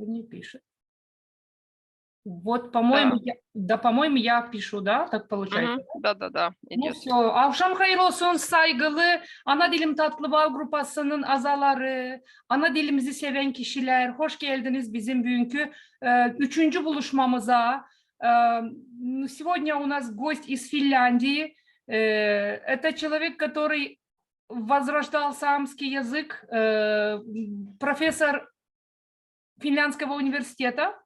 Не пишет. Вот, по-моему, по-моему, я пишу, да? Так получается. Да, Ну идет. все. Akşam hayırlı olsun saygılı ana dilim tatlı bağ grupasının azaları, ana dilimizi seven kişiler. Hoş geldiniz bizim bugünkü üçüncü buluşmamıza. Сегодня у нас гость из Финляндии. Это человек, который возрождал саамский язык, профессор финляндского университета.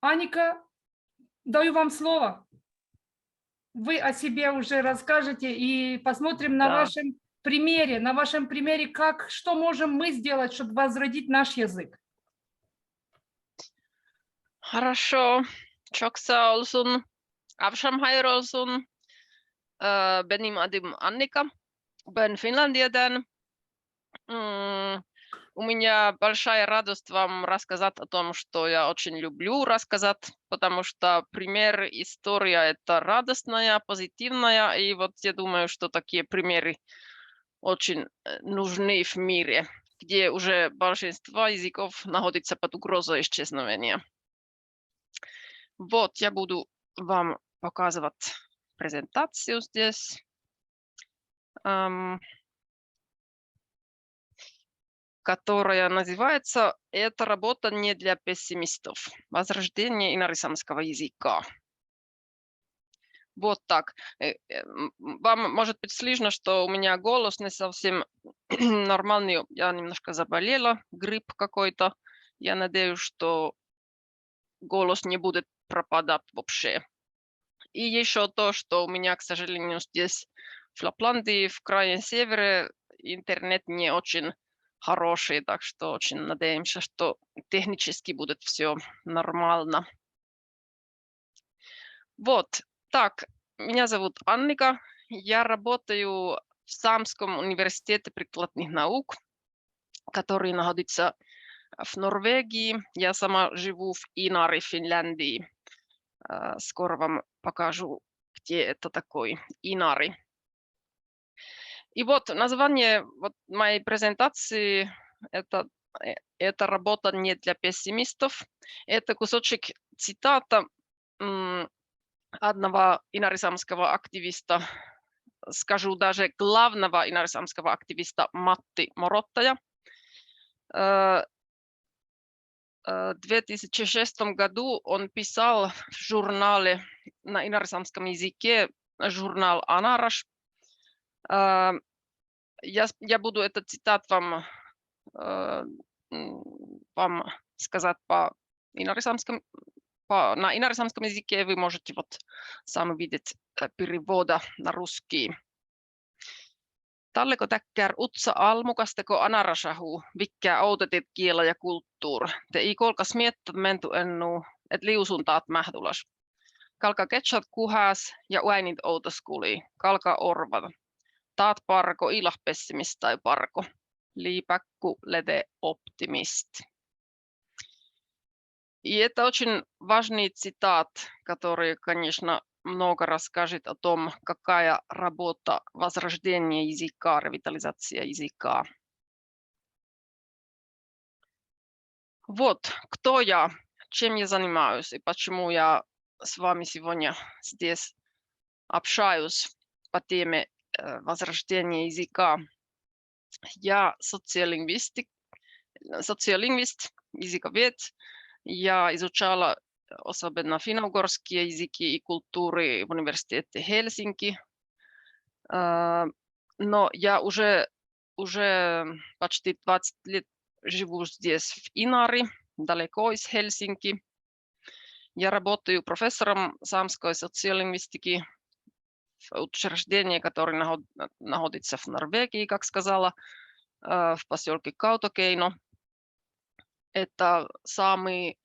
Аника, даю вам слово. Вы о себе уже расскажете и посмотрим на вашем примере, что можем мы сделать, чтобы возродить наш язык. Хорошо. Чокса олсун. Avsham hayır olsun. Benim adım Annika. Ben Финляндиядан. У меня большая радость вам рассказать о том, что я очень люблю рассказать, потому что пример, история – это радостная, позитивная, и вот я думаю, что такие примеры очень нужны в мире, где уже большинство языков находится под угрозой исчезновения. Вот, я буду вам показывать презентацию здесь. Которая называется «Эта работа не для пессимистов. Возрождение инорисамского языка». Вот так. Вам может быть слышно, что у меня голос не совсем нормальный. Я немножко заболела, грипп какой-то. Я надеюсь, что голос не будет пропадать вообще. И еще то, что у меня, к сожалению, здесь в Лапландии, в крайнем севере, интернет не очень хороший, так что очень надеемся, что технически будет все нормально. Вот, так, меня зовут Анника, я работаю в Саамском университете прикладных наук, который находится в Норвегии. Я сама живу в Инари, Финляндии. Скоро вам покажу, где это такой Инари. И вот название вот моей презентации это работа не для пессимистов. Это кусочек цитата одного инорисамского активиста, скажу даже главного инорисамского активиста Мatti Morottaja. В 2006 году он писал в журнале на инорисамском языке, журнал «Анараш». Я буду этот цитат вам сказать на инорисамском языке. Вы можете вот сами видеть перевода на русский. Talleko täkkär utsa almukasteko anarasahu, vikkää outetit kiela ja kulttuur. Te ei kolkas miettä mentu ennu, et liusuntaat mähtulas. Kalka ketsat kuhas ja uäinit outoskuli, kalka orvata. Taat parko ilah pessimist tai parko. Liipakku lede optimist. И это очень важный цитат, который, конечно, много расскажет о том, какая работа возрождения языка, ревитализация языка. Вот, кто я, чем я занимаюсь и почему я с вами сегодня здесь общаюсь по теме возрождения языка. Я социолингвист, языковед. Я изучала особенно финно-угорские языки и культуры в университете Хельсинки. Но я уже почти 20 лет живу здесь, в Инари, далеко из Хельсинки. Я работаю профессором саамской социолингвистики в учреждении, которое находится в Норвегии, как сказала, в поселке Kautokkeino. Это самый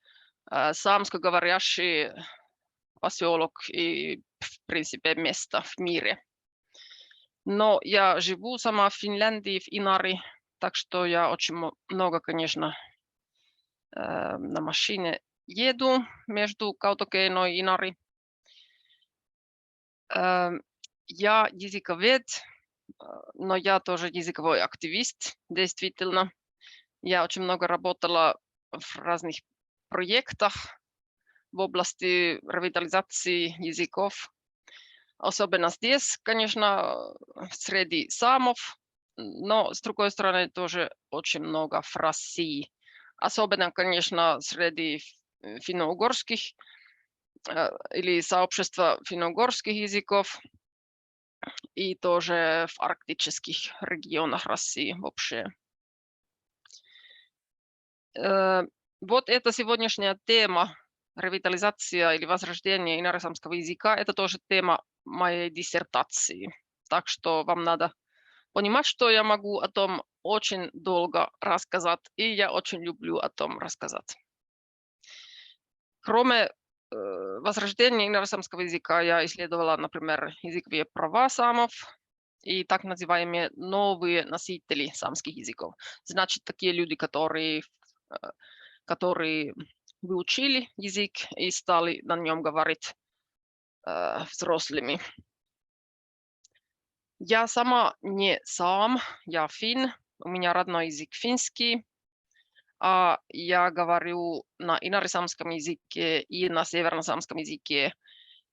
саамскоговорящий поселок и, в принципе, место в мире. Но я живу сама в Финляндии, в Инари, так что я очень много, конечно, на машине еду между Kautokkeino и Инари. Я языковед, но я тоже языковой активист, действительно. Я очень много работала в разных проектах в области ревитализации языков. Особенно здесь, конечно, среди самов, но с другой стороны тоже очень много в России. Особенно, конечно, среди финно-угорских или сообщества финно-угорских языков и тоже в арктических регионах России вообще. Вот эта сегодняшняя тема ревитализация или возрождение инорасамского языка, это тоже тема моей диссертации. Так что вам надо понимать, что я могу о том очень долго рассказать, и я очень люблю о том рассказать. Кроме возрождения инорасамского языка, я исследовала, например, языковые права самов и так называемые новые носители самских языков. Значит, такие люди, которые выучили язык и стали на нем говорить взрослыми. Я сама не сам, я финн, у меня родной язык финский, а я говорю на инорасамском языке и на северносамском языке.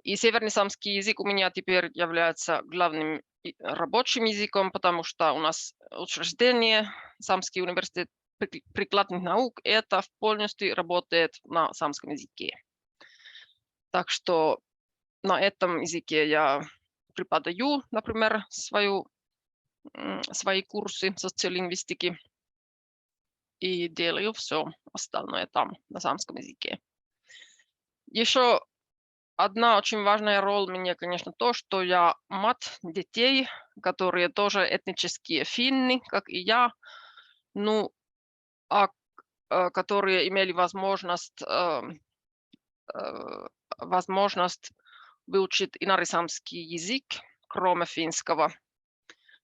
И северносамский язык у меня теперь является главным рабочим языком, потому что у нас учреждение, Самский университет прикладных наук, это полностью работает на самском языке. Так что на этом языке я преподаю, например, свои курсы социолингвистики и делаю все остальное там, на самском языке. Еще одна очень важная роль мне, конечно, то, что я мать детей, которые тоже этнические финны, как и я, ну, которые имели возможность выучить инорасамский язык, кроме финского.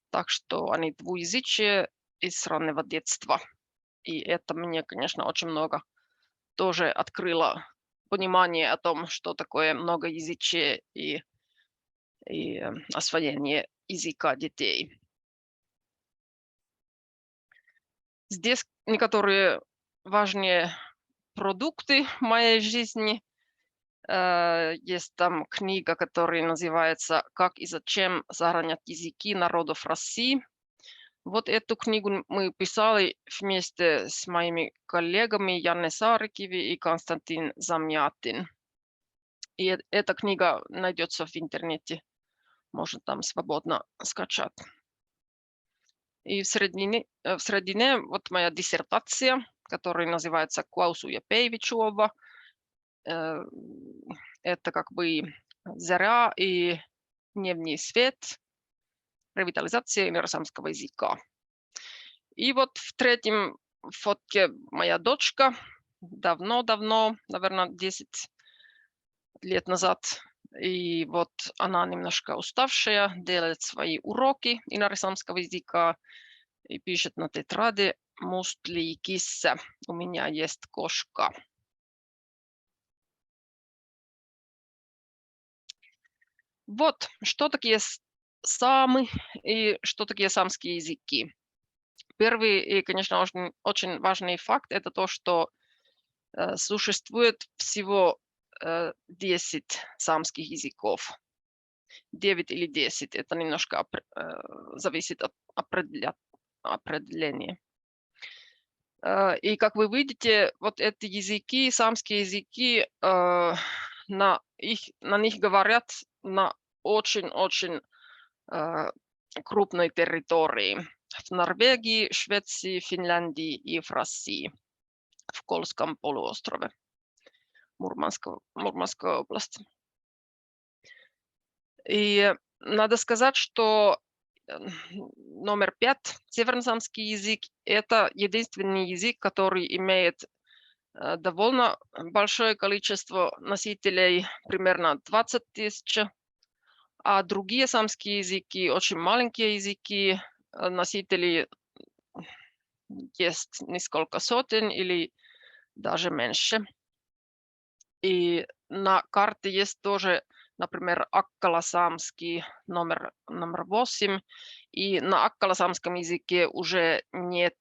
Так что они двуязычие из раннего детства. И это мне, конечно, очень много тоже открыло понимание о том, что такое многоязычие и освоение языка детей. Здесь некоторые важные продукты в моей жизни. Есть там книга, которая называется «Как и зачем сохранять языки народов России». Вот эту книгу мы писали вместе с моими коллегами Janne Saarikivi и Константин Замятин. И эта книга найдется в интернете, можно там свободно скачать. И в середине вот моя диссертация, которая называется «Klausuja Päivichuova». Это как бы заря и дневный свет, ревитализация инорасамского языка. И вот в третьем фотке моя дочка, давно, наверное, 10 лет назад. И вот она немножко уставшая, делает свои уроки инорасамского языка и пишет на тетради «Mustli kissa». У меня есть кошка. Вот, что такие самы и что такие самские языки. Первый и, конечно, очень важный факт – это то, что существует всего 10 самских языков. 9 или 10, это немножко зависит от определения. И как вы видите, вот эти языки, самские языки, на них говорят на очень-очень крупной территории. В Норвегии, Швеции, Финляндии и в России, в Кольском полуострове, Мурманской области. И надо сказать, что номер 5, северносамский язык, это единственный язык, который имеет довольно большое количество носителей, примерно 20 тысяч, а другие самские языки, очень маленькие языки, носителей есть несколько сотен или даже меньше. И на карте есть тоже, например, аккаласамский номер 8, и на аккаласамском языке уже нет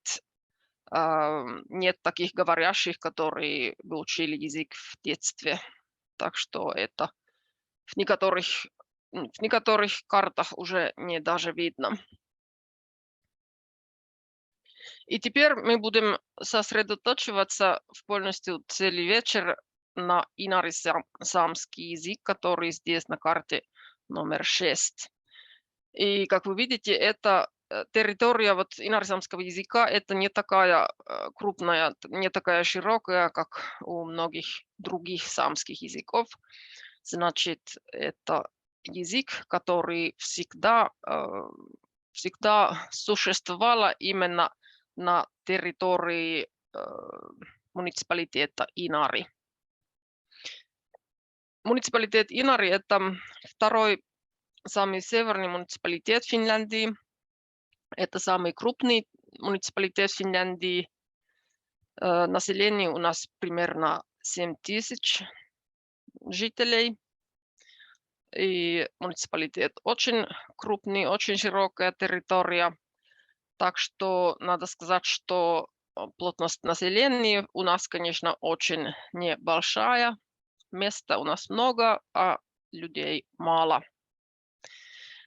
нет таких говорящих, которые выучили язык в детстве. Так что это в некоторых картах уже не даже видно. И теперь мы будем сосредоточиваться в полностью целый вечер на инарисамский язык, который здесь на карте номер 6. И как вы видите, это территория вот инарисамского языка, это не такая крупная, не такая широкая, как у многих других самских языков. Значит, это язык, который всегда существовала именно на территории муниципалитета Инari. Муниципалитет Инari – это второй самый северный муниципалитет Финляндии. Это самый крупный муниципалитет Финляндии. Население у нас примерно 7000 жителей. И муниципалитет очень крупный, очень широкая территория. Так что надо сказать, что плотность населения у нас, конечно, очень небольшая. Места у нас много, а людей мало.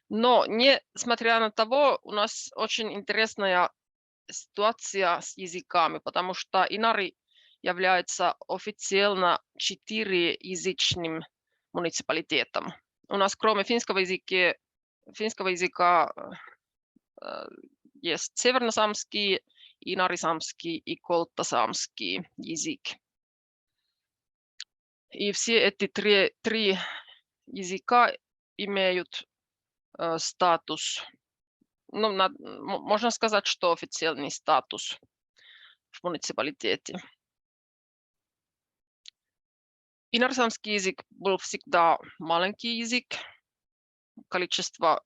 Но несмотря на того, у нас очень интересная ситуация с языками, потому что Инari является официально 4-язычным муниципалитетом. У нас кроме финского языка есть северносамский, инарисамский и колтасамский язык. И все эти три языка имеют статус, можно сказать, что официальный статус в муниципалитете. Инарисамский язык был всегда маленький язык. Количество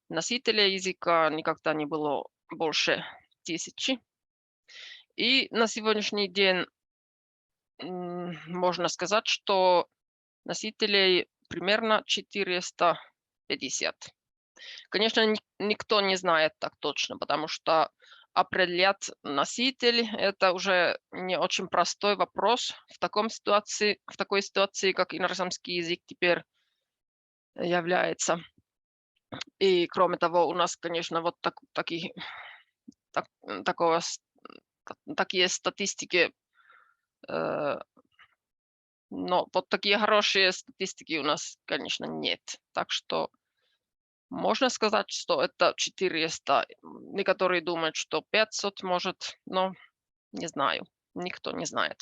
носителей языка никогда не было больше 1000. И на сегодняшний день можно сказать, что носителей примерно 450. Конечно, никто не знает так точно, потому что определять носитель – это уже не очень простой вопрос в такой ситуации, как инарисамский язык теперь является. И кроме того, у нас, конечно, вот такие статистики, но вот такие хорошие статистики у нас, конечно, нет. Так что можно сказать, что это 400. Некоторые думают, что 500 может, но не знаю, никто не знает.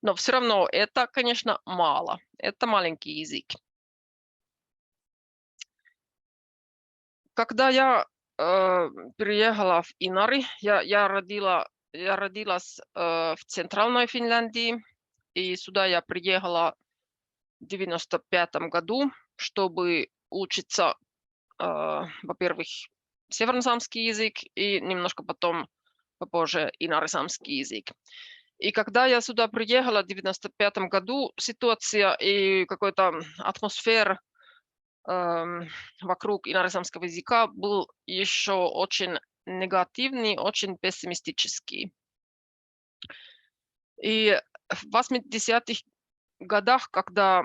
Но все равно это, конечно, мало. Это маленький язык. Когда я переехала в Инari, я родилась в центральной Финляндии, и сюда я приехала в 95 году, чтобы учиться, во-первых, северносамский язык и немножко попозже инарисамский язык. И когда я сюда приехала в 95 году, ситуация и какой-то атмосфера вокруг инарисамского языка был еще очень негативный, очень пессимистический. И в 80-х годах, когда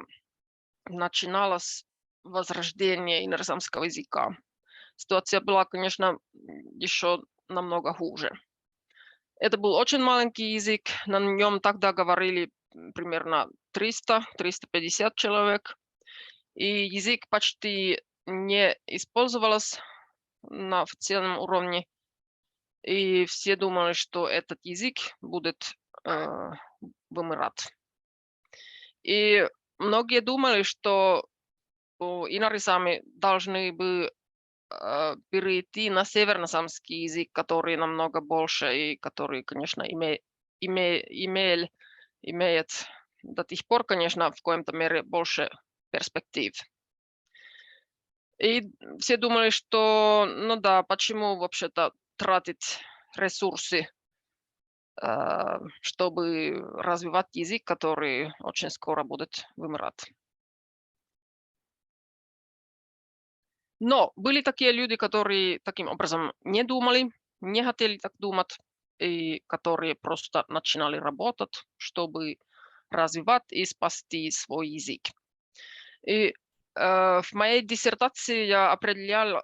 начиналось возрождение инарисамского языка, ситуация была, конечно, еще намного хуже. Это был очень маленький язык, на нем тогда говорили примерно 300-350 человек. И язык почти не использовался на официальном уровне. И все думали, что этот язык будет вымирать. И многие думали, что инарисами должны бы перейти на северносамский язык, который намного больше и который, конечно, имеет до тех пор, конечно, в коем-то мере больше перспектив. И все думали, что, ну да, почему вообще-то тратить ресурсы, чтобы развивать язык, который очень скоро будет вымирать. Но были такие люди, которые таким образом не думали, не хотели так думать. и которые просто начинали работать, чтобы развивать и спасти свой язык. И в моей диссертации я определял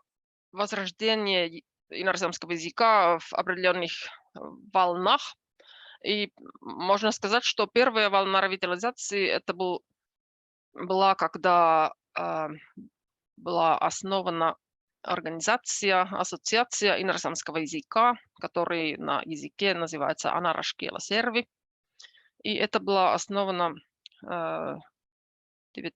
возрождение инородцевского языка в определенных волнах. И можно сказать, что первая волна ревитализации это была, когда была основана организация, ассоциация инородцевского языка, который на языке называется Anaras Kiela Servi. И это было основано 900...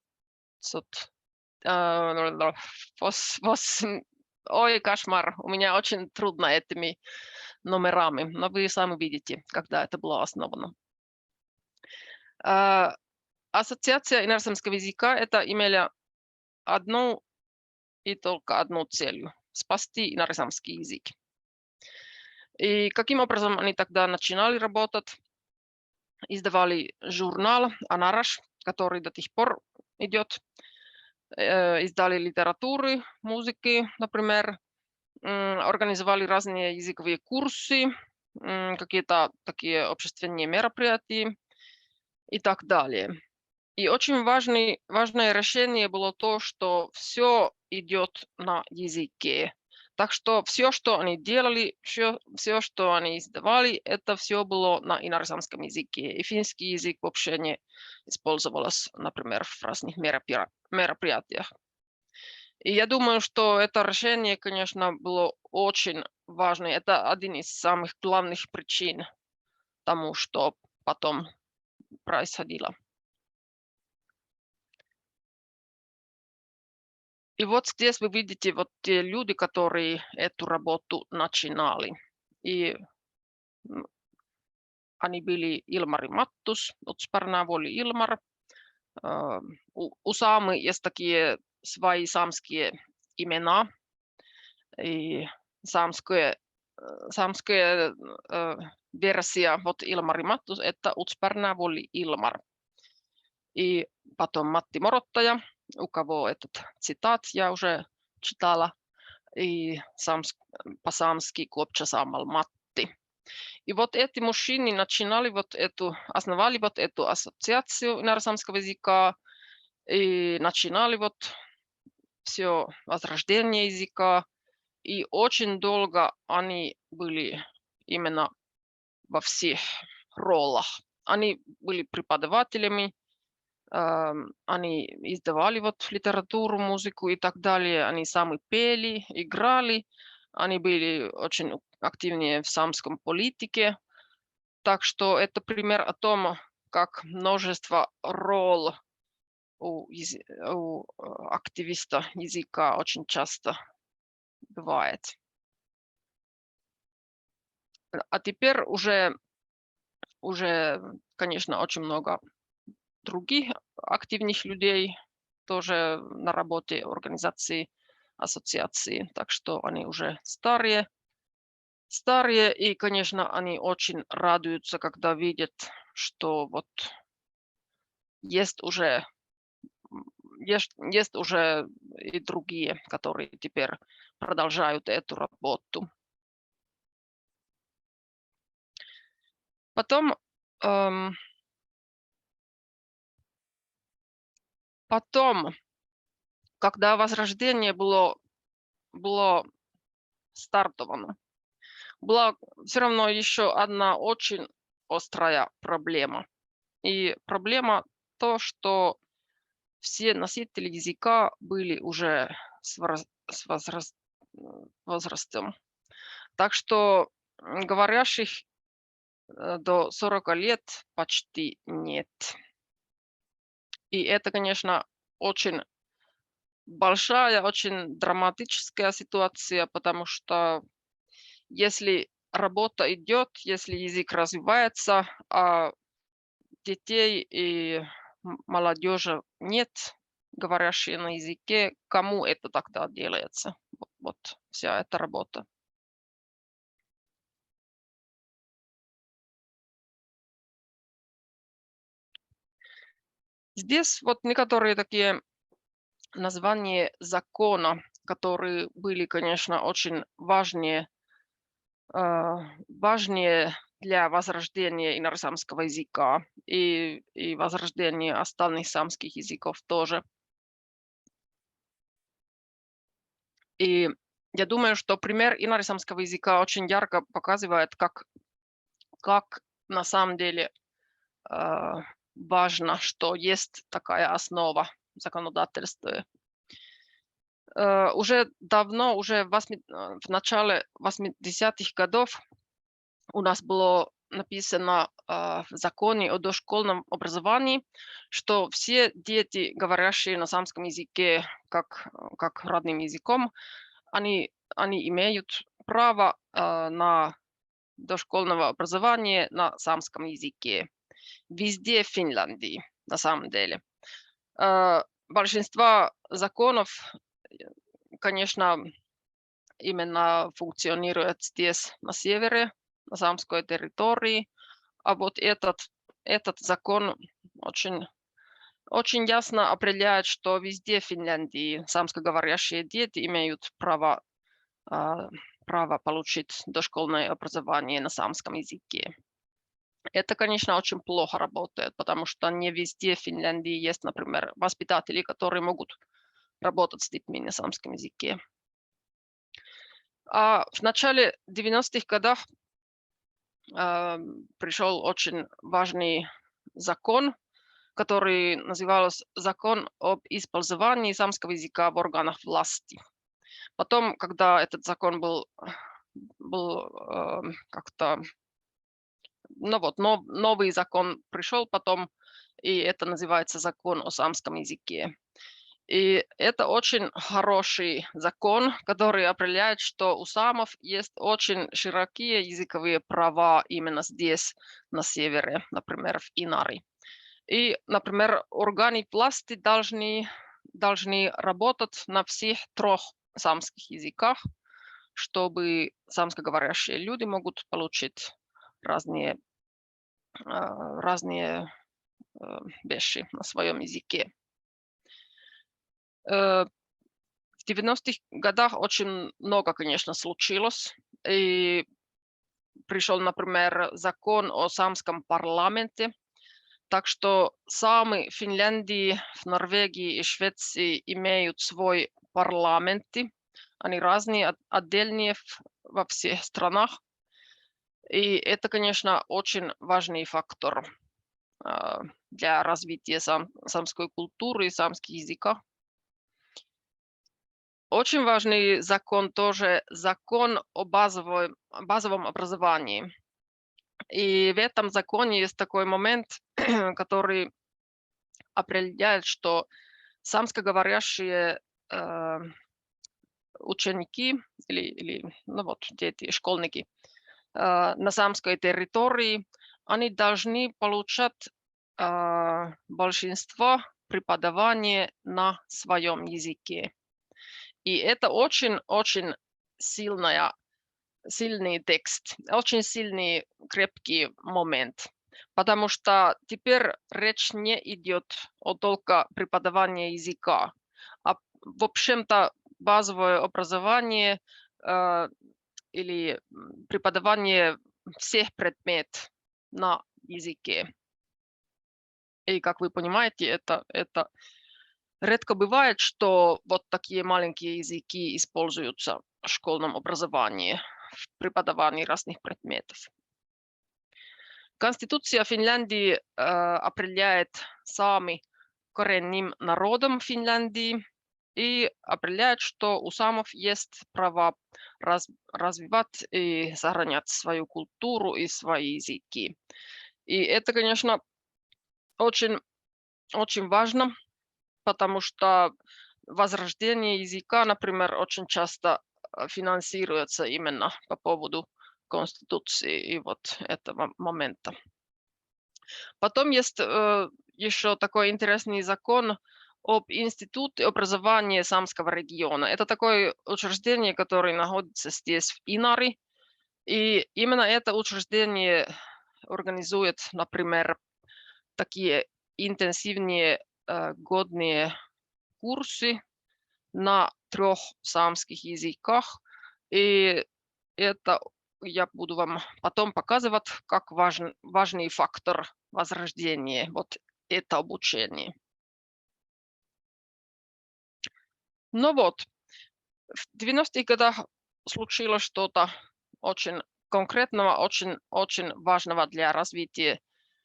Ой, кошмар, у меня очень трудно этими номерами, но вы сами видите, когда это было основано. Ассоциация инородцевского языка это имела одну и только одну цель – спасти инородцевский язык. И каким образом они тогда начинали работать? Издавали журнал «Анараш», который до сих пор идет. Издали литературы, музыки, например. Организовали разные языковые курсы, какие-то такие общественные мероприятия и так далее. И очень важное решение было то, что все идет на языке. Так что все, что они делали, все, что они издавали, это все было на инородцевском языке. И финский язык вообще не использовался, например, в разных мероприятиях. И я думаю, что это решение, конечно, было очень важно. Это один из самых главных причин тому, что потом происходило. И вот здесь вы видите вот те люди, которые эту работу начинали. И они были Ilmari Mattus, Utsparnavoli Ilmar. У Самы есть такие свои самские имена. И самская версия вот Ilmari Mattus, это Utsparnavoli Ilmar. И потом Matti Morottaja, у кого этот цитат я уже читала, и по-самски Kopcha Samal Matti. И вот эти мужчины основали вот эту ассоциацию инородцевского языка и начинали вот все возрождение языка. И очень долго они были именно во всех ролях. Они были преподавателями, они издавали вот литературу, музыку и так далее. Они сами пели, играли. Они были очень активнее в самском политике. Так что это пример о том, как множество ролей у активиста языка очень часто бывает. А теперь уже, конечно, очень много других активных людей тоже на работе организации, ассоциации. Так что они уже старые, и, конечно, они очень радуются, когда видят, что вот есть уже и другие, которые теперь продолжают эту работу. Потом, когда возрождение было стартовано, была все равно еще одна очень острая проблема. И проблема то, что все носители языка были уже с возрастом. Так что говорящих до 40 лет почти нет. И это, конечно, очень большая, очень драматическая ситуация, потому что если работа идет, если язык развивается, а детей и молодежи нет, говорящие на языке, кому это тогда делается? Вот вся эта работа. Здесь вот некоторые такие названия закона, которые были, конечно, очень важные важнее для возрождения иноросамского языка и возрождения остальных самских языков тоже. И я думаю, что пример иноросамского языка очень ярко показывает, как на самом деле важно, что есть такая основа законодательства. Уже давно, уже в начале 80-х годов у нас было написано в законе о дошкольном образовании, что все дети, говорящие на самском языке как родным языком, они имеют право на дошкольное образование на самском языке. Везде в Финляндии, на самом деле. Большинство законов, конечно, именно функционирует здесь, на севере, на самской территории. А вот этот закон очень, очень ясно определяет, что везде в Финляндии самскоговорящие дети имеют право получить дошкольное образование на самском языке. Это, конечно, очень плохо работает, потому что не везде в Финляндии есть, например, воспитатели, которые могут работать с детьми на самском языке. А в начале 90-х годов пришел очень важный закон, который назывался «Закон об использовании самского языка в органах власти». Потом, когда этот закон был как-то, новый закон пришел потом, и это называется закон о самском языке. И это очень хороший закон, который определяет, что у самов есть очень широкие языковые права именно здесь, на севере, например, в Инари. И, например, органы власти должны работать на всех 3 самских языках, чтобы самскоговорящие люди могут получить разные вещи на своем языке. В 90-х годах очень много, конечно, случилось. И пришел, например, закон о самском парламенте. Так что самы в Финляндии, в Норвегии и Швеции имеют свой парламенты. Они разные, отдельные во всех странах. И это, конечно, очень важный фактор для развития самской культуры и самских языков. Очень важный закон тоже закон о базовом образовании. И в этом законе есть такой момент, который определяет, что самскоговорящие ученики или дети, школьники на самской территории, они должны получать большинство преподавания на своем языке. И это очень сильный текст, очень сильный, крепкий момент. Потому что теперь речь не идет только преподавании языка, а в общем-то базовое образование или преподавание всех предметов на языке. И как вы понимаете, это редко бывает, что вот такие маленькие языки используются в школьном образовании, в преподавании разных предметов. Конституция Финляндии определяет сами коренным народом Финляндии и определяет, что у самов есть право развивать и сохранять свою культуру и свои языки. И это, конечно, очень, очень важно, потому что возрождение языка, например, очень часто финансируется именно по поводу Конституции и вот этого момента. Потом есть еще такой интересный закон об Институте образования самского региона. Это такое учреждение, которое находится здесь, в Инари. И именно это учреждение организует, например, такие интенсивные годные курсы на 3 самских языках. И это я буду вам потом показывать, как важный фактор возрождения, вот это обучение. Ну вот, в 90-х годах случилось что-то очень конкретного, очень важного для развития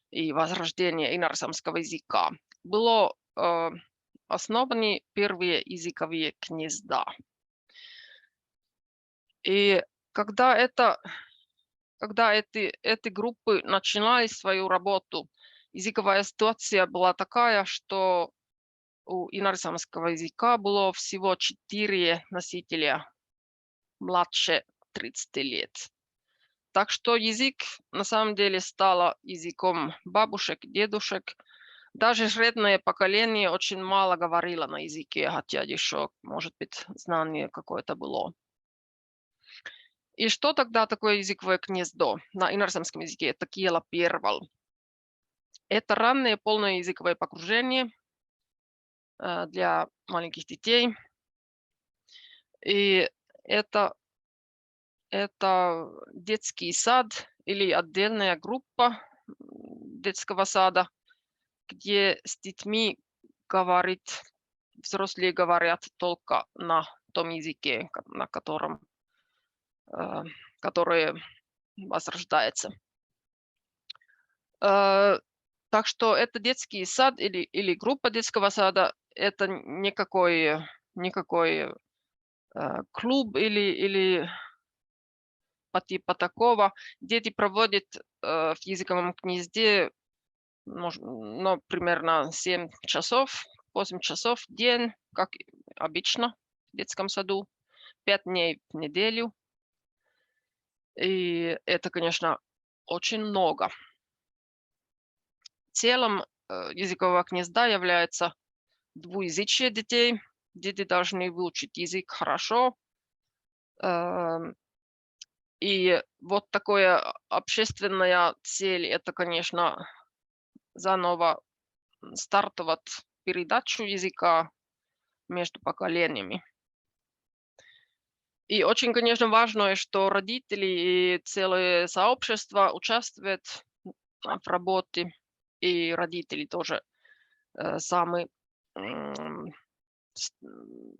и возрождения инорсамского языка. Было основаны первые языковые гнезда. И когда эти группы начинали свою работу, языковая ситуация была такая, что у инорсамского языка было всего 4 носителя младше 30 лет. Так что язык на самом деле стал языком бабушек, дедушек. Даже среднее поколение очень мало говорило на языке, хотя еще, может быть, знание какое-то было. И что тогда такое языковое гнездо? На инорсамском языке это kiela pierval. Это раннее полное языковое погружение для маленьких детей. И это детский сад или отдельная группа детского сада, где с детьми взрослые говорят только на том языке, на котором, который возрождается. Так что это детский сад или группа детского сада, это никакой клуб или по типу такого. Дети проводят в языковом гнезде примерно 7 часов, 8 часов в день, как обычно в детском саду, 5 дней в неделю. И это, конечно, очень много. Целом языкового гнезда является двуязычие детей. Дети должны выучить язык хорошо. И вот такая общественная цель – это, конечно, заново стартовать передачу языка между поколениями. И очень, конечно, важно, что родители и целое сообщество участвуют в работе, и родители тоже сами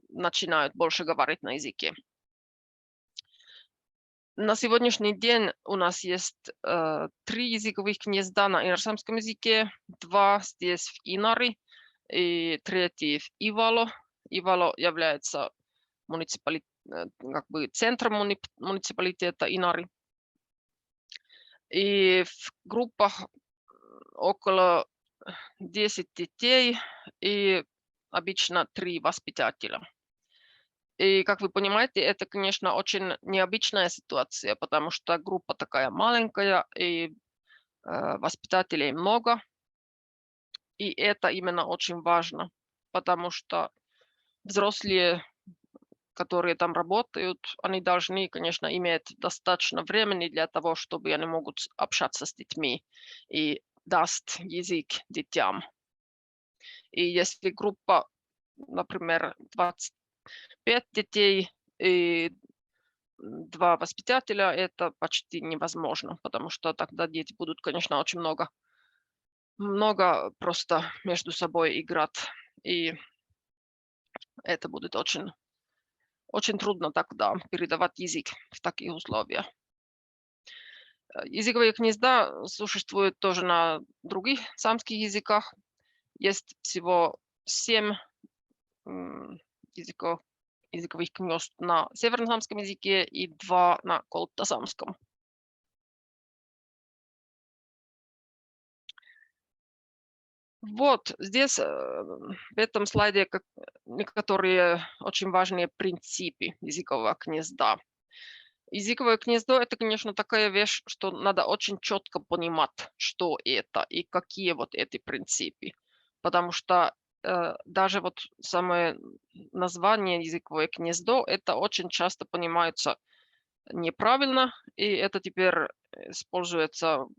начинают больше говорить на языке. На сегодняшний день у нас есть 3 языковых гнезда на инорсамском языке, 2 здесь в Инари и 3 в Ивало. Ивало является центром муниципалитета Инари. И в группах около 10 детей и обычно 3 воспитателя. И, как вы понимаете, это, конечно, очень необычная ситуация, потому что группа такая маленькая, и воспитателей много. И это именно очень важно, потому что взрослые, которые там работают, они должны, конечно, иметь достаточно времени для того, чтобы они могут общаться с детьми и даст язык детям. И если группа, например, 25 детей и 2 воспитателя, это почти невозможно, потому что тогда дети будут, конечно, очень много просто между собой играть, и это будет очень трудно тогда передавать язык в таких условиях. Языковые гнезда существуют тоже на других самских языках. Есть всего 7 языковых гнезд на северносамском языке и 2 на колтасамском. Вот здесь в этом слайде некоторые очень важные принципы языкового гнезда. Языковое гнездо – это, конечно, такая вещь, что надо очень четко понимать, что это и какие вот эти принципы. Потому что даже вот самое название языковое гнездо, это очень часто понимается неправильно, и это теперь используется в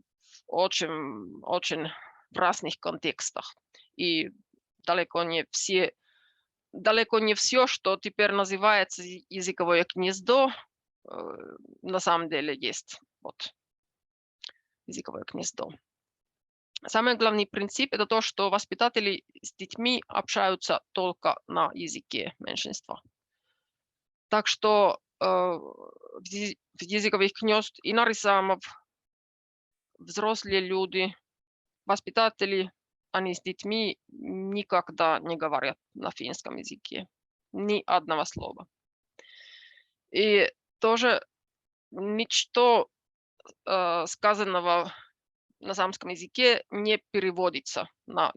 очень в разных контекстах. И далеко не все, что теперь называется языковое гнездо, на самом деле есть вот языковое гнездо. Самый главный принцип – это то, что воспитатели с детьми общаются только на языке меньшинства. Так что в языковых гнезд и нарисамов взрослые люди, воспитатели, они с детьми никогда не говорят на финском языке. Ни одного слова. И тоже ничто сказанного на самском языке не переводится на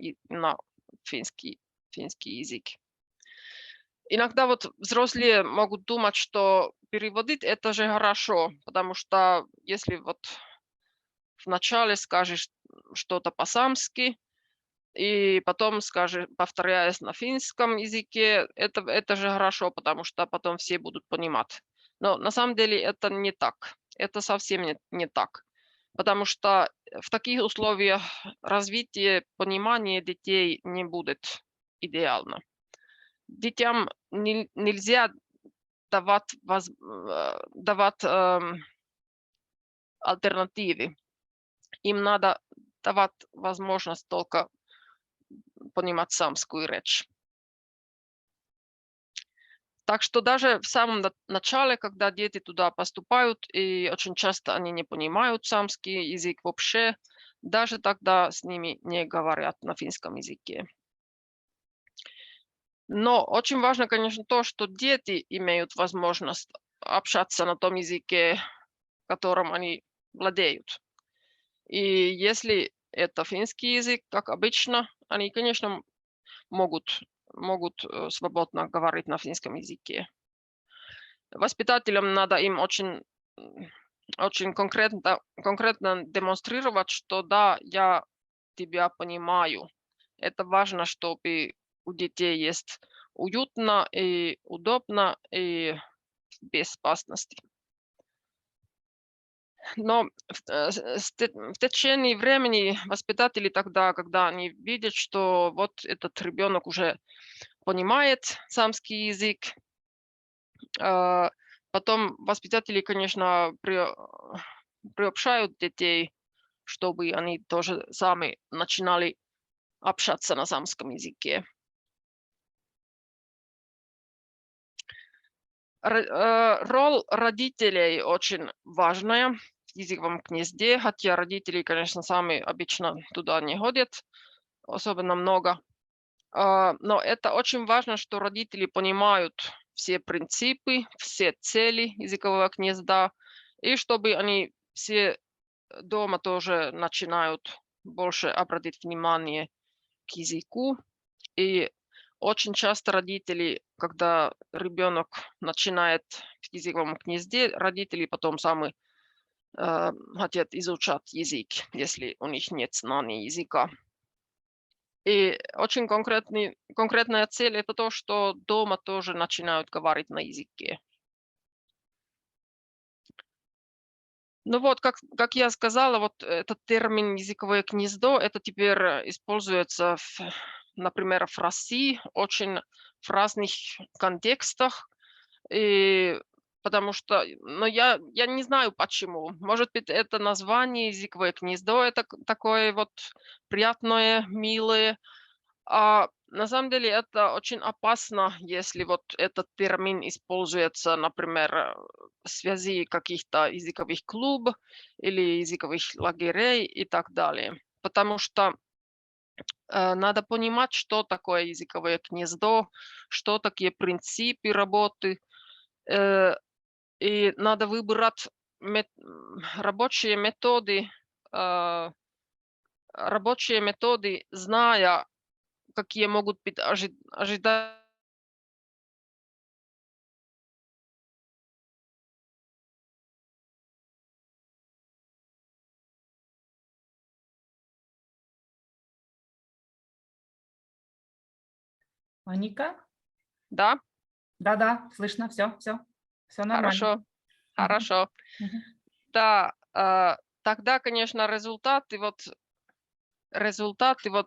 финский язык. Иногда вот взрослые могут думать, что переводить это же хорошо, потому что если вот вначале скажешь что-то по-самски, и потом скажешь, повторяясь на финском языке, это же хорошо, потому что потом все будут понимать. Но на самом деле это не так. Это совсем не так. Потому что в таких условиях развитие понимания детей не будет идеально. Детям нельзя давать альтернативы. Им надо давать возможность только понимать самскую речь. Так что даже в самом начале, когда дети туда поступают, и очень часто они не понимают самский язык вообще, даже тогда с ними не говорят на финском языке. Но очень важно, конечно, то, что дети имеют возможность общаться на том языке, которым они владеют. И если это финский язык, как обычно, они, конечно, могут свободно говорить на финском языке. Воспитателям надо им очень конкретно демонстрировать, что да, я тебя понимаю. Это важно, чтобы у детей есть уютно и удобно и в безопасности. Но в течение времени воспитатели тогда, когда они видят, что вот этот ребенок уже понимает самский язык, потом воспитатели, конечно, приобщают детей, чтобы они тоже сами начинали общаться на самском языке. Роль родителей очень важная в языковом гнезде, хотя родители, конечно, сами обычно туда не ходят, особенно много. Но это очень важно, что родители понимают все принципы, все цели языкового гнезда, и чтобы они все дома тоже начинают больше обратить внимание к языку. И очень часто родители, когда ребенок начинает в языковом гнезде, родители потом сами хотят изучать язык, если у них нет знания языка. И очень конкретная цель – это то, что дома тоже начинают говорить на языке. Ну вот, как я сказала, вот этот термин «языковое гнездо» это теперь используется, например, в России очень в разных контекстах. И потому что, но я не знаю почему. Может быть, это название «языковое гнездо» это такое вот приятное, милое. А на самом деле это очень опасно, если вот этот термин используется, например, в связи каких-то языковых клубов или языковых лагерей и так далее. Потому что надо понимать, что такое языковое гнездо, что такие принципы работы. И надо выбирать рабочие методы, зная, какие могут быть ожидания. Аника? Да, Да-да, слышно, все нормально. хорошо, хорошо. Мгм. Да, тогда, конечно, результаты вот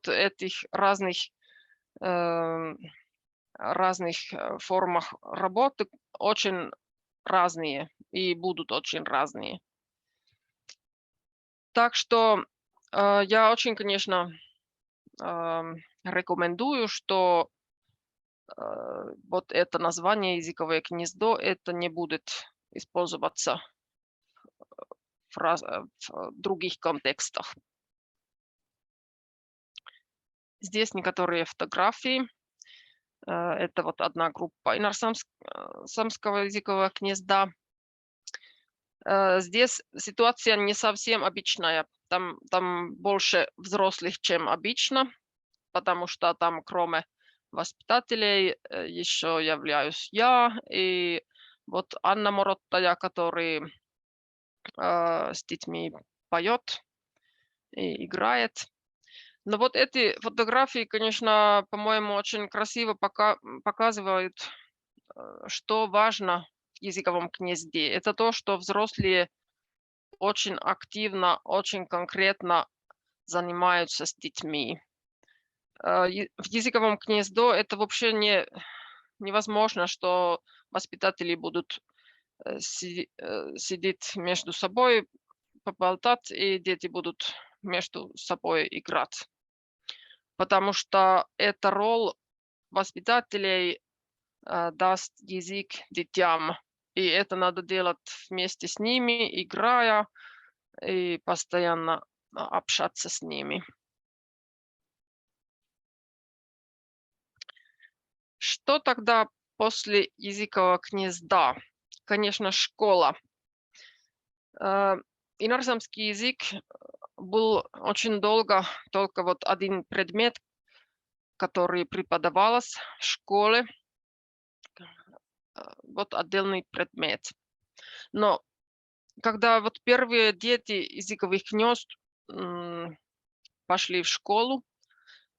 этих разных формах работы очень разные. и будут очень разные. Так что я очень, конечно, рекомендую, что вот это название языковое гнездо, это не будет использоваться в других контекстах. Здесь некоторые фотографии. Это вот одна группа инорсамского языкового гнезда. Здесь ситуация не совсем обычная. Там больше взрослых, чем обычно, потому что там кроме воспитателей еще являюсь я и вот Анна Мороттая, который с детьми поет и играет. Но вот эти фотографии, конечно, по-моему, очень красиво показывают, что важно в языковом гнезде. Это то, что взрослые очень активно, очень конкретно занимаются с детьми. В языковом гнездо это вообще невозможно, что воспитатели будут сидеть между собой, поболтать, и дети будут между собой играть. Потому что эта роль воспитателей даст язык детям. И это надо делать вместе с ними, играя и постоянно общаться с ними. Что тогда после языкового гнезда? Конечно, школа. Инорсамский язык был очень долго только вот один предмет, который преподавался в школе, вот отдельный предмет. Но когда вот первые дети языковых гнезд пошли в школу,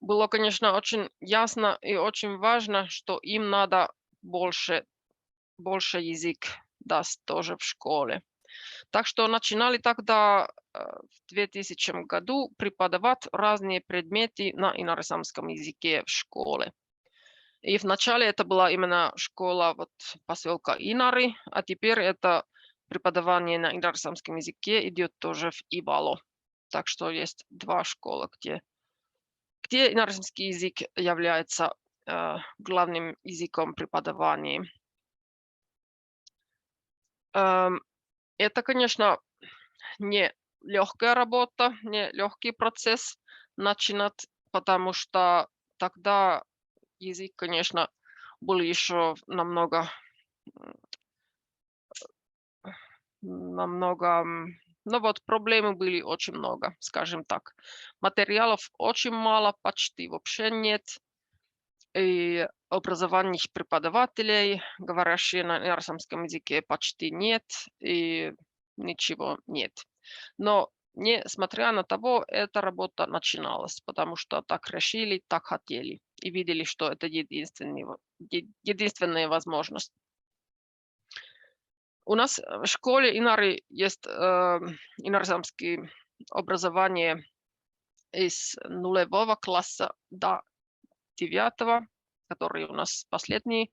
было, конечно, очень ясно и очень важно, что им надо больше язык даст тоже в школе. Так что начинали тогда в 2000 году преподавать разные предметы на инорсамском языке в школе. И вначале это была именно школа вот поселка Инары, а теперь это преподавание на инорсамском языке идет тоже в Ивало. Так что есть два школы, где инорсамский язык является главным языком преподавания. Это, конечно, не легкая работа, не легкий процесс начинать, потому что тогда язык, конечно, был еще намного, ну вот проблемы были очень много, скажем так. Материалов очень мало, почти вообще нет. И образованных преподавателей, говорящих на инорсамском языке, почти нет, и ничего нет. Но несмотря на того, эта работа начиналась, потому что так решили, так хотели и видели, что это единственная возможность. У нас в школе Инары есть инорсамское образование из нулевого класса до 9, который у нас последний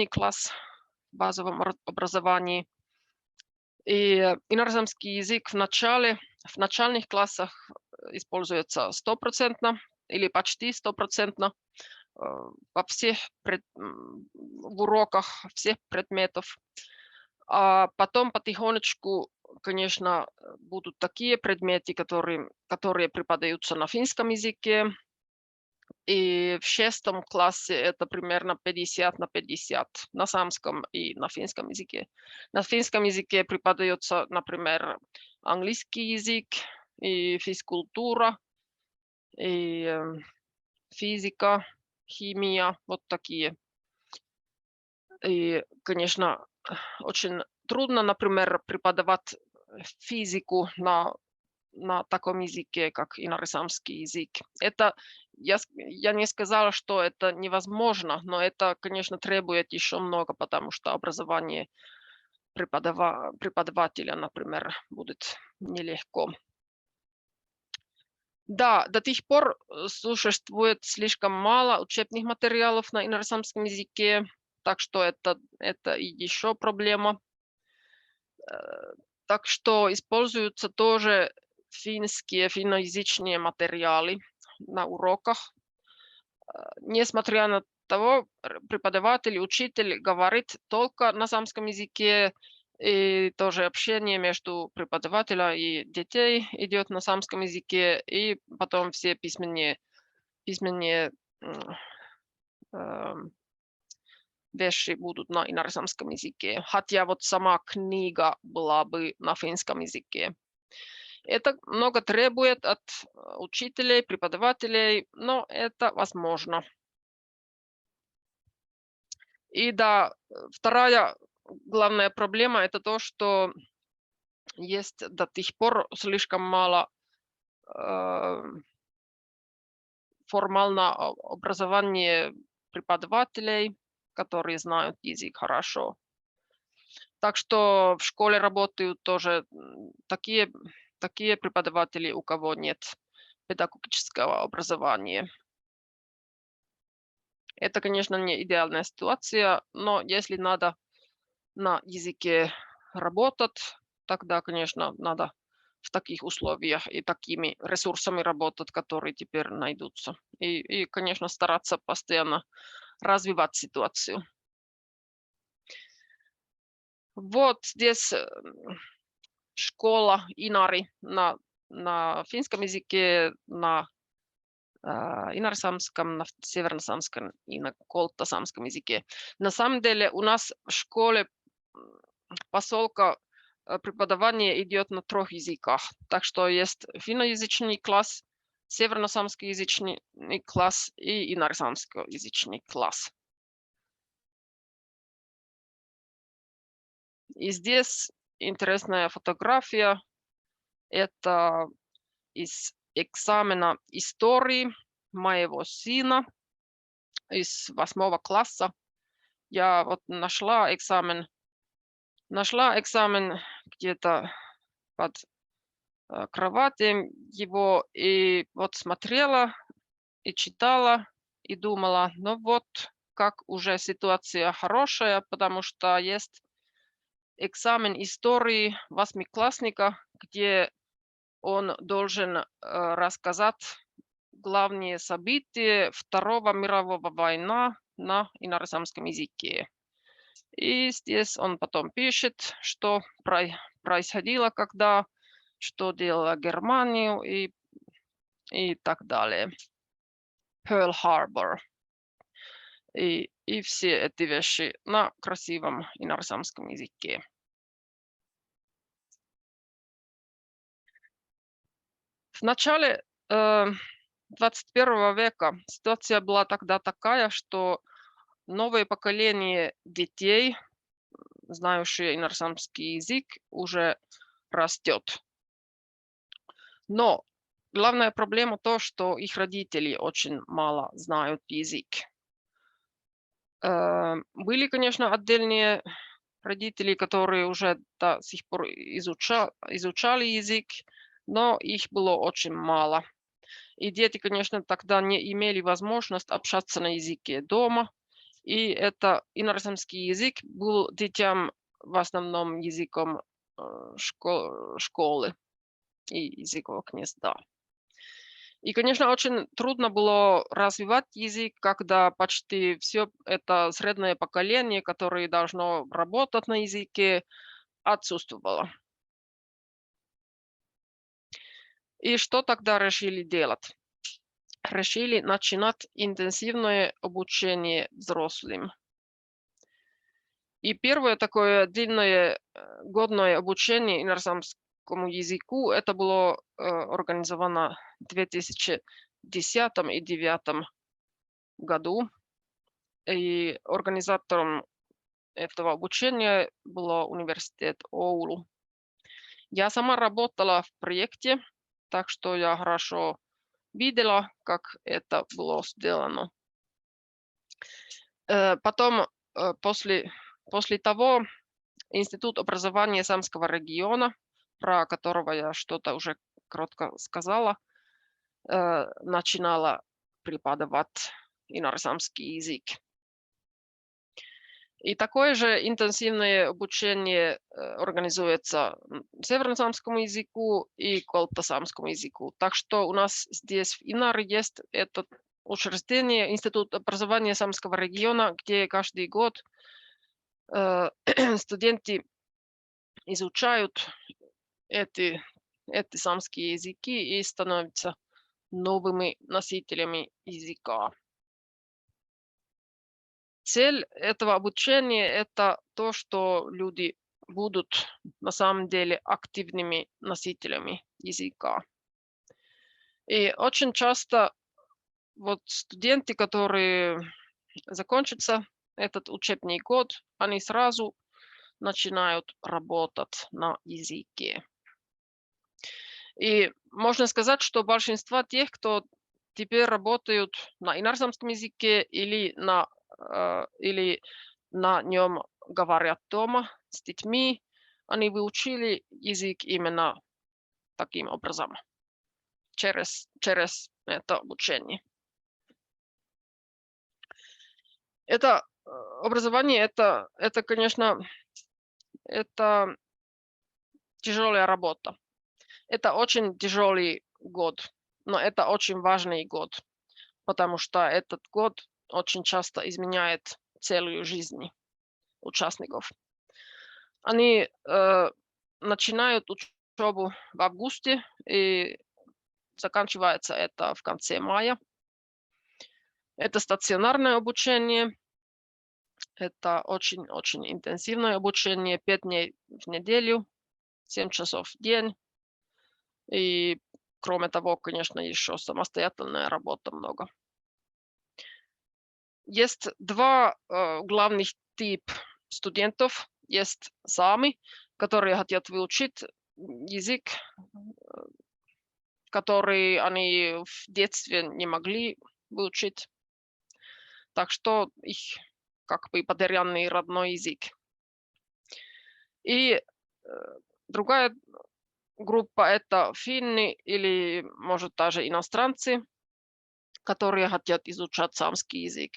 класс в базовом образовании. И инорсамский язык в начальных классах используется 100% или почти 100% во всех в уроках всех предметов. А потом потихонечку, конечно, будут такие предметы, которые преподаются на финском языке. И в 6 классе это примерно 50/50 на самском и на финском языке. На финском языке преподается, например, английский язык и физкультура, и физика, химия, вот такие. И, конечно, очень трудно, например, преподавать физику на таком языке, как инорсамский язык. Это я не сказала, что это невозможно, но это, конечно, требует еще много, потому что образование преподавателя, например, будет нелегко. Да, до тех пор существует слишком мало учебных материалов на инорсамском языке. так что это и еще проблема. Так что используются тоже финноязычные материалы на уроках. Несмотря на того, преподаватель, учитель говорит только на самском языке, и тоже общение между преподавателем и детей идет на самском языке, и потом все письменные вещи будут на инорсамском языке. Хотя вот сама книга была бы на финском языке. Это много требует от учителей, преподавателей, но это возможно. И да, вторая главная проблема – это то, что есть до сих пор слишком мало формального образования преподавателей, которые знают язык хорошо. Так что в школе работают тоже такие преподаватели, у кого нет педагогического образования. Это, конечно, не идеальная ситуация, но если надо на языке работать, тогда, конечно, надо в таких условиях и такими ресурсами работать, которые теперь найдутся. И конечно, стараться постоянно развивать ситуацию. Вот здесь школа Инари на финском языке, на инорсамском, на северносамском и на колтасамском языке. На самом деле у нас в школе поселка преподавание идет на 3 языках. Так что есть финноязычный класс, северносамский язычный класс и инорсамский язычный класс. И здесь интересная фотография. Это из экзамена истории моего сына из 8 класса. Я вот нашла экзамен где-то под кроватью его, и вот смотрела и читала, и думала, ну вот, как уже ситуация хорошая, потому что есть экзамен истории 8-классника, где он должен рассказать главные события Второго мирового войны на инорсамском языке. И здесь он потом пишет, что происходило, когда, что делала Германию и так далее. Pearl Harbor. И все эти вещи на красивом инорсамском языке. В начале 21 века ситуация была тогда такая, что новое поколение детей, знающие инорсамский язык, уже растет. Но главная проблема то, что их родители очень мало знают язык. Были, конечно, отдельные родители, которые уже до сих пор изучали язык, но их было очень мало. И дети, конечно, тогда не имели возможность общаться на языке дома. И это инорсамский язык был детям в основном языком школы и языкового гнезда. И, конечно, очень трудно было развивать язык, когда почти все это среднее поколение, которое должно работать на языке, отсутствовало. И что тогда решили делать? Решили начинать интенсивное обучение взрослым. И первое такое длинное годное обучение инорсамскому языку, это было организовано в 2010 и 2009 году. И организатором этого обучения был университет Оулу. Я сама работала в проекте, так что я хорошо видела, как это было сделано. Потом, после того, Институт образования Самского региона, про которого я что-то уже коротко сказала, начинала преподавать инорсамский язык. И такое же интенсивное обучение организуется северносамскому языку и колтосамскому языку. Так что у нас здесь в Инаре есть это учреждение, Институт образования самского региона, где каждый год студенты изучают эти самские языки и становятся новыми носителями языка. Цель этого обучения – это то, что люди будут на самом деле активными носителями языка. И очень часто вот студенты, которые закончатся этот учебный год, они сразу начинают работать на языке. И можно сказать, что большинство тех, кто теперь работают на инарсамском языке или на нем говорят дома с детьми, они выучили язык именно таким образом, через это обучение. Это образование, это, конечно, это тяжелая работа. Это очень тяжелый год, но это очень важный год, потому что этот год очень часто изменяет целую жизнь участников. Они начинают учебу в августе, и заканчивается это в конце мая. Это стационарное обучение, это очень-очень интенсивное обучение, 5 дней в неделю, 7 часов в день. И кроме того, конечно, еще самостоятельная работа много. Есть два главных типа студентов. Есть сами, которые хотят выучить язык, который они в детстве не могли выучить. Так что их как бы потерянный родной язык. И другая группа – это финны или, может, даже иностранцы, которые хотят изучать самский язык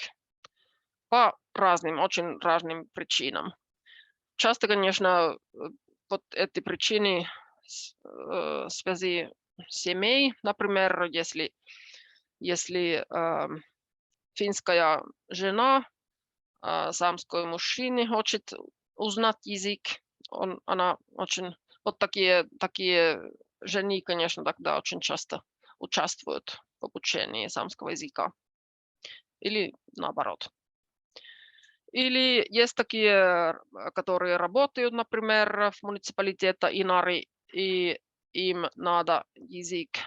по разным, очень разным причинам. Часто, конечно, вот эти причины в связи с семьей, например, если финская жена самской мужчины хочет узнать язык, она очень... Вот такие жены, конечно, тогда очень часто участвуют в обучении самского языка. Или наоборот. Или есть такие, которые работают, например, в муниципалитете Инari, и им надо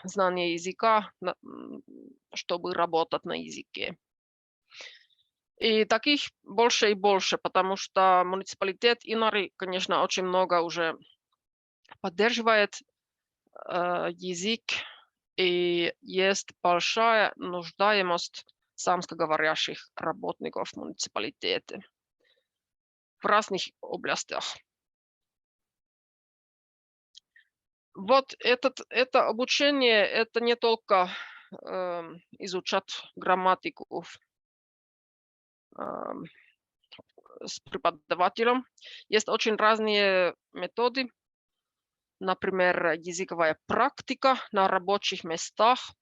знание языка, чтобы работать на языке. И таких больше и больше, потому что муниципалитет Инari, конечно, очень много уже поддерживает язык, и есть большая нуждаемость самскоговорящих работников в муниципалитете в разных областях. Вот это обучение, это не только изучать грамматику с преподавателем. Есть очень разные методы. Например, языковая практика на рабочих местах.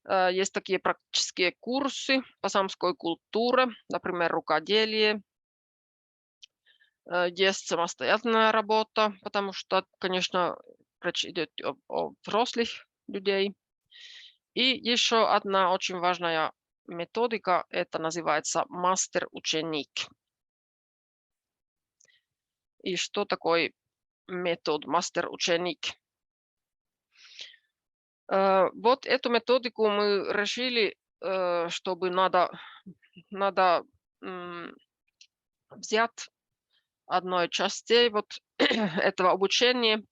Есть такие практические курсы по самской культуре, например, рукоделие. Есть самостоятельная работа, потому что, конечно, речь идет о взрослых людей. И еще одна очень важная методика, это называется мастер-ученик. И что такое метод мастер-ученик? Вот эту методику мы решили, чтобы надо взять одной части вот этого обучения,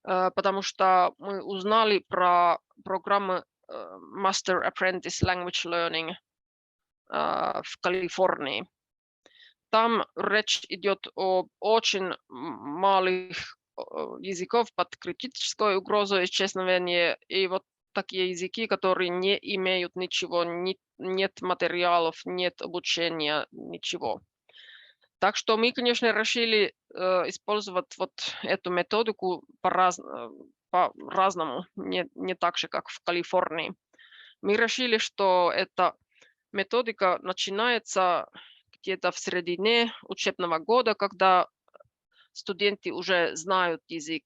потому что мы узнали про программу Master Apprentice Language Learning в Калифорнии. Там речь идет о очень малых языков под критической угрозой исчезновения. И вот такие языки, которые не имеют ничего, нет материалов, нет обучения, ничего. Так что мы, конечно, решили использовать вот эту методику по-разному, не так же, как в Калифорнии. Мы решили, что эта методика начинается где-то в середине учебного года, когда студенты уже знают язык,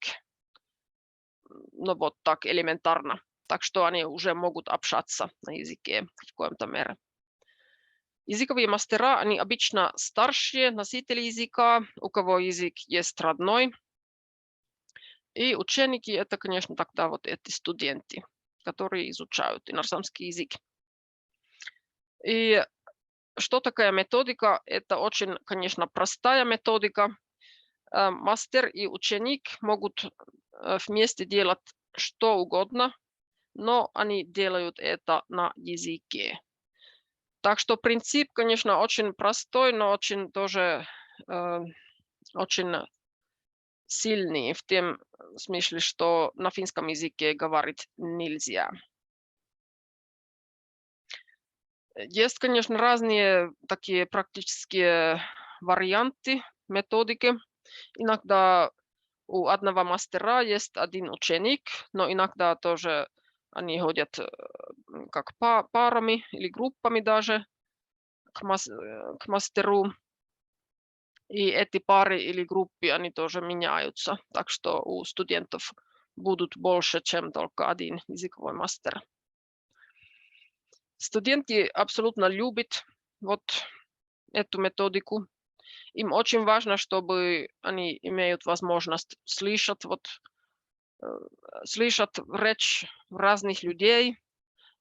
ну вот так элементарно. Так что они уже могут общаться на языке в каком-то мере. Языковые мастера, они обычно старшие носители языка, у кого язык есть родной. И ученики — это, конечно, тогда вот эти студенты, которые изучают иностранный язык. И что такая методика? Это очень, конечно, простая методика. Мастер и ученик могут вместе делать что угодно, но они делают это на языке. Так что принцип, конечно, очень простой, но очень тоже очень сильный в том смысле, что на финском языке говорить нельзя. Есть, конечно, разные такие практические варианты, методики. Иногда у одного мастера есть один ученик, но иногда тоже они ходят как парами или группами даже к мастеру. И эти пары или группы, они тоже меняются. Так что у студентов будут больше, чем только один языковой мастер. Студенты абсолютно любят вот эту методику. Им очень важно, чтобы они имеют возможность слышать речь разных людей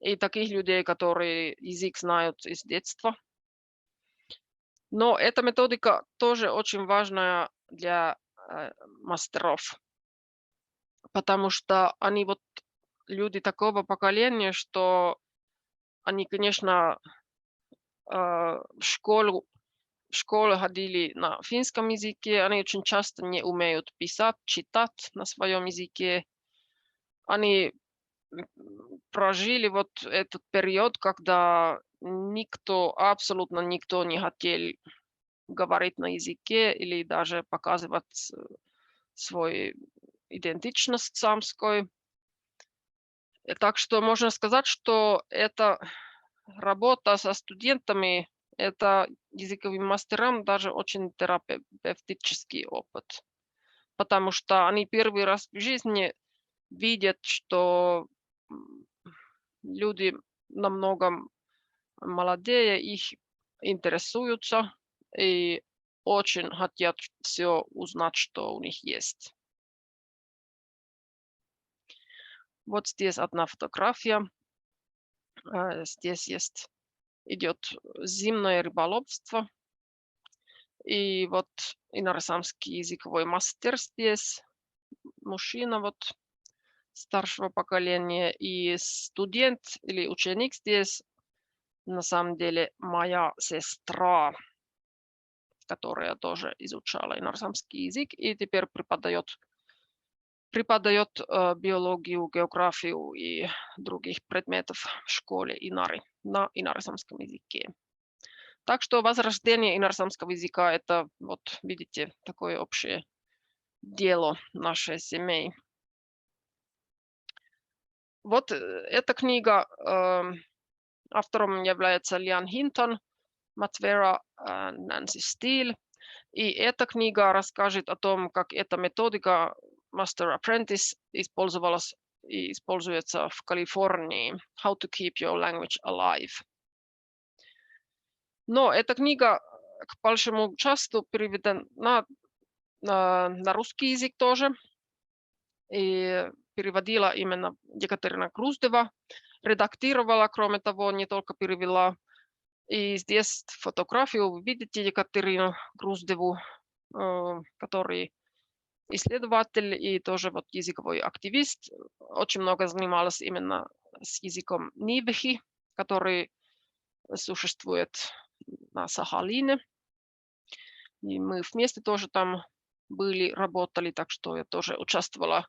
и таких людей, которые язык знают из детства. Но эта методика тоже очень важная для мастеров, потому что они вот люди такого поколения, что они, конечно, в школу ходили на финском языке, они очень часто не умеют писать, читать на своем языке. Они прожили вот этот период, когда абсолютно никто не хотел говорить на языке или даже показывать свою идентичность самской. Так что можно сказать, что эта работа со студентами, это языковым мастерам даже очень терапевтический опыт, потому что они первый раз в жизни видят, что люди намного молодее их интересуются и очень хотят все узнать, что у них есть. Вот здесь одна фотография. Здесь идет зимнее рыболовство. И вот инорасамский языковой мастер здесь, мужчина вот старшего поколения, и студент или ученик здесь на самом деле моя сестра, которая тоже изучала инорасамский язык и теперь преподает биологию, географию и других предметов в школе Инари на инорасамском языке. Так что возрождение инорасамского языка — это, вот видите, такое общее дело нашей семьи. Вот эта книга, автором является Лиан Хинтон, Матвера, Нэнси Стил. И эта книга расскажет о том, как эта методика Master Apprentice использовалась и используется в Калифорнии. How to keep your language alive. Но эта книга к большому часту переведена на русский язык тоже. И переводила именно Екатерина Груздева. Редактировала, кроме того, не только перевела. И здесь фотографию вы видите Екатерину Груздеву, который исследователь и тоже вот языковой активист. Очень много занималась именно с языком нивхи, который существует на Сахалине. И мы вместе тоже там работали, так что я тоже участвовала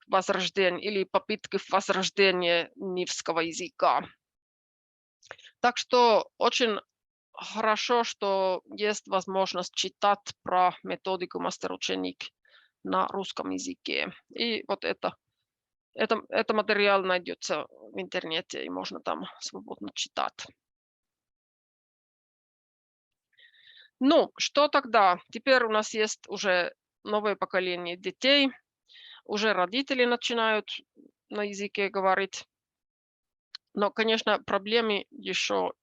возрождения или попытки возрождения нивского языка. Так что очень хорошо, что есть возможность читать про методику мастер-ученик на русском языке. И вот это материал найдется в интернете, и можно там свободно читать. Ну, что тогда? Теперь у нас есть уже новое поколение детей, уже родители начинают на языке говорить. Но, конечно, проблемы еще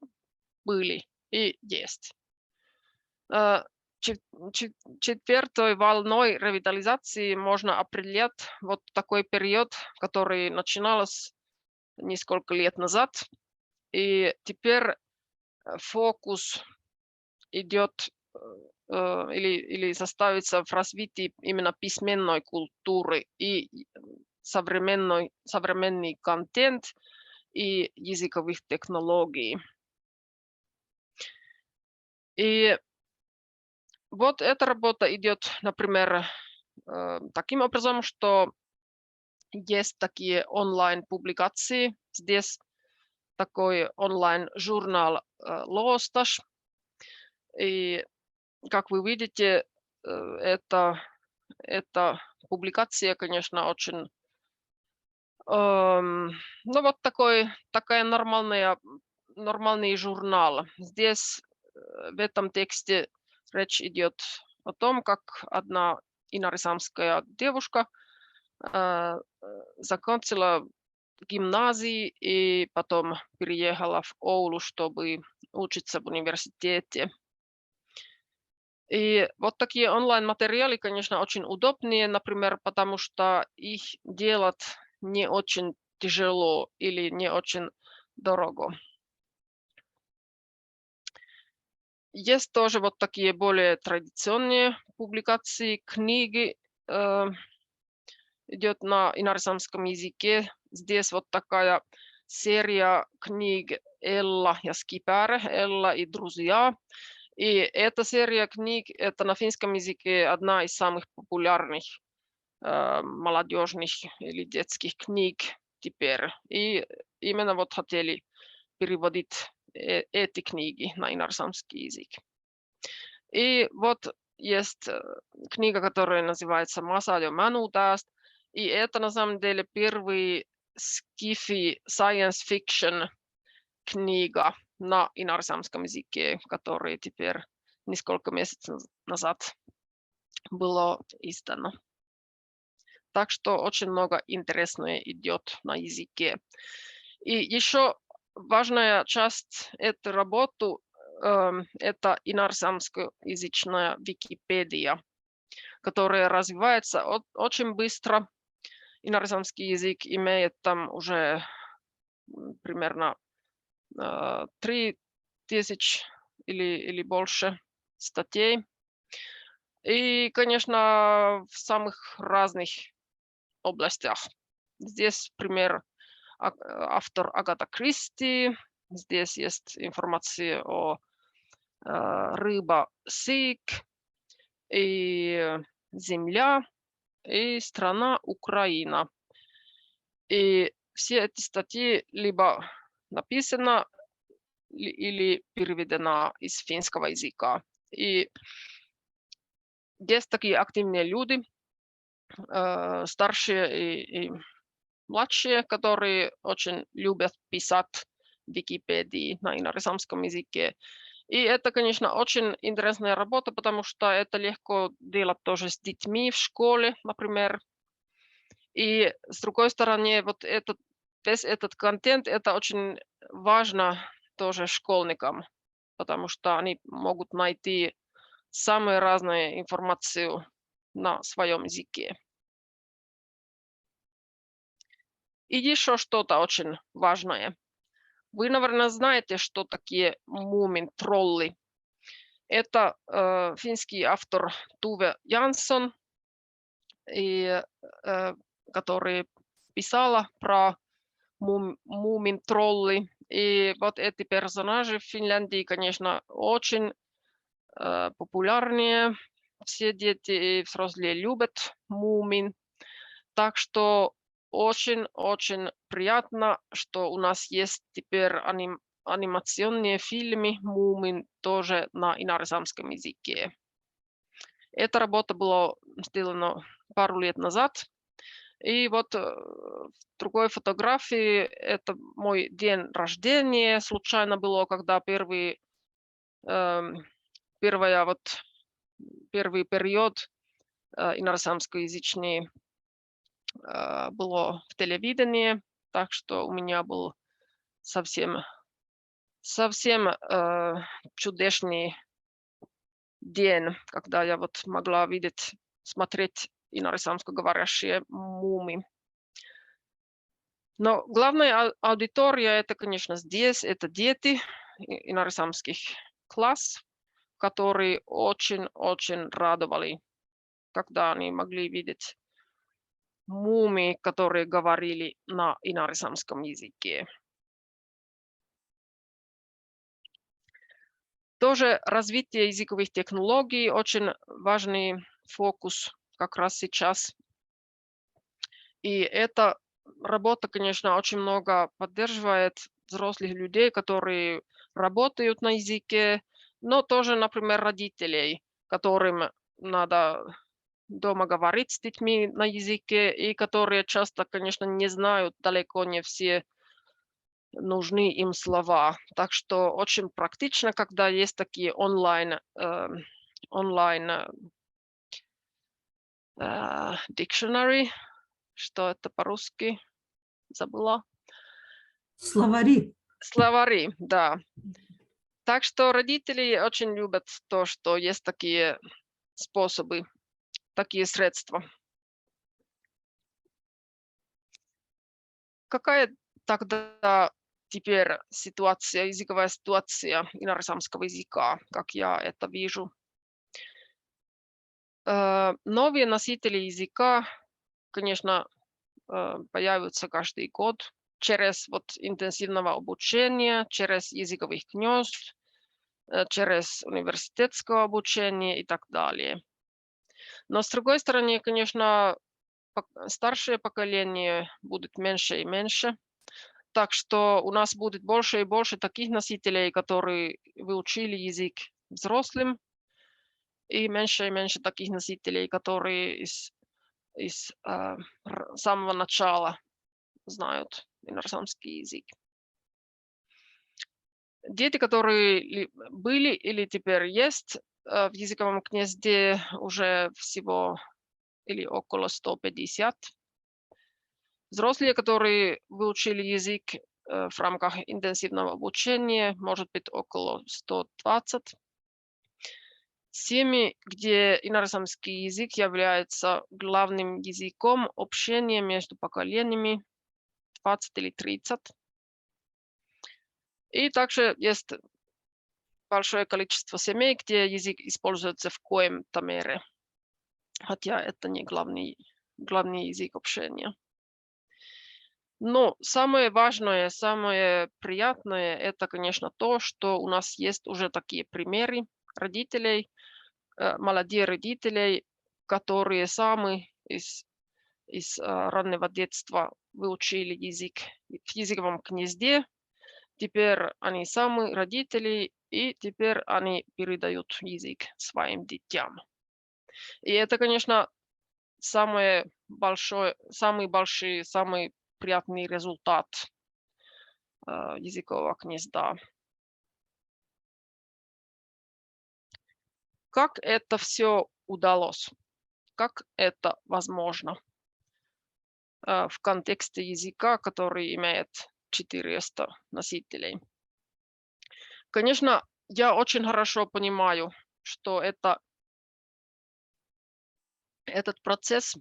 были и есть. Четвертой волной ревитализации можно определять вот такой период, который начинался несколько лет назад. И теперь фокус идет или составится в развитии именно письменной культуры и современный контент и языковых технологий. И вот эта работа идет, например, таким образом, что есть такие онлайн-публикации. Здесь такой онлайн-журнал «Лосташ». И, как вы видите, эта публикация, конечно, очень, ну вот такая нормальный журнал. Здесь в этом тексте речь идет о том, как одна инорисамская девушка закончила гимназии и потом переехала в Оулу, чтобы учиться в университете. И вот такие онлайн-материалы, конечно, очень удобные, например, потому что их делать не очень тяжело или не очень дорого. Есть тоже вот такие более традиционные публикации, книги идет на инорисамском языке. Здесь вот такая серия книг «Элла ja Skipare», «Элла и друзья». И эта серия книг, это на финском языке одна из самых популярных молодежных или детских книг теперь. И именно вот хотели переводить эти книги на инорисамский язык. И вот есть книга, которая называется «Masa ja Manutast». И это на самом деле первый sci-fi science fiction книга на инорисамском языке, который теперь несколько месяцев назад было издано. Так что очень много интересного идет на языке. И еще важная часть этой работы это инорисамскоязычная Википедия, которая развивается очень быстро. Инорисамский язык имеет там уже примерно 3000 или больше статей. И, конечно, в самых разных областях. Здесь пример автор Агата Кристи. Здесь есть информация о рыба Сик и земля и страна Украина. И все эти статьи либо написаны или переведена из финского языка. И есть такие активные люди, старшие и младшие, которые очень любят писать в Википедии на инорисамском языке. И это, конечно, очень интересная работа, потому что это легко делать тоже с детьми в школе, например. И с другой стороны, вот весь этот контент, это очень важно тоже школьникам, потому что они могут найти самую разную информацию на своем языке. И еще что-то очень важное. Вы, наверное, знаете, что такие мумин-тролли. Это финский автор Туве Янсон, который писала про мумин-тролли. И вот эти персонажи в Финляндии, конечно, очень популярные. Все дети и взрослые любят мумин. Так что очень-очень приятно, что у нас есть теперь анимационные фильмы «Мумин» тоже на инорезамском языке. Эта работа была сделана пару лет назад. И вот в другой фотографии это мой день рождения. Случайно было, когда первый период инорезамскоязычный было в телевидении, так что у меня был совсем чудесный день, когда я вот могла смотреть инорезамскоговорящие мумы. Но главная аудитория это, конечно, здесь, это дети инорезамских класс, которые очень-очень радовали, когда они могли видеть мумии, которые говорили на инорезамском языке. Тоже развитие языковых технологий очень важный фокус как раз сейчас. И эта работа, конечно, очень много поддерживает взрослых людей, которые работают на языке, но тоже, например, родителей, которым надо дома говорить с детьми на языке, и которые часто, конечно, не знают далеко не все нужны им слова. Так что очень практично, когда есть такие онлайн dictionary, что это по-русски, забыла. Словари. Словари, да. Так что родители очень любят то, что есть такие способы, такие средства. Какая тогда теперь языковая ситуация инорезамского языка, как я это вижу? Новые носители языка, конечно, появятся каждый год через вот интенсивного обучения, через языковых гнезд, через университетское обучение и так далее. Но с другой стороны, конечно, старшее поколение будет меньше и меньше. Так что у нас будет больше и больше таких носителей, которые выучили язык взрослым, и меньше таких носителей, которые из самого начала знают инорезамский язык. Дети, которые были или теперь есть в языковом гнезде, уже всего или около 150. Взрослые, которые выучили язык в рамках интенсивного обучения, может быть около 120. Семьи, где инорезамский язык является главным языком общения между поколениями, 20 или 30. И также есть большое количество семей, где язык используется в коем-то мере, хотя это не главный язык общения. Но самое важное, самое приятное, это, конечно, то, что у нас есть уже такие примеры родителей, молодых родителей, которые сами из раннего детства выучили язык в языковом гнезде. Теперь они сами родители, и теперь они передают язык своим детям. И это, конечно, самый приятный результат языкового гнезда. Как это все удалось? Как это возможно в контексте языка, который имеет 400 носителей? Конечно, я очень хорошо понимаю, что этот процесс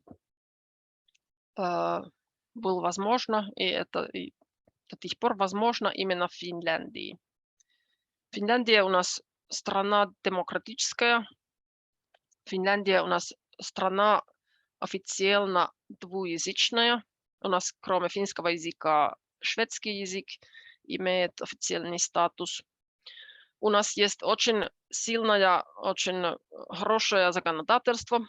был возможно, и это до сих пор возможно именно в Финляндии. Финляндия у нас страна демократическая. Финляндия у нас страна официально двуязычная. У нас кроме финского языка шведский язык имеет официальный статус. У нас есть очень сильное, очень хорошее законодательство.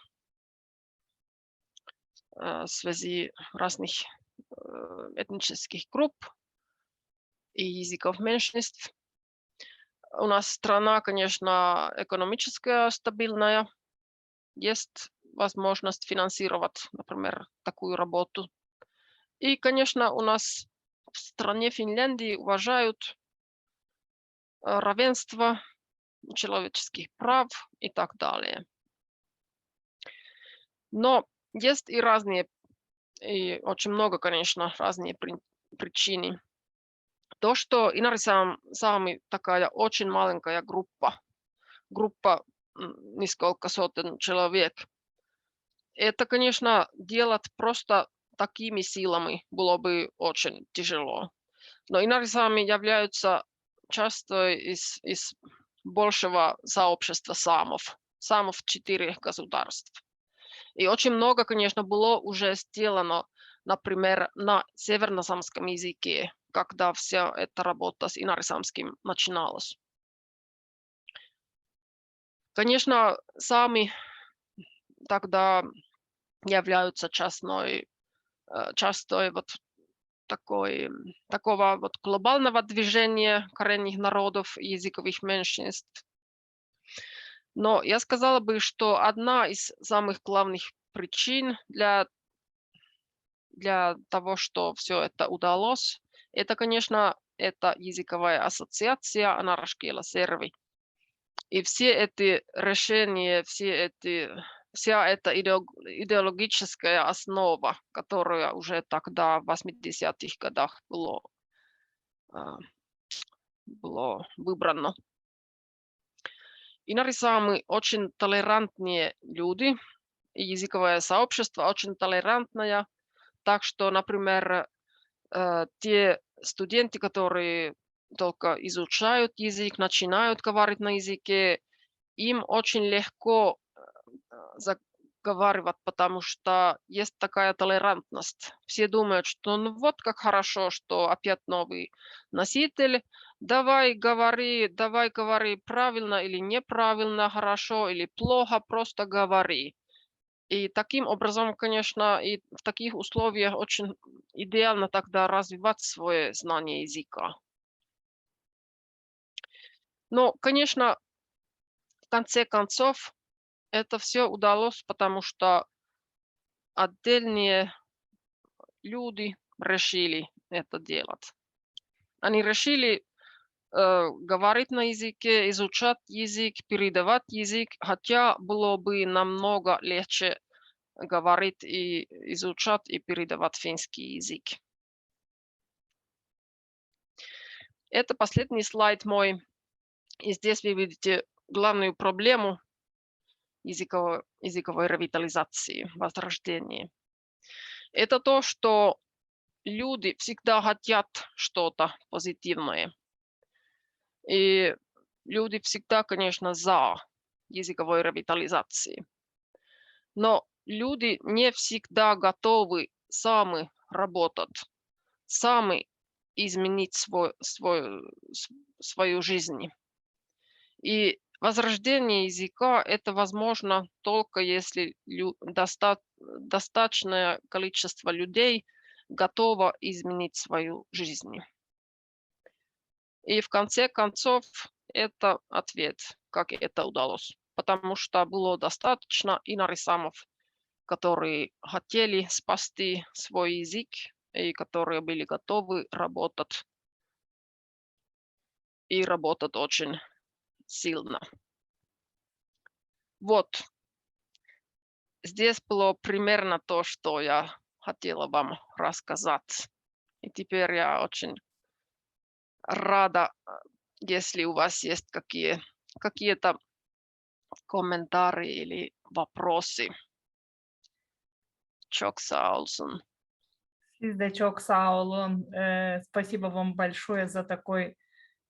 связи разных этнических групп и языков меньшинств. У нас страна, конечно, экономическая, стабильная. Есть возможность финансировать, например, такую работу. И, конечно, у нас в стране Финляндии уважают равенство человеческих прав и так далее. Но есть и разные, и очень много, конечно, разные причины. То, что Inarisами такая очень маленькая группа несколько сотен человек, это, конечно, делать просто такими силами было бы очень тяжело. Но Inarisami являются часто из большего сообщества самов 4 государств. И очень много, конечно, было уже сделано, например, на северносамском языке, когда вся эта работа с инарисамским начиналась. Конечно, сами тогда являются частой вот такого вот глобального движения коренных народов и языковых меньшинств. Но я сказала бы, что одна из самых главных причин для того, что все это удалось, это, конечно, это языковая ассоциация Anaraskiela Servi. И все эти решения, вся эта идеологическая основа, которая уже тогда, в 80-х годах, было выбрано. Inarisami очень толерантные люди, и языковое сообщество очень толерантное. Так что, например, те студенты, которые только изучают язык, начинают говорить на языке, им очень легко заговаривать, потому что есть такая толерантность. Все думают, что ну вот как хорошо, что опять новый носитель, давай говори правильно или неправильно, хорошо или плохо, просто говори. И таким образом, конечно, и в таких условиях очень идеально тогда развивать свое знание языка. Но, конечно, в конце концов, это все удалось, потому что отдельные люди решили это делать. Они решили говорить на языке, изучать язык, передавать язык, хотя было бы намного легче говорить и изучать и передавать финский язык. Это последний слайд мой. И здесь вы видите главную проблему языковой ревитализации, возрождения. Это то, что люди всегда хотят что-то позитивное. И люди всегда, конечно, за языковой ревитализации. Но люди не всегда готовы сами работать, сами изменить свою жизнь. И возрождение языка это возможно только если достаточное количество людей готово изменить свою жизнь. И в конце концов это ответ, как это удалось. Потому что было достаточно инарисамов, которые хотели спасти свой язык и которые были готовы работать. И работать очень сильно. Вот. Здесь было примерно то, что я хотела вам рассказать. И теперь я очень рада, если у вас есть какие-то комментарии или вопросы. Чокса Олсен. Сиздачок Саулу, спасибо вам большое за такой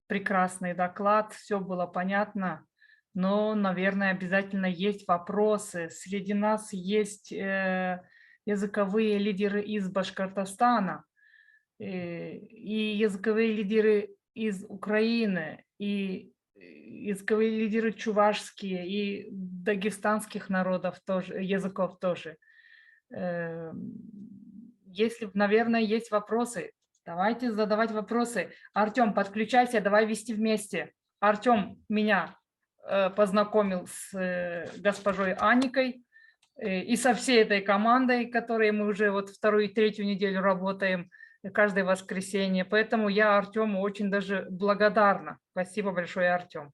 прекрасный доклад. Все было понятно, но, наверное, обязательно есть вопросы. Среди нас есть языковые лидеры из Башкортостана, и языковые лидеры из Украины, и языковые лидеры чувашские, и дагестанских народов тоже, языков тоже. Если, наверное, есть вопросы, давайте задавать вопросы. Артем, подключайся, давай вести вместе. Артем меня познакомил с госпожой Аникой и со всей этой командой, которой мы уже вот вторую и третью неделю работаем каждое воскресенье. Поэтому я Артему очень даже благодарна. Спасибо большое, Артем.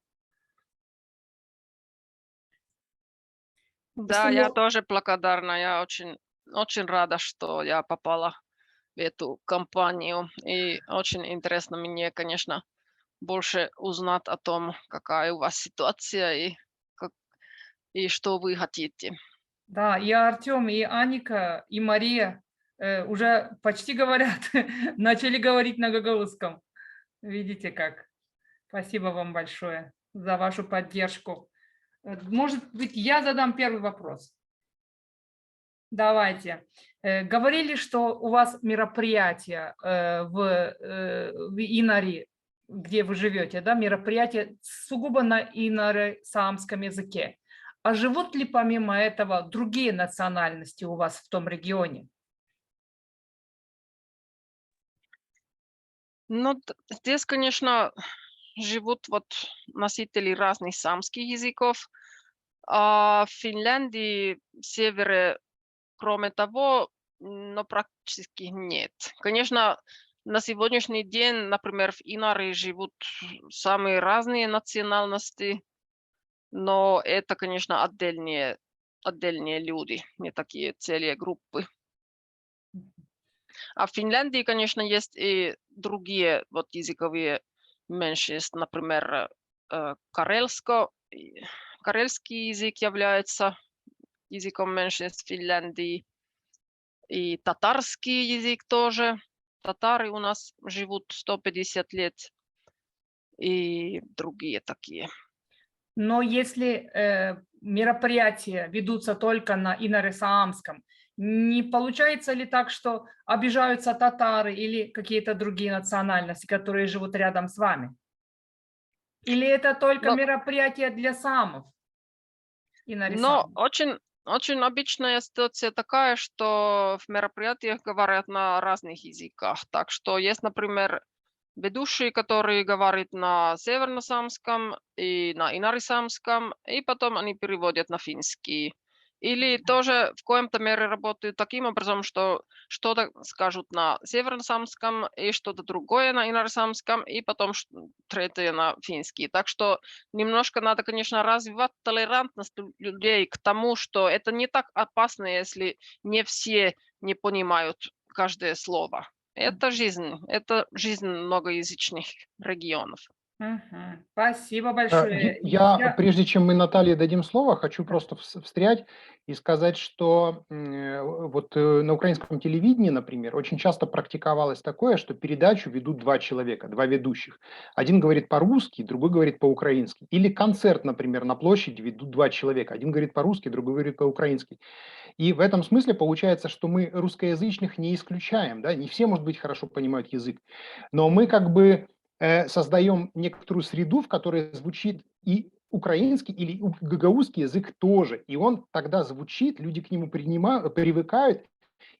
Да, я тоже благодарна. Я очень рада, что я попала в эту компанию. И очень интересно мне, конечно, больше узнать о том, какая у вас ситуация и что вы хотите. Да, и Артем, и Аника, и Мария уже почти говорят, начали говорить на гагаузском. Видите как. Спасибо вам большое за вашу поддержку. Может быть, я задам первый вопрос. Давайте. Говорили, что у вас мероприятие в Инаре, где вы живете, да, мероприятие сугубо на инаре-саамском языке. А живут ли помимо этого другие национальности у вас в том регионе? Ну, здесь, конечно, живут вот носители разных саамских языков. А в Финляндии, в севере, кроме того, но практически нет. Конечно, на сегодняшний день, например, в Инаре живут самые разные национальности, но это, конечно, отдельные люди, не такие целые группы. А в Финляндии, конечно, есть и другие вот языковые меньшинства, например, карельский язык является языком меньшинств Финляндии, и татарский язык тоже. Татары у нас живут 150 лет, и другие такие. Но если мероприятия ведутся только на инаре-саамском, не получается ли так, что обижаются татары или какие-то другие национальности, которые живут рядом с вами? Или это только Но, мероприятие для самов? но очень обычная ситуация такая, что в мероприятиях говорят на разных языках. Так что есть, например, ведущий, который говорит на северно-самском и на инарисамском, и потом они переводят на финский. Или тоже в коем-то мере работают таким образом, что что-то скажут на северно-самском и что-то другое на инарисамском, и потом третье на финский. Так что немножко надо, конечно, развивать толерантность людей к тому, что это не так опасно, если не все не понимают каждое слово. Это жизнь многоязычных регионов. Мгм. Спасибо Я, большое. прежде чем мы Наталье дадим слово, хочу Да. просто встрять и сказать, что вот на украинском телевидении, например, очень часто практиковалось такое, что передачу ведут два человека, два ведущих. Один говорит по-русски, другой говорит по-украински. Или концерт, например, на площади ведут два человека. Один говорит по-русски, другой говорит по-украински. И в этом смысле получается, что мы русскоязычных не исключаем, да, не все, может быть, хорошо понимают язык, но мы как бы создаем некоторую среду, в которой звучит и украинский или гагаузский язык тоже, и он тогда звучит, люди к нему привыкают,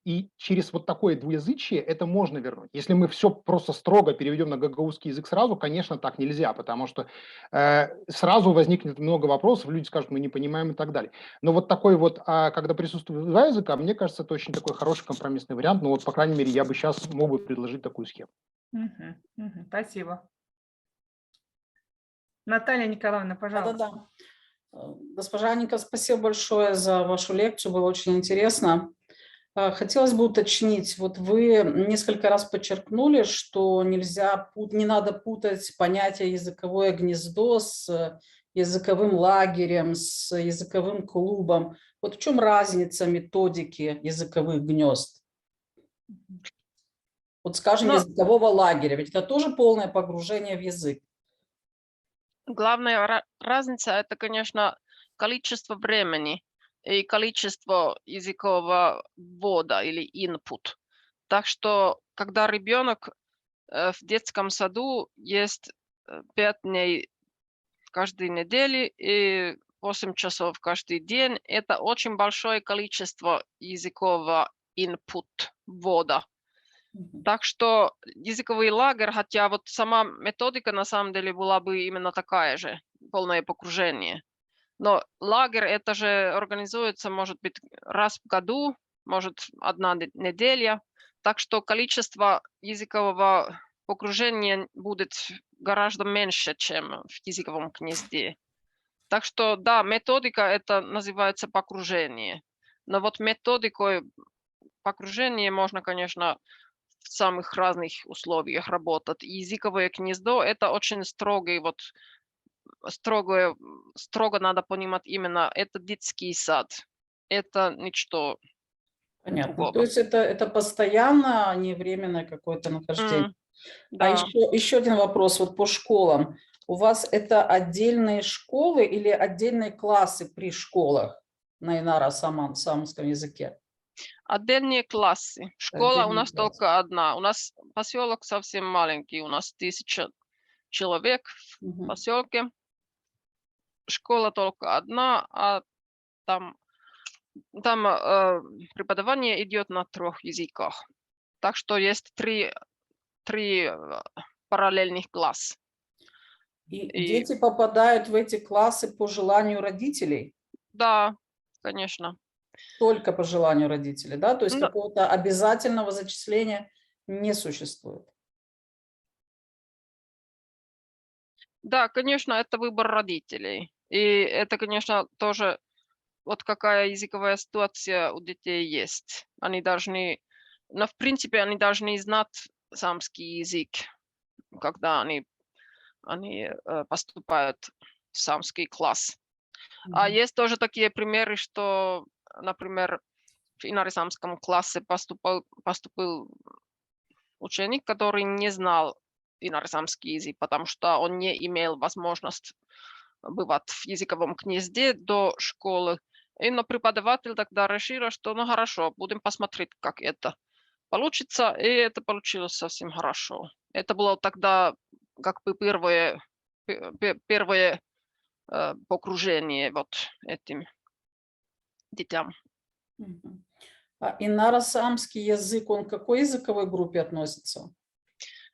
и через вот такое двуязычие это можно вернуть. Если мы все просто строго переведем на гагаузский язык сразу, конечно, так нельзя, потому что сразу возникнет много вопросов, люди скажут, мы не понимаем и так далее. Но вот такой вот, когда присутствует два языка, мне кажется, это очень такой хороший компромиссный вариант. Ну вот, по крайней мере, я бы сейчас мог бы предложить такую схему. Мгм. Мгм. Спасибо. Наталья Николаевна, пожалуйста. Да-да-да. Госпожа Аника, спасибо большое за вашу лекцию, было очень интересно. Хотелось бы уточнить, вот вы несколько раз подчеркнули, что не надо путать понятие языковое гнездо с языковым лагерем, с языковым клубом. Вот в чем разница методики языковых гнезд? Вот скажем, языкового лагеря, ведь это тоже полное погружение в язык. Главная разница – это, конечно, количество времени и количество языкового ввода или input. Так что, когда ребенок в детском саду есть 5 дней каждой недели, и 8 часов каждый день. Это очень большое количество языкового input, ввода. Мгм. Так что языковый лагерь, хотя вот сама методика на самом деле была бы именно такая же, полное погружение. Но лагерь это же организуется, может быть, раз в году, может, одна неделя. Так что количество языкового погружения будет гораздо меньше, чем в языковом гнезде. Так что, да, методика это называется погружение. Но вот методикой погружения можно, конечно, в самых разных условиях работать. И языковое гнездо это очень строгий вот строго надо понимать именно это детский сад. Это ничто Понятно. То другого. есть это постоянно, а не временное какое-то нахождение. А Да. еще один вопрос вот по школам. У вас это отдельные школы или отдельные классы при школах на инара-самском языке? Отдельные классы. Школа у Отдельные нас классы. только одна. У нас поселок совсем маленький. У нас 1000 человек в Мгм. поселке. Школа только одна, а там преподавание идет на 3 языках. Так что есть три параллельных класса. И И дети попадают в эти классы по желанию родителей? да, конечно. Только по желанию родителей, да? То есть Ну, какого-то обязательного зачисления не существует? да, конечно, это выбор родителей. И это, конечно, тоже вот какая языковая ситуация у детей есть. Они должны, но в принципе они должны знать самский язык, когда они поступают в самский класс. А Мгм. есть тоже такие примеры, что, например, в инорисамском классе поступил ученик, который не знал инорисамский язык, потому что он не имел возможности бывать в языковом гнезде до школы. И но преподаватель тогда решил, что ну хорошо, будем посмотреть, как это получится. И это получилось совсем хорошо. Это было тогда как бы первое погружение вот этим детям. Мгм. А инара-самский язык, он к какой языковой группе относится?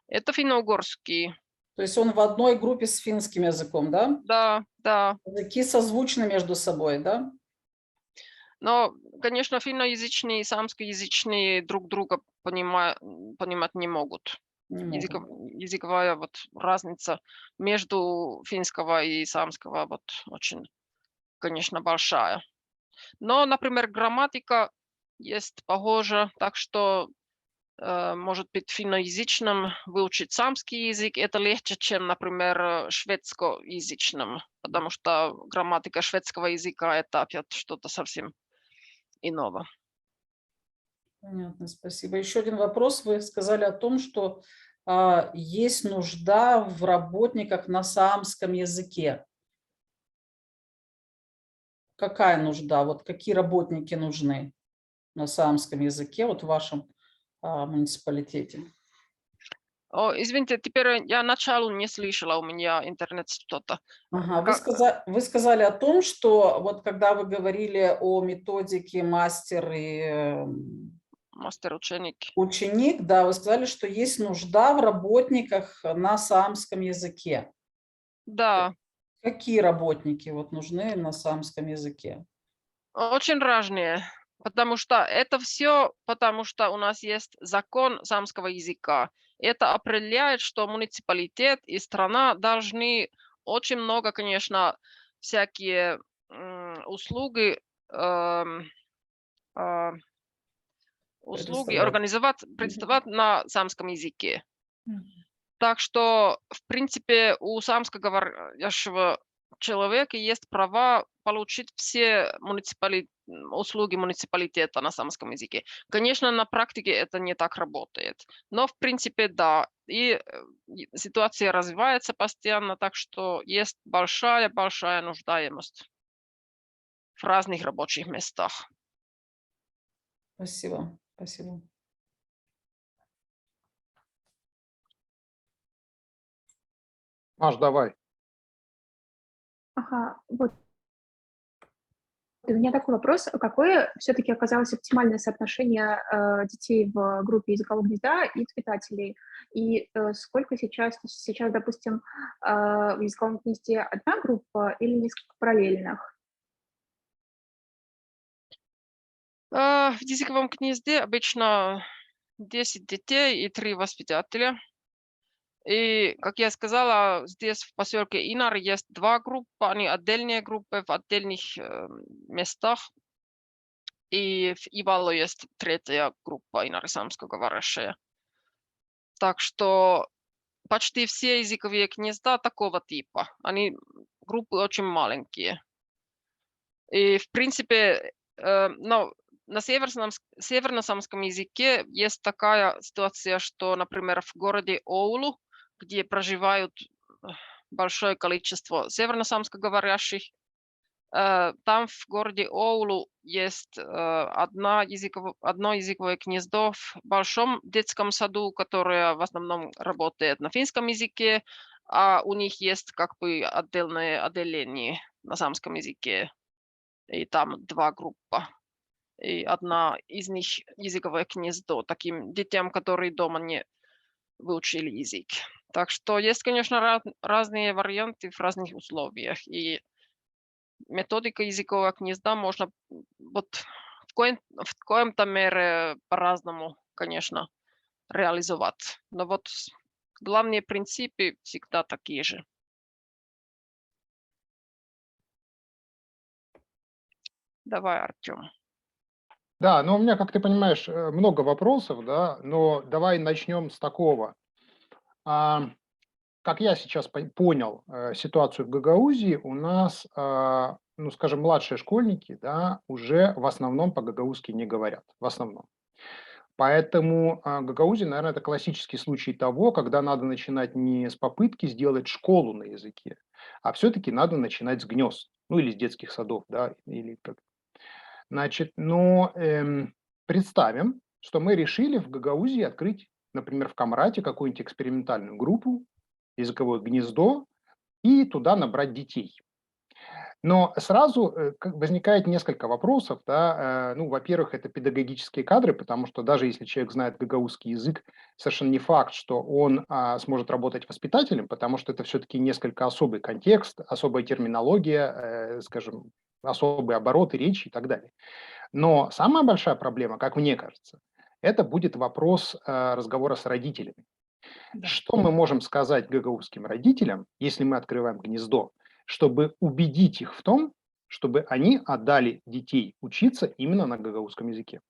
Это финно-угорский. То есть он в одной группе с финским языком, да? Да, да. Языки созвучны между собой, да? Но, конечно, финноязычные и самскоязычные друг друга понимать не могут. Не могут. Языков языковая вот разница между финского и самского вот очень, конечно, большая. Но, например, грамматика есть похожа, так что, может быть, финноязычным выучить самский язык это легче, чем, например, шведскоязычным, потому что грамматика шведского языка это опять что-то совсем иного. Понятно, спасибо. Еще один вопрос. Вы сказали о том, что есть нужда в работниках на саамском языке. Какая нужда? Вот какие работники нужны на саамском языке вот в вашем муниципалитете? О, извините, теперь я начало не слышала, у меня интернет что-то. Ага, Ка вы сказали о том, что вот когда вы говорили о методике мастер и мастер-ученик. ученик, да, вы сказали, что есть нужда в работниках на саамском языке. Да, Какие работники вот нужны на саамском языке? очень разные, потому что это все, потому что у нас есть закон самского языка. Это определяет, что муниципалитет и страна должны очень много, конечно, всякие, услуги, а, услуги Предоставлять. организовать, Мгм. представать на самском языке. Мгм. Так что, в принципе, у самскоговорящего человека есть права получить все услуги муниципалитета на самском языке. Конечно, на практике это не так работает, но в принципе да. И ситуация развивается постоянно, так что есть большая нуждаемость в разных рабочих местах. Спасибо, спасибо. Маш, давай. Ага, вот У меня такой вопрос. Какое все-таки оказалось оптимальное соотношение детей в группе языкового гнезда и воспитателей? И сколько сейчас, допустим, в языковом гнезде одна группа или несколько параллельных? В языковом гнезде обычно 10 детей и 3 воспитателя. И, как я сказала, здесь в поселке Инар есть 2 группы, они отдельные группы в отдельных местах. И в Ивало есть 3-я группа инорисамскоговорящая. Так что почти все языковые гнезда такого типа. Они группы очень маленькие. И в принципе, ну, на северносамском языке есть такая ситуация, что, например, в городе Оулу, где проживают большое количество северносамскоговорящих, там в городе Оулу есть одно языковое гнездо в большом детском саду, которое в основном работает на финском языке, а у них есть как бы отдельное отделение на самском языке. И там 2 группы. И одна из них языковое гнездо таким детям, которые дома не выучили язык. Так что есть, конечно, разные варианты в разных условиях. И методика языкового гнезда можно вот в коем-то мере по-разному, конечно, реализовать. Но вот главные принципы всегда такие же. Давай, Артем. Да, но у меня, как ты понимаешь, много вопросов, да, но давай начнем с такого. Как я сейчас понял ситуацию в Гагаузии, у нас, ну, скажем, младшие школьники, да, уже в основном по-гагаузски не говорят, в основном. Поэтому Гагаузия, наверное, это классический случай того, когда надо начинать не с попытки сделать школу на языке, а все-таки надо начинать с гнезд, ну или с детских садов, да, или как. Значит, но представим, что мы решили в Гагаузии открыть, например, в Камрате какую-нибудь экспериментальную группу, языковое гнездо, и туда набрать детей. Но сразу возникает несколько вопросов. Да. Ну, во-первых, это педагогические кадры, потому что даже если человек знает гагаузский язык, совершенно не факт, что он сможет работать воспитателем, потому что это все-таки несколько особый контекст, особая терминология, скажем, особые обороты речи и так далее. Но самая большая проблема, как мне кажется, это будет вопрос разговора с родителями. Да. Что мы можем сказать гагаузским родителям, если мы открываем гнездо, чтобы убедить их в том, чтобы они отдали детей учиться именно на гагаузском языке?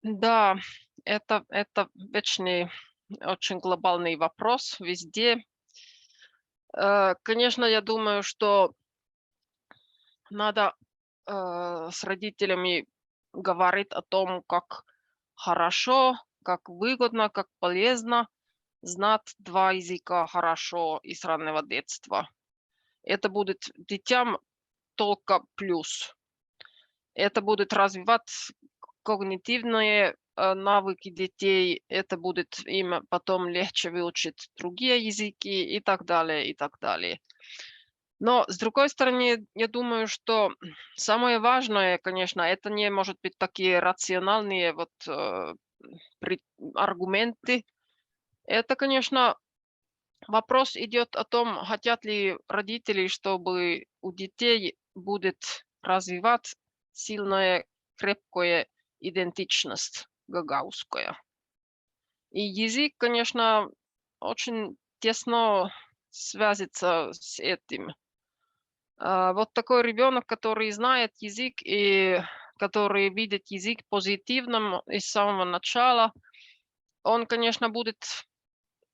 Да, это вечный, очень глобальный вопрос везде. Конечно, я думаю, что надо с родителями говорить о том, как хорошо, как выгодно, как полезно знать 2 языка хорошо и с раннего детства. Это будет детям только плюс. Это будет развивать когнитивные навыки детей, это будет им потом легче выучить другие языки и так далее, и так далее. Но, с другой стороны, я думаю, что самое важное, конечно, это не может быть такие рациональные вот аргументы. Это, конечно, вопрос идет о том, хотят ли родители, чтобы у детей будет развивать сильная, крепкая идентичность гагаузская. И язык, конечно, очень тесно связится с этим. Вот такой ребенок, который знает язык и который видит язык позитивным из самого начала, он, конечно, будет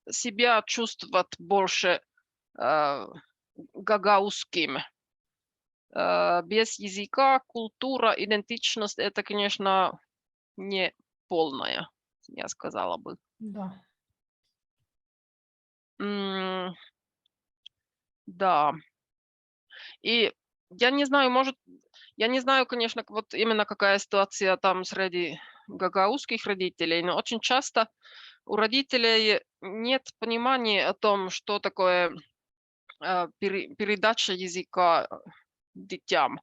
себя чувствовать больше гагаузским. Без языка культура, идентичность – это, конечно, не полная, я сказала бы. Да. Да. И я не знаю, конечно, вот именно какая ситуация там среди гагаузских родителей, но очень часто у родителей нет понимания о том, что такое передача языка детям.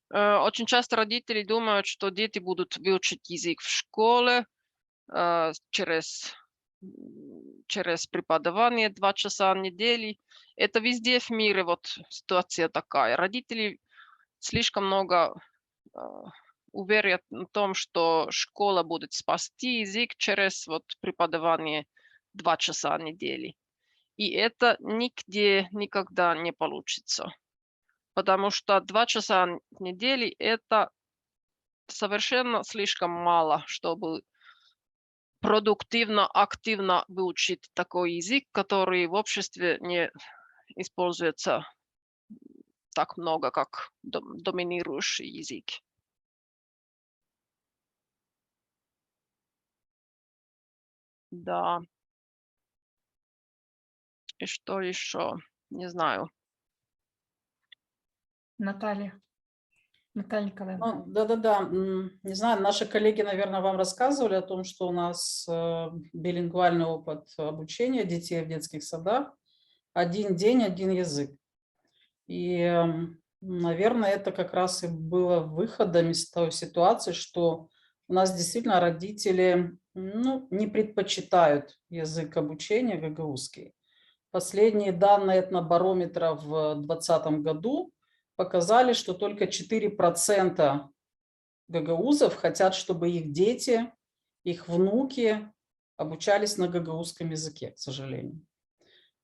Очень часто родители думают, что дети будут выучить язык в школе через преподавание 2 часа в неделю. Это везде в мире вот ситуация такая. Родители слишком много уверят в том, что школа будет спасти язык через вот преподавание 2 часа в неделю. И это нигде никогда не получится. Потому что 2 часа в неделю – это совершенно слишком мало, чтобы продуктивно, активно выучить такой язык, который в обществе не используется так много, как доминирующий язык. Да. И что еще? Не знаю. Наталья. Наталья Николаевна. Ну, да-да-да, не знаю, наши коллеги, наверное, вам рассказывали о том, что у нас билингвальный опыт обучения детей в детских садах. 1 день, 1 язык. И, наверное, это как раз и было выходом из той ситуации, что у нас действительно родители не предпочитают язык обучения гагаузский. Последние данные этнобарометра в 2020 году показали, что только 4% гагаузов хотят, чтобы их дети, их внуки обучались на гагаузском языке, к сожалению.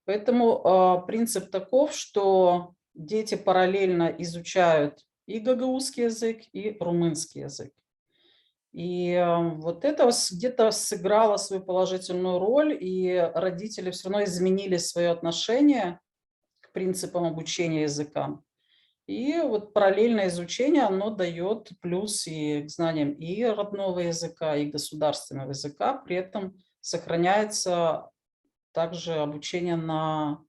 Поэтому принцип таков, что дети параллельно изучают и гагаузский язык, и румынский язык. И вот это где-то сыграло свою положительную роль, и родители все равно изменили свое отношение к принципам обучения языкам. И вот параллельное изучение, оно дает плюс и к знаниям и родного языка, и государственного языка, при этом сохраняется также обучение на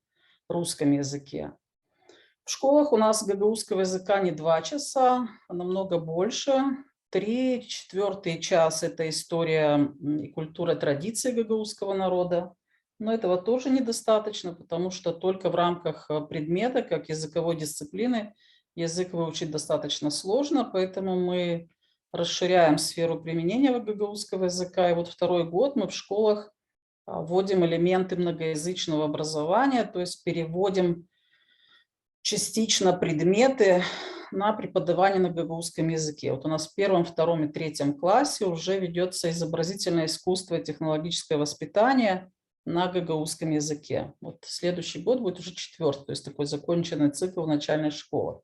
русском языке. В школах у нас гагаузского языка не 2 часа, а намного больше. 3/4 час – это история и культура традиции гагаузского народа. Но этого тоже недостаточно, потому что только в рамках предмета, как языковой дисциплины, язык выучить достаточно сложно, поэтому мы расширяем сферу применения гагаузского языка. И вот 2-й год мы в школах вводим элементы многоязычного образования, то есть переводим частично предметы на преподавание на гагаузском языке. Вот у нас в 1, 2 и 3 классе уже ведется изобразительное искусство и технологическое воспитание на гагаузском языке. Вот следующий год будет уже 4-й, то есть такой законченный цикл начальной школы.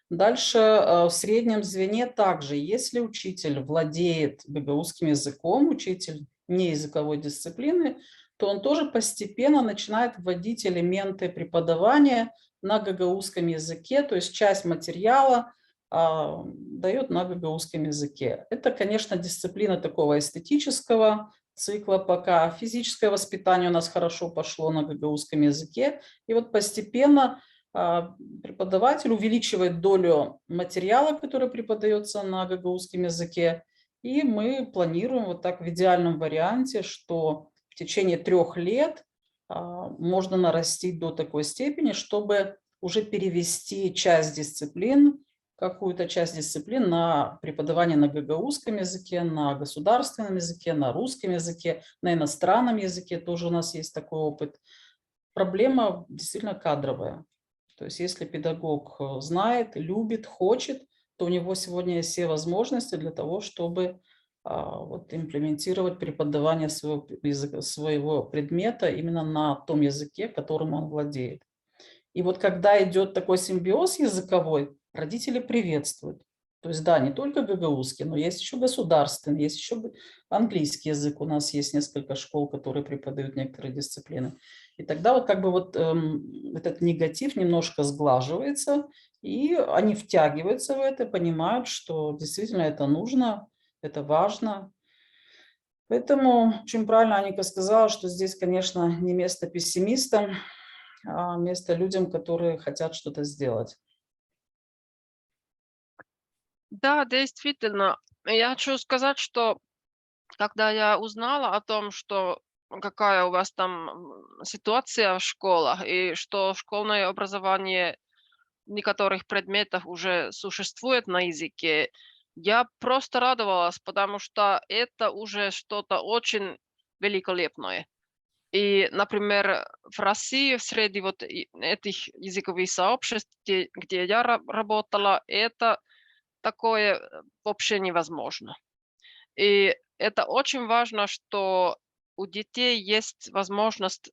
Дальше в среднем звене также, если учитель владеет гагаузским языком, учитель не языковой дисциплины, то он тоже постепенно начинает вводить элементы преподавания на гагаузском языке, то есть часть материала дает на гагаузском языке. Это, конечно, дисциплина такого эстетического цикла пока. Физическое воспитание у нас хорошо пошло на гагаузском языке. И вот постепенно преподаватель увеличивает долю материала, который преподается на гагаузском языке. И мы планируем вот так в идеальном варианте, что в течение 3 лет можно нарастить до такой степени, чтобы уже перевести часть дисциплин, какую-то часть дисциплин на преподавание на гагаузском языке, на государственном языке, на русском языке, на иностранном языке тоже у нас есть такой опыт. Проблема действительно кадровая. То есть если педагог знает, любит, хочет, то у него сегодня есть все возможности для того, чтобы вот имплементировать преподавание своего предмета именно на том языке, которым он владеет. И вот когда идет такой симбиоз языковой, родители приветствуют. То есть да, не только гагаузский, но есть еще государственный, есть еще английский язык. У нас есть несколько школ, которые преподают некоторые дисциплины. И тогда вот как бы вот этот негатив немножко сглаживается, и они втягиваются в это, понимают, что действительно это нужно, это важно. Поэтому очень правильно Аника сказала, что здесь, конечно, не место пессимистам, а место людям, которые хотят что-то сделать. Да, действительно. Я хочу сказать, что когда я узнала о том, что какая у вас там ситуация в школах, и что школьное образование в некоторых предметах уже существует на языке, я просто радовалась, потому что это уже что-то очень великолепное. И, например, в России среди вот этих языковых сообществ, где я работала, это такое вообще невозможно. И это очень важно, что у детей есть возможность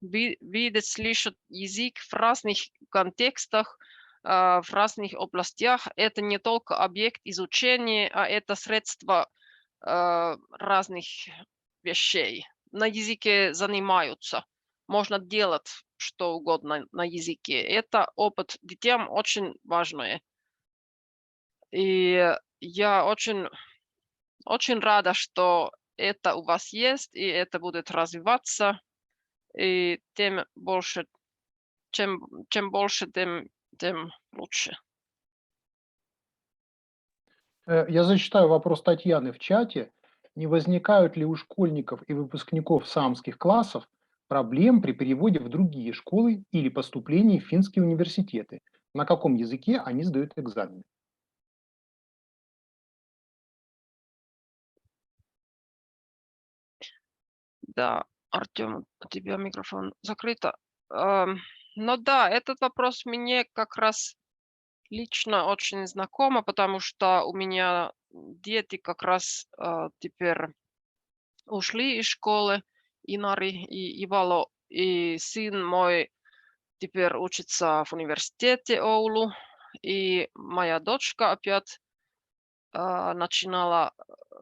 видеть, слышать язык в разных контекстах, в разных областях. Это не только объект изучения, а это средство разных вещей. На языке занимаются. Можно делать что угодно на языке. Это опыт детям очень важный. И я очень рада, что это у вас есть, и это будет развиваться. И тем больше, чем больше, тем лучше. Я зачитаю вопрос Татьяны в чате. Не возникают ли у школьников и выпускников самских классов проблем при переводе в другие школы или поступлении в финские университеты? На каком языке они сдают экзамены? Да, Артем, у тебя микрофон закрыт. Ну да, этот вопрос мне как раз лично очень знакомо, потому что у меня дети как раз теперь ушли из школы, Инари и Ивало, и сын мой теперь учится в университете Оулу, и моя дочка опять начинала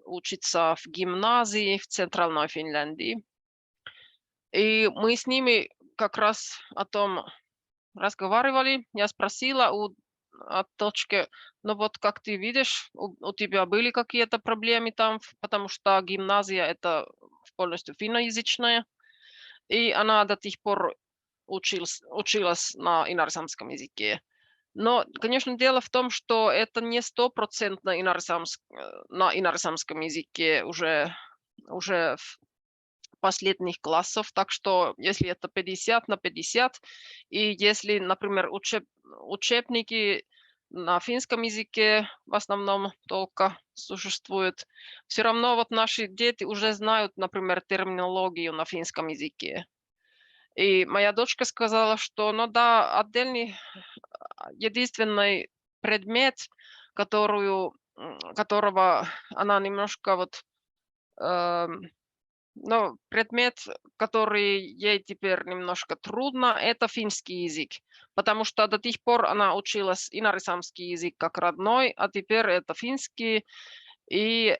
учиться в гимназии в Центральной Финляндии. И мы с ними как раз о том разговаривали. Я спросила от дочки, ну вот как ты видишь, у тебя были какие-то проблемы там, потому что гимназия это полностью финноязычная, и она до тех пор училась на инарсамском языке. Но, конечно, дело в том, что это не 100% на инарсамском языке уже в последних классов, так что если это 50/50, и если, например, учебники на финском языке в основном только существуют, все равно вот наши дети уже знают, например, терминологию на финском языке. И моя дочка сказала, что, ну да, отдельный, единственный предмет, которого она немножко вот но предмет, который ей теперь немножко трудно, это финский язык, потому что до тех пор она училась инарисамский язык как родной, а теперь это финский, и,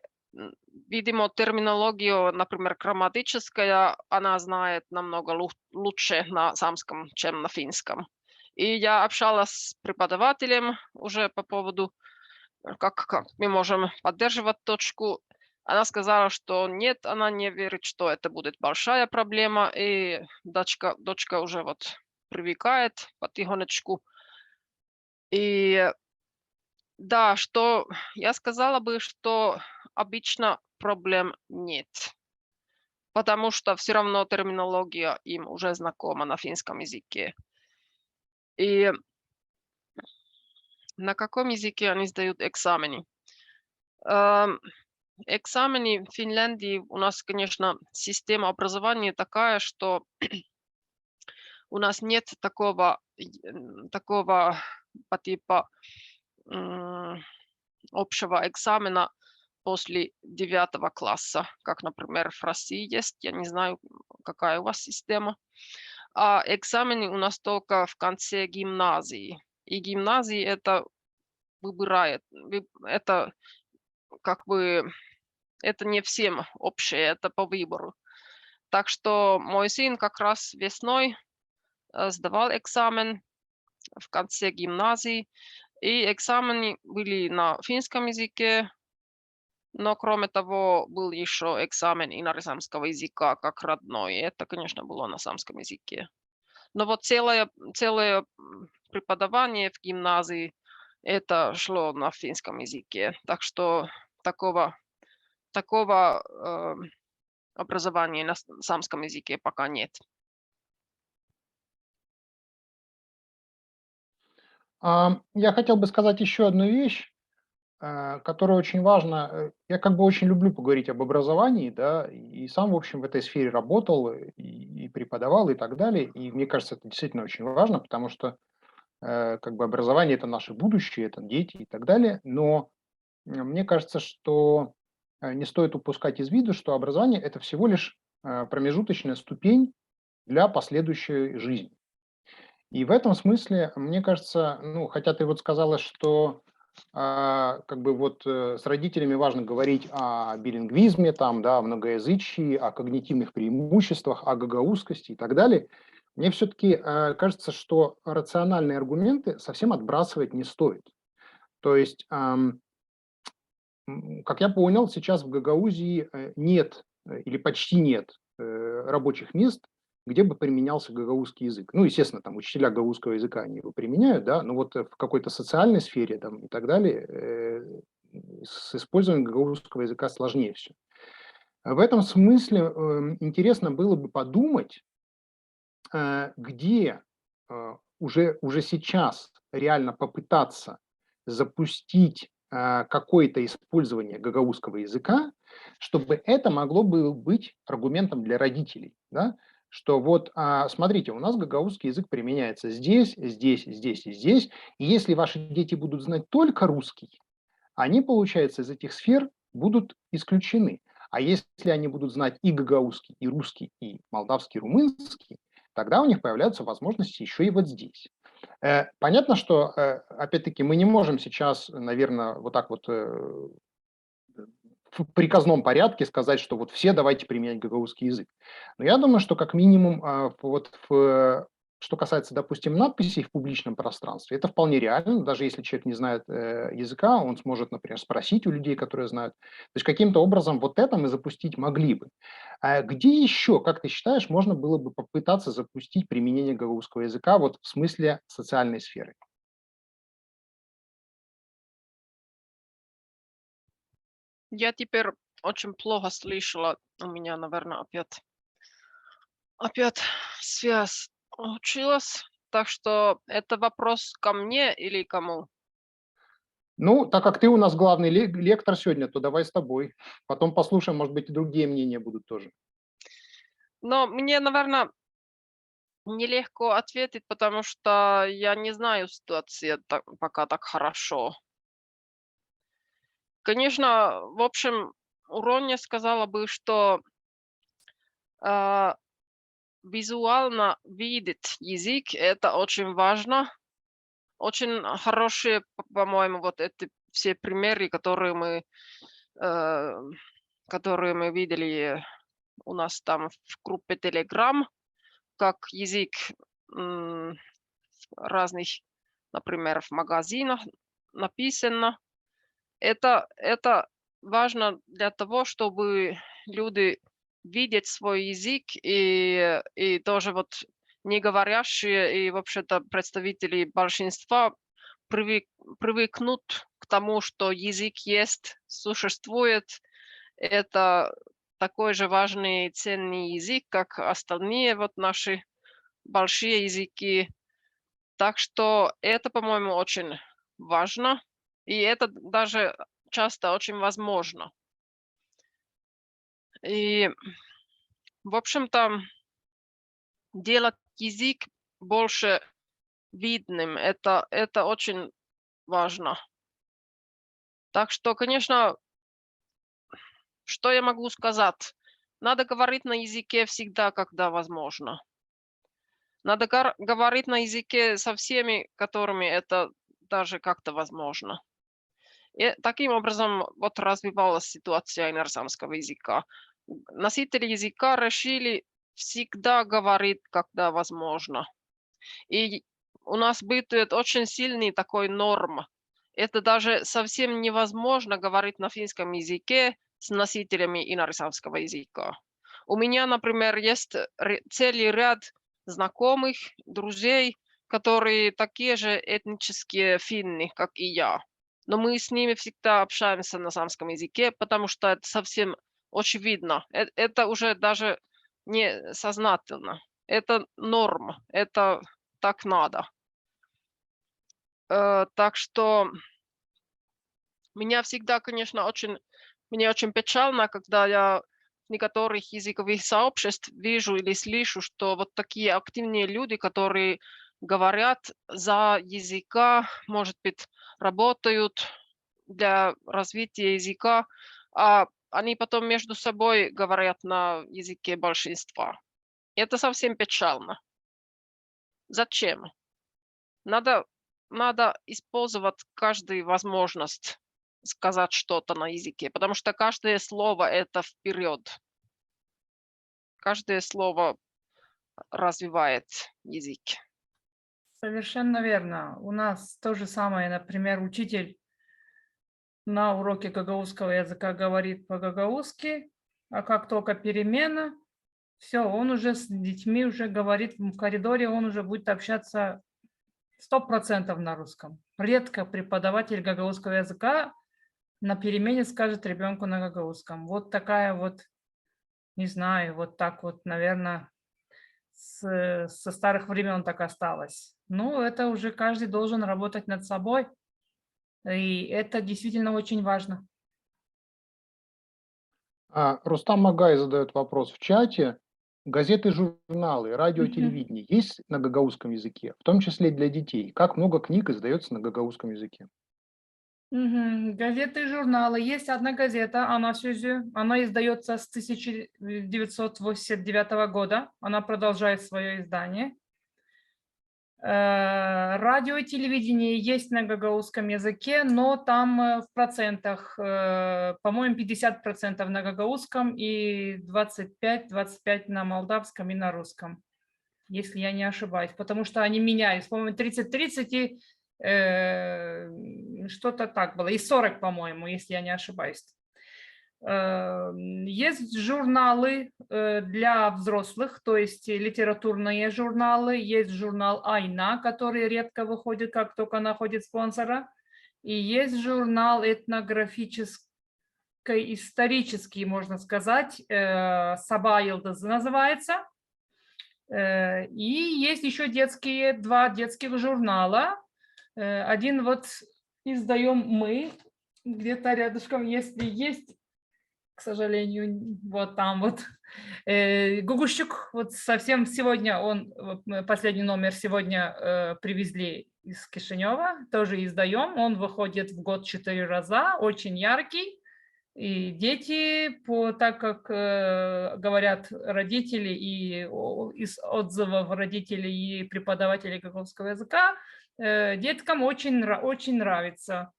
видимо, терминологию, например, грамматическая, она знает намного лучше на самском, чем на финском. И я общалась с преподавателем уже по поводу, как мы можем поддерживать точку. Она сказала, что нет, она не верит, что это будет большая проблема, и дочка уже вот привыкает потихонечку. И да, что я сказала бы, что обычно проблем нет, потому что все равно терминология им уже знакома на финском языке. И на каком языке они сдают экзамены? Экзамены в Финляндии у нас, конечно, система образования такая, что у нас нет такого по типа общего экзамена после 9 класса, как, например, в России есть. Я не знаю, какая у вас система. А экзамены у нас только в конце гимназии. И гимназии это выбирает, это как бы, это не всем общее, это по выбору. Так что мой сын как раз весной сдавал экзамен в конце гимназии, и экзамены были на финском языке, но кроме того был еще экзамен инарисамского языка как родной, и это, конечно, было на самском языке. Но вот целое преподавание в гимназии, это шло на финском языке, так что такого образования на самском языке пока нет. Я хотел бы сказать еще одну вещь, которая очень важна. Я как бы очень люблю поговорить об образовании, да, и сам, в общем, в этой сфере работал и преподавал и так далее. И мне кажется, это действительно очень важно, потому что как бы образование – это наше будущее, это дети и так далее. Но мне кажется, что не стоит упускать из виду, что образование – это всего лишь промежуточная ступень для последующей жизни. И в этом смысле, мне кажется, ну, хотя ты вот сказала, что как бы вот с родителями важно говорить о билингвизме, там, да, о многоязычии, о когнитивных преимуществах, о гагаузскости и так далее, мне все-таки кажется, что рациональные аргументы совсем отбрасывать не стоит. То есть, как я понял, сейчас в Гагаузии нет или почти нет рабочих мест, где бы применялся гагаузский язык. Ну, естественно, там учителя гагаузского языка, они его применяют, да, но вот в какой-то социальной сфере там и так далее с использованием гагаузского языка сложнее все. В этом смысле интересно было бы подумать, где уже сейчас реально попытаться запустить какое-то использование гагаузского языка, чтобы это могло бы быть аргументом для родителей, да? Что вот, смотрите, у нас гагаузский язык применяется здесь, здесь, здесь и здесь, и если ваши дети будут знать только русский, они, получается, из этих сфер будут исключены. А если они будут знать и гагаузский, и русский, и молдавский, и румынский, тогда у них появляются возможности еще и вот здесь. Понятно, что, опять-таки, мы не можем сейчас, наверное, вот так вот в приказном порядке сказать, что вот все давайте применять гагаузский язык. Но я думаю, что как минимум что касается, допустим, надписей в публичном пространстве, это вполне реально. Даже если человек не знает языка, он сможет, например, спросить у людей, которые знают. То есть каким-то образом вот это мы запустить могли бы. А где еще, как ты считаешь, можно было бы попытаться запустить применение гагаузского языка вот в смысле социальной сферы? Я теперь очень плохо слышала. У меня, наверное, опять связь училась. Так что это вопрос ко мне или кому? Ну, так как ты у нас главный лектор сегодня, то давай с тобой. Потом послушаем, может быть, и другие мнения будут тоже. Но мне, наверное, нелегко ответить, потому что я не знаю ситуации пока так хорошо. Конечно, в общем, Уроня сказала бы, что а, визуально видеть язык – это очень важно. Очень хорошие, по-моему, вот эти все примеры, э, которые мы видели у нас там в группе Telegram, как язык разных, например, в магазинах написано. Это важно для того, чтобы люди видеть свой язык и тоже вот не говорящие и вообще-то представители большинства привыкнут к тому, что язык есть, существует. Это такой же важный и ценный язык, как остальные вот наши большие языки. Так что это, по-моему, очень важно. И это даже часто очень возможно. И, в общем-то, делать язык больше видным, это очень важно. Так что, конечно, что я могу сказать? Надо говорить на языке всегда, когда возможно. Надо говорить на языке со всеми, которыми это даже как-то возможно. И таким образом вот развивалась ситуация инорсамского языка. Носители языка решили всегда говорить, когда возможно. И у нас бытует очень сильный такой норм. Это даже совсем невозможно говорить на финском языке с носителями инорсамского языка. У меня, например, есть целый ряд знакомых, друзей, которые такие же этнические финны, как и я. Но мы с ними всегда общаемся на самском языке, потому что это совсем очевидно. Это уже даже не сознательно. Это норма, это так надо. Так что меня всегда, конечно, мне очень печально, когда я в некоторых языковых сообществ вижу или слышу, что вот такие активные люди, которые говорят за языка, может быть, работают для развития языка, а они потом между собой говорят на языке большинства. Это совсем печально. Зачем? Надо использовать каждую возможность сказать что-то на языке, потому что каждое слово это вперед. Каждое слово развивает язык. Совершенно верно. У нас то же самое, например, учитель на уроке гагаузского языка говорит по-гагаузски, а как только перемена, все, он уже с детьми уже говорит в коридоре, он уже будет общаться 100% на русском. Редко преподаватель гагаузского языка на перемене скажет ребенку на гагаузском. Вот такая вот, не знаю, вот так вот, наверное, со старых времен так осталось. Ну, это уже каждый должен работать над собой, и это действительно очень важно. Рустам Магай задает вопрос в чате. Газеты, журналы, радио, Мгм. телевидение есть на гагаузском языке, в том числе и для детей? Как много книг издается на гагаузском языке? Мгм. Газеты и журналы. Есть одна газета, она Сюзю. Она издается с 1989 года. Она продолжает свое издание. Радио и телевидение есть на гагаузском языке, но там в процентах, по-моему, 50% на гагаузском и 25 на молдавском и на русском, если я не ошибаюсь, потому что они менялись, по-моему, 30-30 и что-то так было, и 40, по-моему, если я не ошибаюсь. Есть журналы для взрослых, то есть литературные журналы. Есть журнал «Айна», который редко выходит, как только находит спонсора. И есть журнал этнографический-исторический, можно сказать, «Саба Йылдыз» называется. И есть еще два детских журнала. Один вот издаем мы, где-то рядышком, если есть, к сожалению, вот там вот. Гугущук, вот совсем сегодня последний номер сегодня привезли из Кишинева, тоже издаем. Он выходит в год 4 раза, очень яркий. И дети, так как говорят родители и из отзывов родителей и преподавателей гагаузского языка, деткам очень нравится.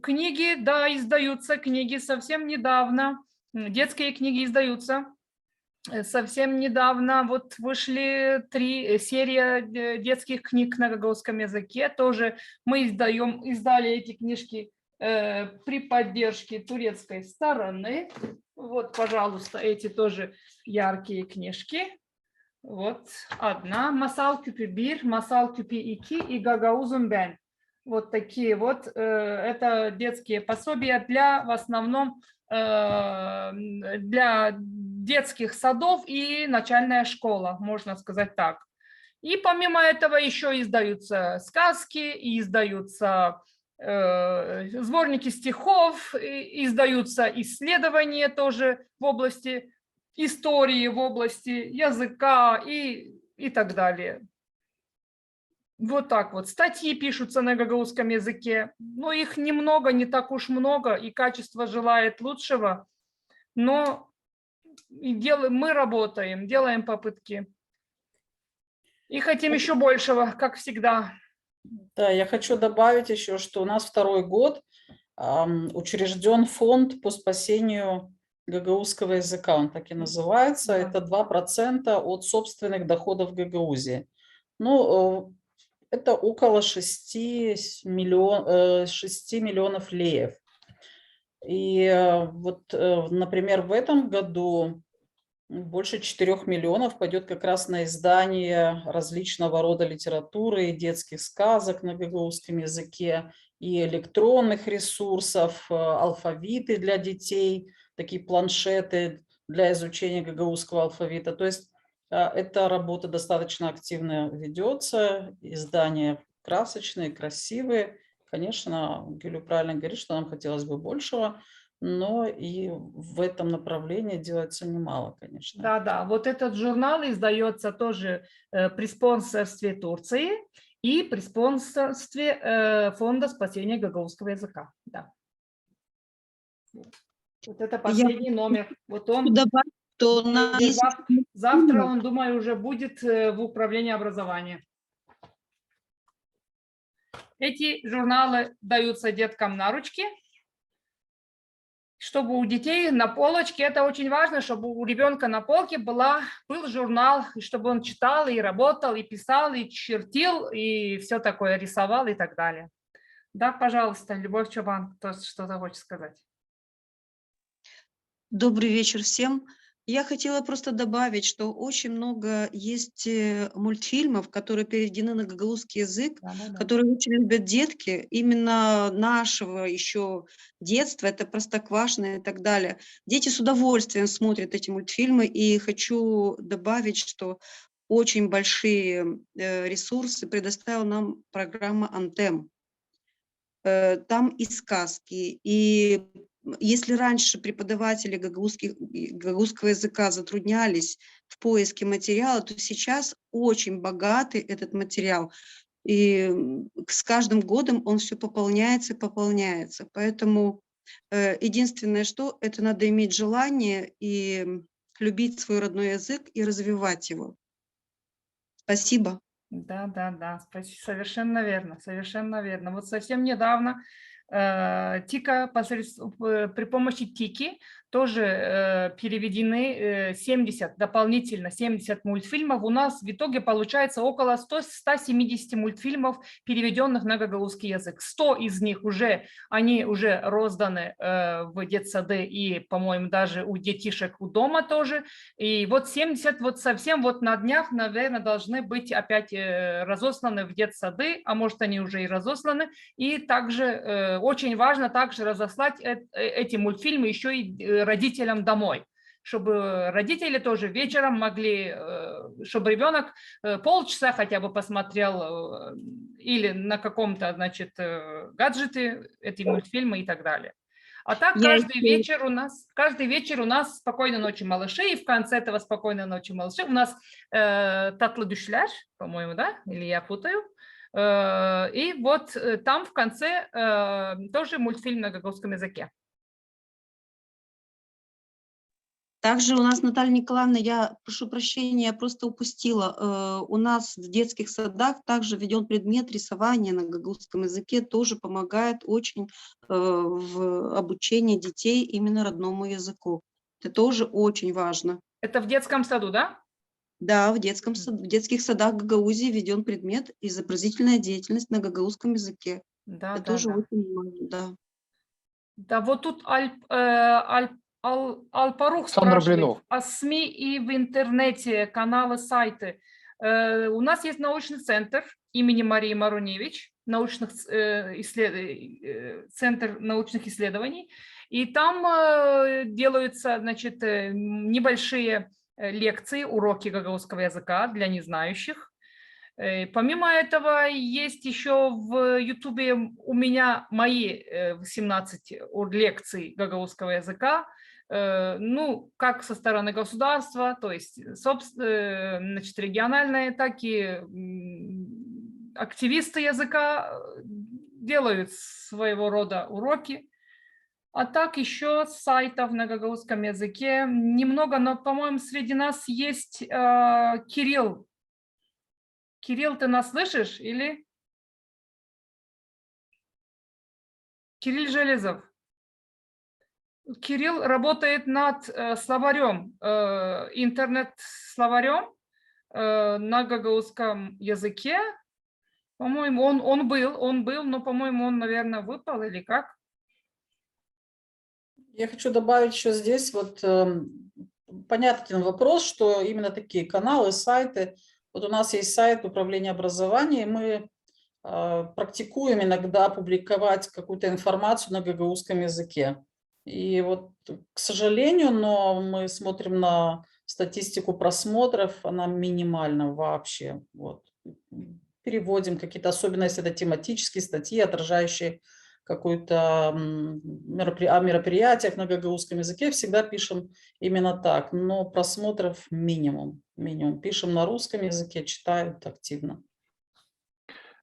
Книги, да, издаются, книги совсем недавно, детские книги издаются. Совсем недавно вот вышли 3 серии детских книг на гагаузском языке. Тоже мы издали эти книжки при поддержке турецкой стороны. Вот, пожалуйста, эти тоже яркие книжки. Вот одна. Масал Küpü 1, Масал Küpü 2 и Гагаузум Бен. Вот такие вот. Это детские пособия в основном для детских садов и начальная школа, можно сказать так. И помимо этого еще издаются сказки, издаются сборники стихов, издаются исследования тоже в области истории, в области языка и так далее. Вот так вот. Статьи пишутся на гагаузском языке, но их немного, не так уж много, и качество желает лучшего, но мы работаем, делаем попытки. И хотим еще большего, как всегда. Да, я хочу добавить еще, что у нас 2-й год учрежден фонд по спасению гагаузского языка, он так и называется. Да. Это 2% от собственных доходов Гагаузии. Ну, это около 6 миллионов леев. И вот, например, в этом году больше 4 миллионов пойдет как раз на издание различного рода литературы и детских сказок на гагаузском языке, и электронных ресурсов, алфавиты для детей, такие планшеты для изучения гагаузского алфавита. То есть эта работа достаточно активно ведется, издания красочные, красивые. Конечно, Гюля правильно говорит, что нам хотелось бы большего, но и в этом направлении делается немало, конечно. Да, вот этот журнал издается тоже при спонсорстве Турции и при спонсорстве Фонда спасения гагаузского языка. Да. Вот это последний номер. Вот он. Добавить, что на Уже завтра он, думаю, уже будет в управлении образования. Эти журналы даются деткам на ручки, чтобы у детей на полочке, это очень важно, чтобы у ребенка на полке был журнал, и чтобы он читал, и работал, и писал, и чертил, и все такое, рисовал и так далее. Да, пожалуйста, Любовь Чобан, кто что-то хочет сказать. Добрый вечер всем. Я хотела просто добавить, что очень много есть мультфильмов, которые переведены на гагаузский язык, которые очень любят детки, именно нашего еще детства, это Простоквашино и так далее. Дети с удовольствием смотрят эти мультфильмы, и хочу добавить, что очень большие ресурсы предоставила нам программа «Антем». Там и сказки, и если раньше преподаватели гагаузского языка затруднялись в поиске материала, то сейчас очень богатый этот материал. И с каждым годом он все пополняется и пополняется. Поэтому единственное, что это надо иметь желание и любить свой родной язык и развивать его. Спасибо. Да, совершенно верно, совершенно верно. Вот совсем недавно Тика при помощи Тики тоже переведены 70 мультфильмов. У нас в итоге получается около 170 мультфильмов, переведенных на гагаузский язык. 100 из них они уже розданы в детсады и, по-моему, даже у детишек у дома тоже. И вот 70 вот совсем вот на днях, наверное, должны быть опять разосланы в детсады, а может, они уже и разосланы. И также очень важно также разослать эти мультфильмы еще и родителям домой, чтобы родители тоже вечером могли, чтобы ребенок полчаса хотя бы посмотрел или на каком-то, значит, гаджете эти мультфильмы и так далее. А так каждый вечер у нас «Спокойной ночи, малыши», и в конце этого «Спокойной ночи, малыши» у нас «Tatlı düşler», по-моему, да? Или я путаю? И вот там в конце тоже мультфильм на гагаузском языке. Также у нас, Наталья Николаевна, я прошу прощения, я просто упустила. У нас в детских садах также введен предмет рисования на гагаузском языке, тоже помогает очень в обучении детей именно родному языку. Это тоже очень важно. Это в детском саду, да? Да, в детских садах Гагаузии введен предмет изобразительная деятельность на гагаузском языке. Да, Это тоже очень важно, да. Да, вот тут Алпарух спрашивает о СМИ и в интернете, каналы, сайты. У нас есть научный центр имени Марии Маруневич, центр научных исследований, и там делаются, значит, небольшие лекции, уроки гагаузского языка для незнающих. Помимо этого, есть еще в Ютубе у меня мои 17 лекций гагаузского языка, ну, как со стороны государства, то есть, значит, региональные, так и активисты языка делают своего рода уроки. А так еще сайтов на гагаузском языке немного, но, по-моему, среди нас есть Кирилл. Кирилл, ты нас слышишь или? Кирилл Железов. Кирилл работает над словарем, интернет-словарем на гагаузском языке. По-моему, он был, но, по-моему, он, наверное, выпал или как? Я хочу добавить еще здесь вот понятен вопрос, что именно такие каналы, сайты. Вот у нас есть сайт управления образованием, мы практикуем иногда публиковать какую-то информацию на гагаузском языке. И вот, к сожалению, но мы смотрим на статистику просмотров, она минимальна вообще. Вот. Переводим какие-то, особенно если это тематические статьи, отражающие какую-то о мероприятиях на гагаузском языке, всегда пишем именно так. Но просмотров минимум. Минимум. Пишем на русском языке, читают активно.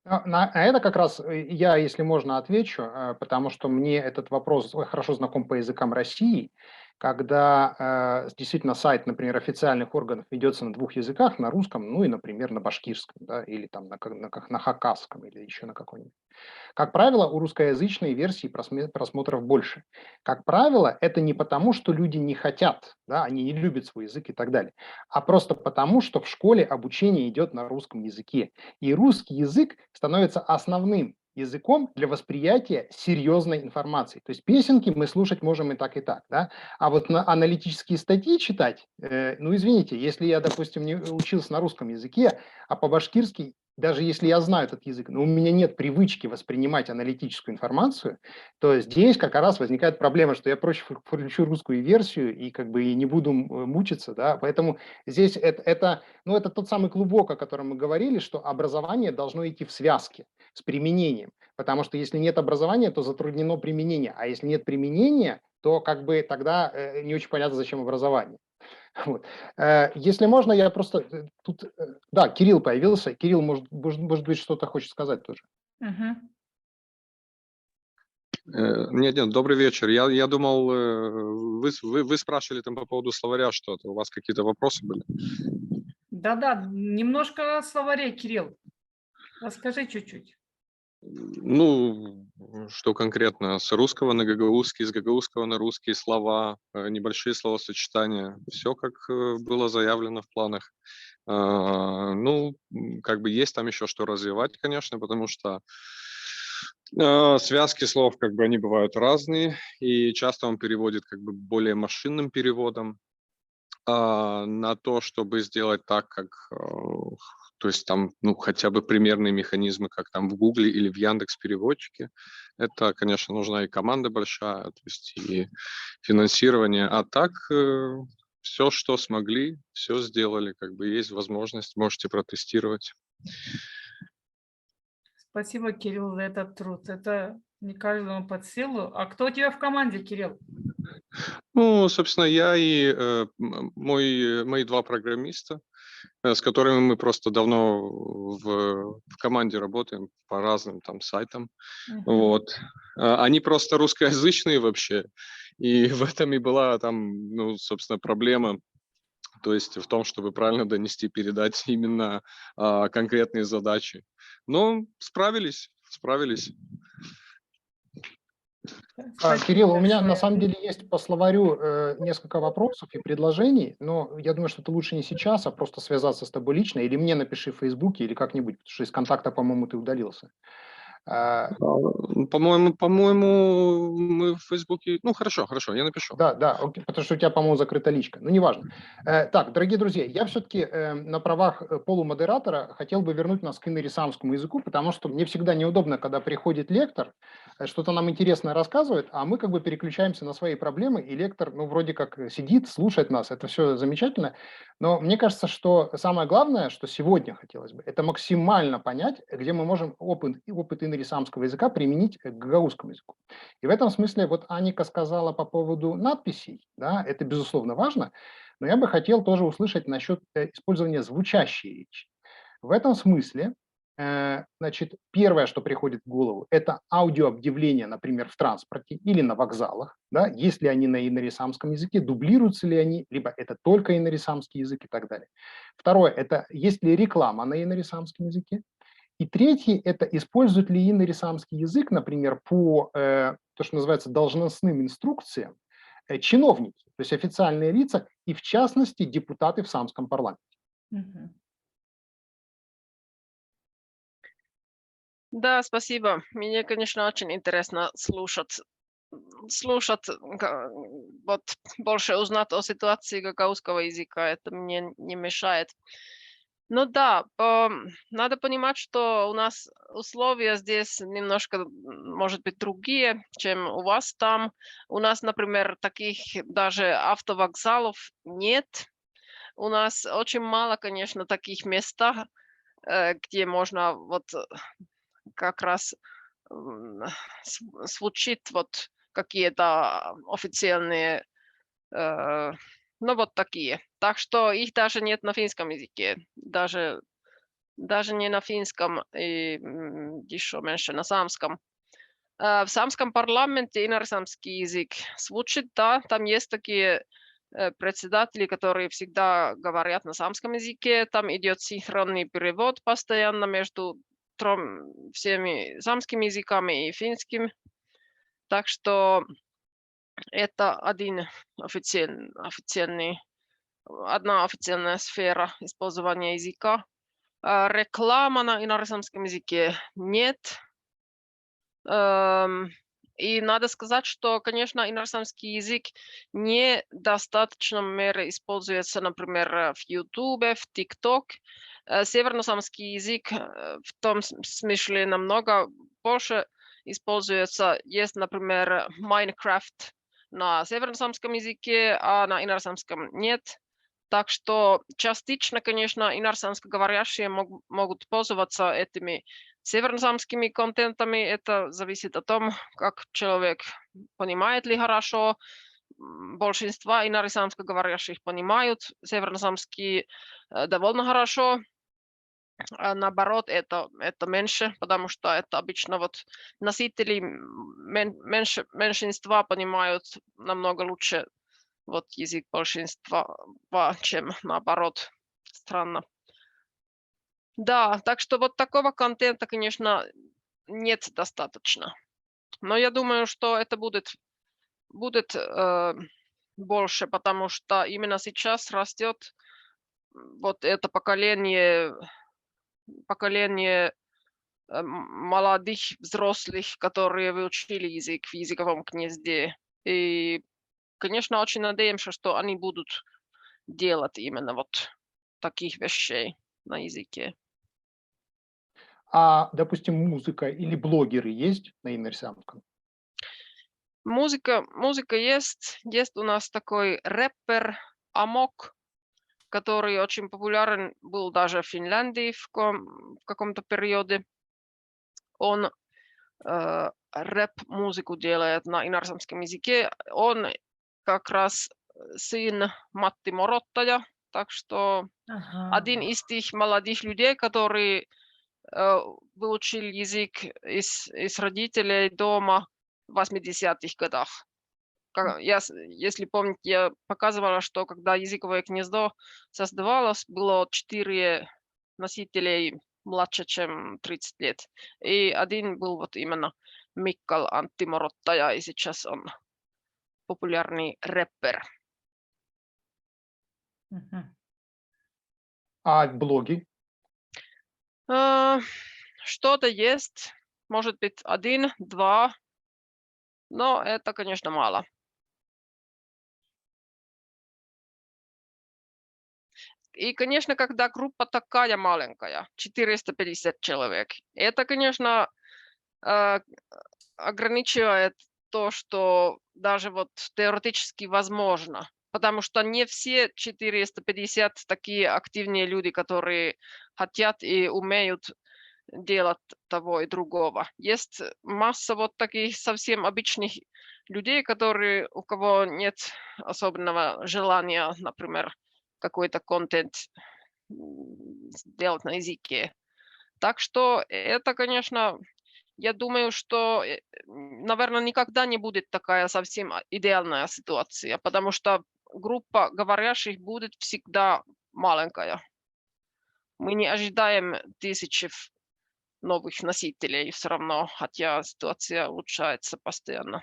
На это как раз я, если можно, отвечу, потому что мне этот вопрос хорошо знаком по языкам России. Когда действительно сайт, например, официальных органов ведется на двух языках, на русском, ну и, например, на башкирском, да, или там на хакасском, или еще на какой-нибудь. Как правило, у русскоязычной версии просмотров больше. Как правило, это не потому, что люди не хотят, да, они не любят свой язык и так далее, а просто потому, что в школе обучение идет на русском языке. И русский язык становится основным языком для восприятия серьезной информации. То есть песенки мы слушать можем и так, да? А вот аналитические статьи читать, ну извините, если я, допустим, не учился на русском языке, а по-башкирски, даже если я знаю этот язык, но у меня нет привычки воспринимать аналитическую информацию, то здесь как раз возникает проблема, что я проще включу русскую версию и как бы и не буду мучиться, да, поэтому здесь это тот самый клубок, о котором мы говорили, что образование должно идти в связке с применением, потому что если нет образования, то затруднено применение, а если нет применения, то как бы тогда не очень понятно, зачем образование. Вот. Если можно, я просто тут... Да, Кирилл появился. Кирилл, может быть, что-то хочет сказать тоже. Мгм. Нет, добрый вечер. Я думал, вы спрашивали там по поводу словаря что-то. У вас какие-то вопросы были? Да-да, немножко о словаре, Кирилл. Расскажи чуть-чуть. Ну, что конкретно? С русского на гагаузский, с гагаузского на русские слова, небольшие словосочетания. Все, как было заявлено в планах. Ну, как бы есть там еще что развивать, конечно, потому что связки слов, как бы они бывают разные, и часто он переводит как бы более машинным переводом. На то, чтобы сделать так, как, то есть там, ну, хотя бы примерные механизмы, как там в Гугле или в Яндекс.Переводчике, это, конечно, нужна и команда большая, то есть и финансирование. А так, все, что смогли, все сделали, как бы есть возможность, можете протестировать. Спасибо, Кирилл, за этот труд. Это не каждому под силу. А кто у тебя в команде, Кирилл? Ну, собственно, я и мои два программиста, с которыми мы просто давно в команде работаем по разным там сайтам. Мгм. Вот. Они просто русскоязычные вообще, и в этом и была там, ну, собственно, проблема. То есть в том, чтобы правильно донести, передать именно конкретные задачи. Но справились. Спасибо Кирилл, у меня на большое. самом деле есть по словарю несколько вопросов и предложений, но я думаю, что это лучше не сейчас, а просто связаться с тобой лично, или мне напиши в Фейсбуке, или как-нибудь, потому что из контакта, по-моему, ты удалился. По-моему, мы в Фейсбуке... Ну, хорошо, я напишу. Да, окей, потому что у тебя, по-моему, закрыта личка. Ну, неважно. Так, дорогие друзья, я все-таки на правах полумодератора хотел бы вернуть нас к инорисамскому языку, потому что мне всегда неудобно, когда приходит лектор, что-то нам интересное рассказывает, а мы как бы переключаемся на свои проблемы, и лектор, ну, вроде как сидит, слушает нас, это все замечательно, но мне кажется, что самое главное, что сегодня хотелось бы, это максимально понять, где мы можем опыт инорисамского языка применить к гагаузскому языку. И в этом смысле вот Аника сказала по поводу надписей, да, это безусловно важно, но я бы хотел тоже услышать насчет использования звучащей речи. В этом смысле, значит, первое, что приходит в голову, это аудиообъявления, например, в транспорте или на вокзалах, да, есть ли они на инорисамском языке, дублируются ли они, либо это только инорисамский язык и так далее. Второе, это есть ли реклама на инорисамском языке. И третий – это используют ли инорисамский язык, например, по то, что называется должностным инструкциям, чиновники, то есть официальные лица, и в частности депутаты в самском парламенте. Мгм. Да, спасибо. Мне, конечно, очень интересно слушать, вот больше узнать о ситуации гагаузского языка. Это мне не мешает. Ну да, надо понимать, что у нас условия здесь немножко, может быть, другие, чем у вас там. У нас, например, таких даже автовокзалов нет. У нас очень мало, конечно, таких местах, где можно вот как раз звучит вот какие-то официальные, ну вот такие. Так что их даже нет на финском языке, даже не на финском и еще меньше на самском. В самском парламенте инорсамский язык звучит, да, там есть такие председатели, которые всегда говорят на самском языке, там идет синхронный перевод постоянно между всеми самскими языками и финским. Так что это одна официальная сфера использования языка. Реклама на инорсамском языке нет. И надо сказать, что, конечно, инорсамский язык не в достаточном мере используется, например, в YouTube, в TikTok. Северносамский язык в том смысле намного больше используется. Есть, например, Minecraft на северносамском языке, а на инорсамском нет. Так что частично, конечно, инорсамскоговорящие могут пользоваться этими северносамскими контентами. Это зависит от того, как человек понимает ли хорошо. Большинство инорсамскоговорящих понимают северносамский довольно хорошо. А наоборот, это меньше, потому что это обычно вот носители меньшинства понимают намного лучше вот язык большинства, чем наоборот. Странно. Да, так что вот такого контента, конечно, нет достаточно. Но я думаю, что это будет больше, потому что именно сейчас растет вот это поколение молодых взрослых, которые выучили язык в языковом гнезде. И, конечно, очень надеемся, что они будут делать именно вот таких вещей на языке. А, допустим, музыка или блогеры есть на инорсамском? Музыка есть. Есть у нас такой рэпер Амок, который очень популярен был даже в Финляндии в каком-то периоде. Он рэп-музыку делает на инорсамском языке. Он как раз сын Мatti Morottaja, так что один из тех молодых людей, который выучил язык из родителей дома в 80-х годах. Если помните, я показывала, что когда языковое гнездо создавалось, было 4 носителей младше, чем 30 лет. И один был вот именно Mikkal Antti Morottaja, и сейчас он популярный рэпер. А блоги? Что-то есть, может быть, 1-2, но это, конечно, мало. И, конечно, когда группа такая маленькая, 450 человек, это, конечно, ограничивает то, что даже вот теоретически возможно. Потому что не все 450 такие активные люди, которые хотят и умеют делать того и другого. Есть масса вот таких совсем обычных людей, у кого нет особенного желания, например, какой-то контент сделать на языке. Так что это, конечно, я думаю, что, наверное, никогда не будет такая совсем идеальная ситуация, потому что группа говорящих будет всегда маленькая. Мы не ожидаем тысячи новых носителей все равно, хотя ситуация улучшается постоянно.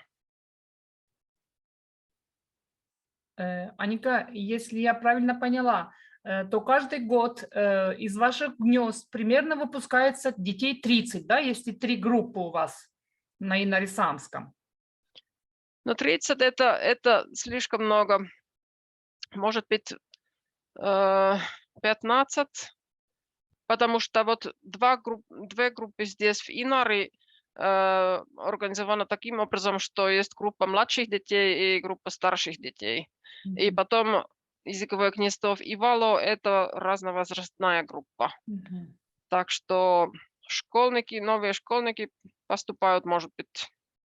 Аника, если я правильно поняла, то каждый год из ваших гнезд примерно выпускается детей 30, да, если 3 группы у вас на инорисамском? Но 30 это слишком много. Может быть, 15. потому что вот две группы здесь в Инари организовано таким образом, что есть группа младших детей и группа старших детей. И потом языковое гнездо в Ивало – это разновозрастная группа. Так что школьники, новые школьники поступают, может быть,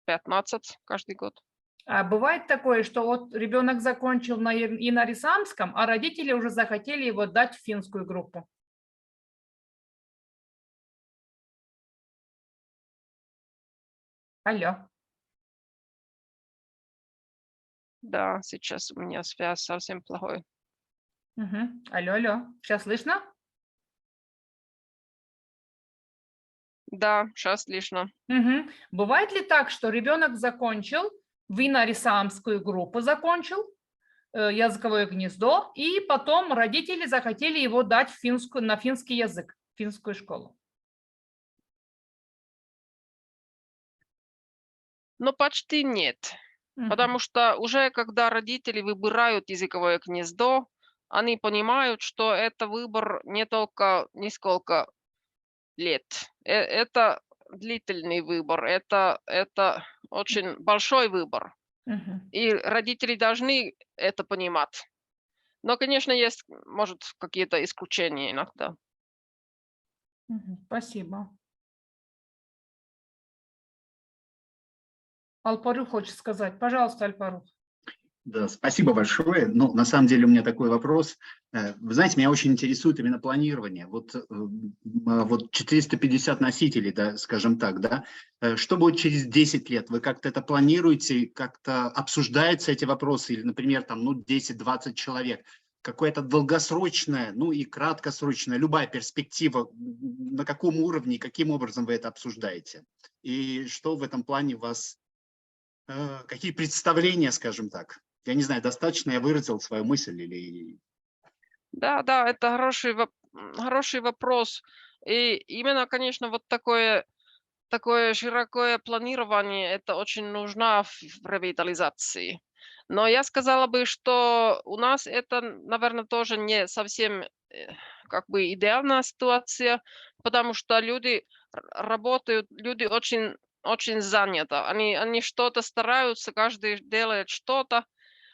15 каждый год. А бывает такое, что вот ребенок закончил на инорисамском, а родители уже захотели его дать в финскую группу? Алло. Да, сейчас у меня связь совсем плохой. Алло, алло. Сейчас слышно? Да, сейчас слышно. Бывает ли так, что ребенок закончил в инорисамскую группу, закончил языковое гнездо, и потом родители захотели его дать на финский язык, в финскую школу? Но почти нет. Потому что уже когда родители выбирают языковое гнездо, они понимают, что это выбор не только несколько лет. Это длительный выбор, это очень большой выбор. И родители должны это понимать. Но, конечно, есть, может, какие-то исключения иногда. Спасибо. Алпарух хочет сказать. Пожалуйста, Алпарух. Да, спасибо большое. Ну, на самом деле у меня такой вопрос. Вы знаете, меня очень интересует именно планирование. Вот 450 носителей, да, скажем так, да. Что будет через 10 лет? Вы как-то это планируете, как-то обсуждаются эти вопросы? Или, например, там, 10-20 человек? Какое-то долгосрочное, ну и краткосрочное, любая перспектива, на каком уровне, каким образом вы это обсуждаете? И что в этом плане у вас, какие представления, скажем так? Я не знаю, достаточно я выразил свою мысль или... Да, это хороший вопрос. И именно, конечно, вот такое широкое планирование, это очень нужно в ревитализации. Но я сказала бы, что у нас это, наверное, тоже не совсем как бы идеальная ситуация, потому что люди работают, люди очень, очень заняты. Они что-то стараются, каждый делает что-то,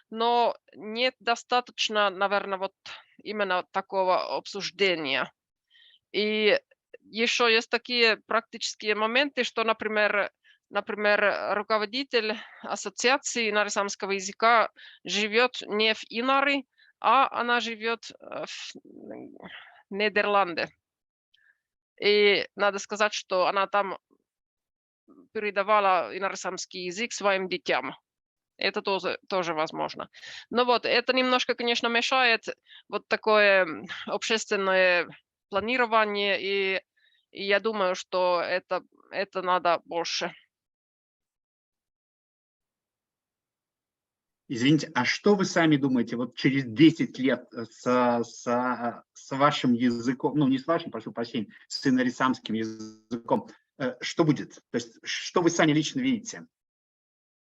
но нет достаточно, наверное, вот именно такого обсуждения. И еще есть такие практические моменты, что, например, руководитель ассоциации инорисамского языка живет не в Инари, а она живет в Нидерланде. И надо сказать, что она там передавала инорисамский язык своим детям. Это тоже возможно. Но вот это немножко, конечно, мешает вот такое общественное планирование, и я думаю, что это надо больше. Извините, а что вы сами думаете, вот через 10 лет с вашим языком, ну не с вашим, прошу прощения, с инорисамским языком, что будет? То есть что вы сами лично видите?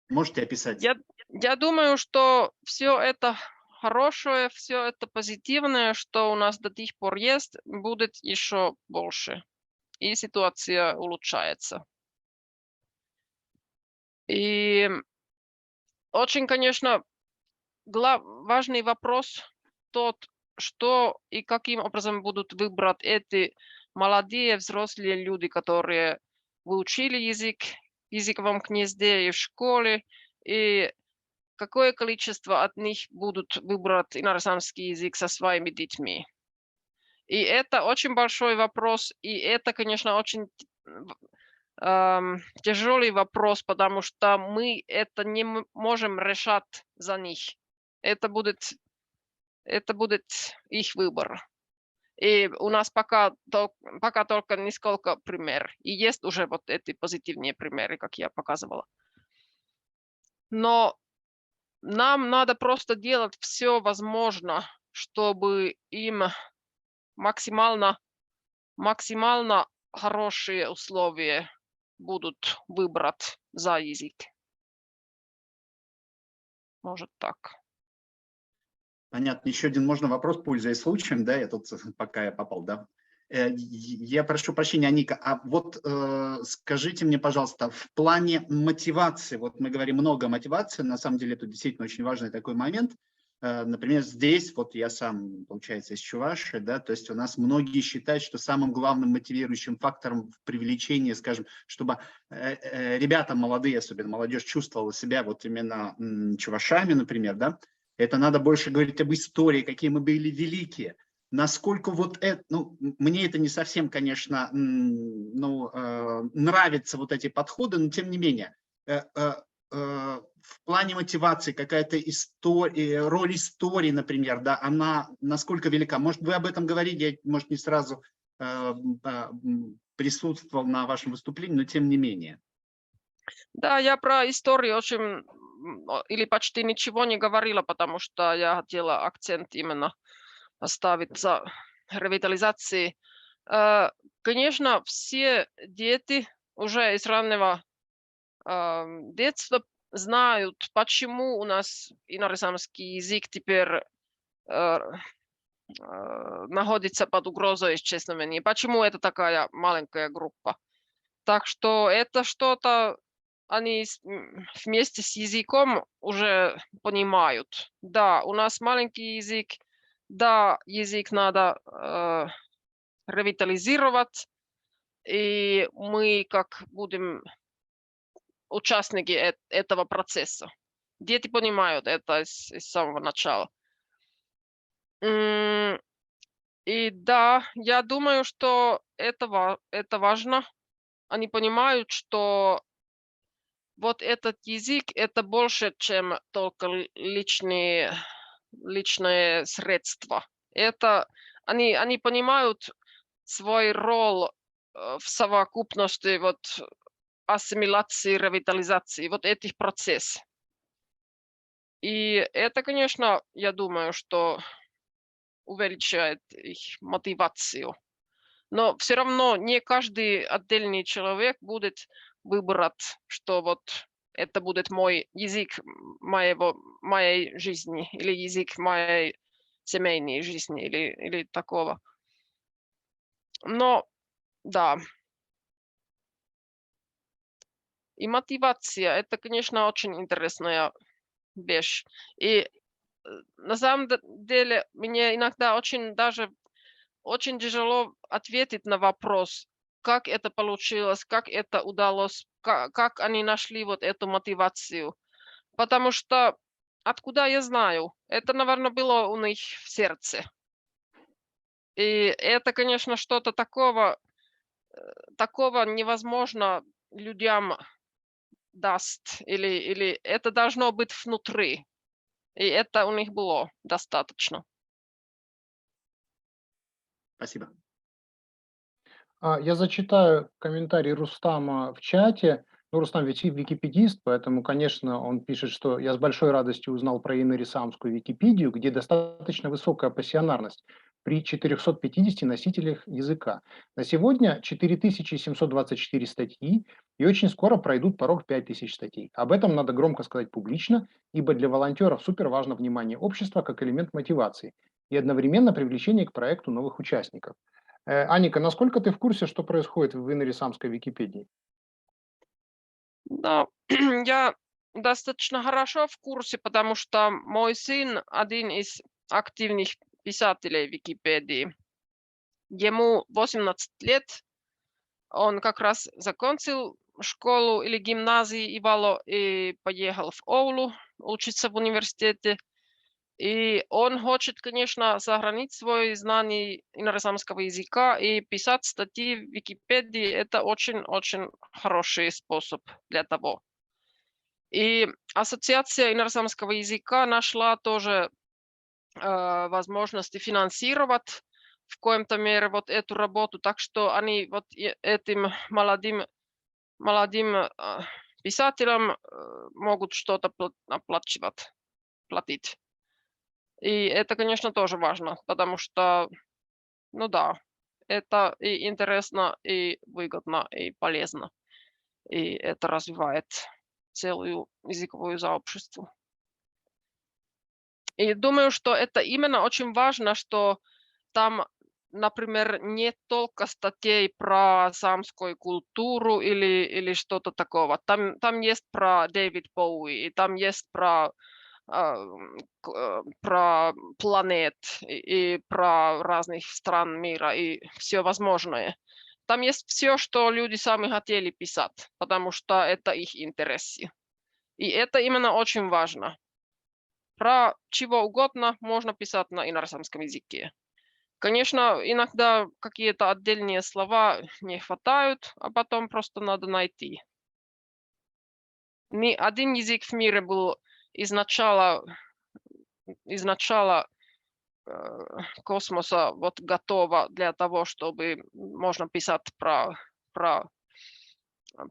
Можете описать? Я думаю, что все это хорошее, все это позитивное, что у нас до сих пор есть, будет еще больше. И ситуация улучшается. И очень, конечно, важный вопрос тот, что и каким образом будут выбрать эти молодые взрослые люди, которые выучили язык в языковом гнезде и в школе, и какое количество от них будут выбрать инорисамский язык со своими детьми. И это очень большой вопрос, и это, конечно, очень тяжелый вопрос, потому что мы это не можем решать за них. Это будет их выбор. И у нас пока только несколько примеров. И есть уже вот эти позитивные примеры, как я показывала. Но нам надо просто делать все возможное, чтобы им максимально хорошие условия будут выбрать за язык. Может так. Понятно. Еще один можно вопрос, пользуясь случаем, да, я тут пока я попал, да. Я прошу прощения, Аника, а вот скажите мне, пожалуйста, в плане мотивации, вот мы говорим много о мотивации, на самом деле это действительно очень важный такой момент. Например, здесь, вот я сам, получается, из Чувашии, да, то есть у нас многие считают, что самым главным мотивирующим фактором в привлечении, скажем, чтобы ребята молодые, особенно молодежь, чувствовала себя вот именно чувашами, например, да, это надо больше говорить об истории, какие мы были великие. Насколько вот это, ну, мне это не совсем, конечно, нравятся вот эти подходы, но тем не менее, в плане мотивации какая-то история, роль истории, например, да, она насколько велика? Может, вы об этом говорили, я, может, не сразу присутствовал на вашем выступлении, но тем не менее. Да, я про историю очень или почти ничего не говорила, потому что я хотела акцент именно поставить за ревитализацией. Конечно, все дети уже из раннего детства знают, почему у нас инорисамский язык теперь находится под угрозой исчезновения, почему это такая маленькая группа. Так что это что-то они вместе с языком уже понимают. Да, у нас маленький язык, да, язык надо ревитализировать, и мы как будем участники этого процесса. Дети понимают это с самого начала. И да, я думаю, что это важно. Они понимают, что вот этот язык – это больше, чем только личное средство. Это они понимают свой роль в совокупности вот ассимиляции, ревитализации, вот этих процессов. И это, конечно, я думаю, что увеличивает их мотивацию. Но все равно не каждый отдельный человек будет выбрать, что вот это будет мой язык моей жизни или язык моей семейной жизни или такого. Но да. И мотивация – это, конечно, очень интересная вещь. И на самом деле мне иногда очень тяжело ответить на вопрос, как это получилось, как это удалось, как они нашли вот эту мотивацию. Потому что откуда я знаю? Это, наверное, было у них в сердце. И это, конечно, что-то такого невозможно людям даст, или это должно быть внутри. И это у них было достаточно. Спасибо. Я зачитаю комментарий Рустама в чате. Ну, Рустам ведь википедист, поэтому, конечно, он пишет, что я с большой радостью узнал про инорисамскую Википедию, где достаточно высокая пассионарность при 450 носителях языка. На сегодня 4724 статьи, и очень скоро пройдут порог 5000 статей. Об этом надо громко сказать публично, ибо для волонтеров супер важно внимание общества как элемент мотивации и одновременно привлечение к проекту новых участников. Аника, насколько ты в курсе, что происходит в инорисамской Википедии? Да, я достаточно хорошо в курсе, потому что мой сын один из активных писателей Википедии. Ему 18 лет, он как раз закончил школу или гимназию Ивало и поехал в Оулу учиться в университете. И он хочет, конечно, сохранить свои знания инорисамского языка и писать статьи в Википедии. Это очень-очень хороший способ для того. И Ассоциация инорисамского языка нашла тоже возможности финансировать в коем-то мере вот эту работу. Так что они вот этим молодым писателям могут что-то платить. И это, конечно, тоже важно, потому что, ну да, это и интересно, и выгодно, и полезно. И это развивает целую языковую сообщество. И думаю, что это именно очень важно, что там например, не только статей про самскую культуру или что-то такого. Там есть про Дэвид Боуи, и там есть про про планет и про разных стран мира и все возможное. Там есть все, что люди сами хотели писать, потому что это их интересы. И это именно очень важно. Про чего угодно можно писать на инорасамском языке. Конечно, иногда какие-то отдельные слова не хватают, а потом просто надо найти. Ни один язык в мире был изначала космоса вот готово для того, чтобы можно писать про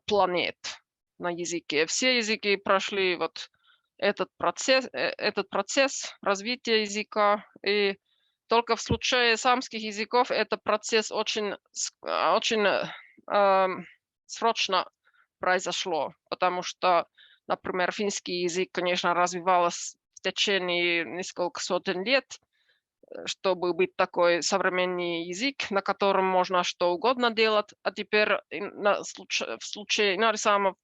планет на языке. Все языки прошли вот этот процесс развития языка, и только в случае самских языков этот процесс очень срочно произошло, потому что, например, финский язык, конечно, развивался в течение нескольких сотен лет, чтобы быть такой современный язык, на котором можно что угодно делать, а теперь в случае инорисамов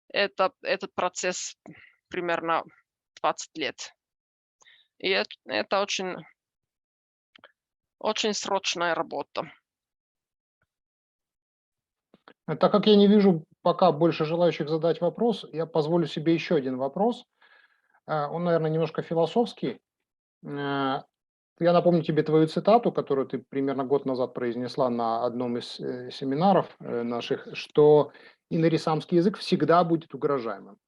этот процесс примерно 20 лет. И это очень, очень срочная работа. Так как я не вижу пока больше желающих задать вопрос, я позволю себе еще один вопрос. Он, наверное, немножко философский. Я напомню тебе твою цитату, которую ты примерно год назад произнесла на одном из семинаров наших, что инорисамский язык всегда будет угрожаемым.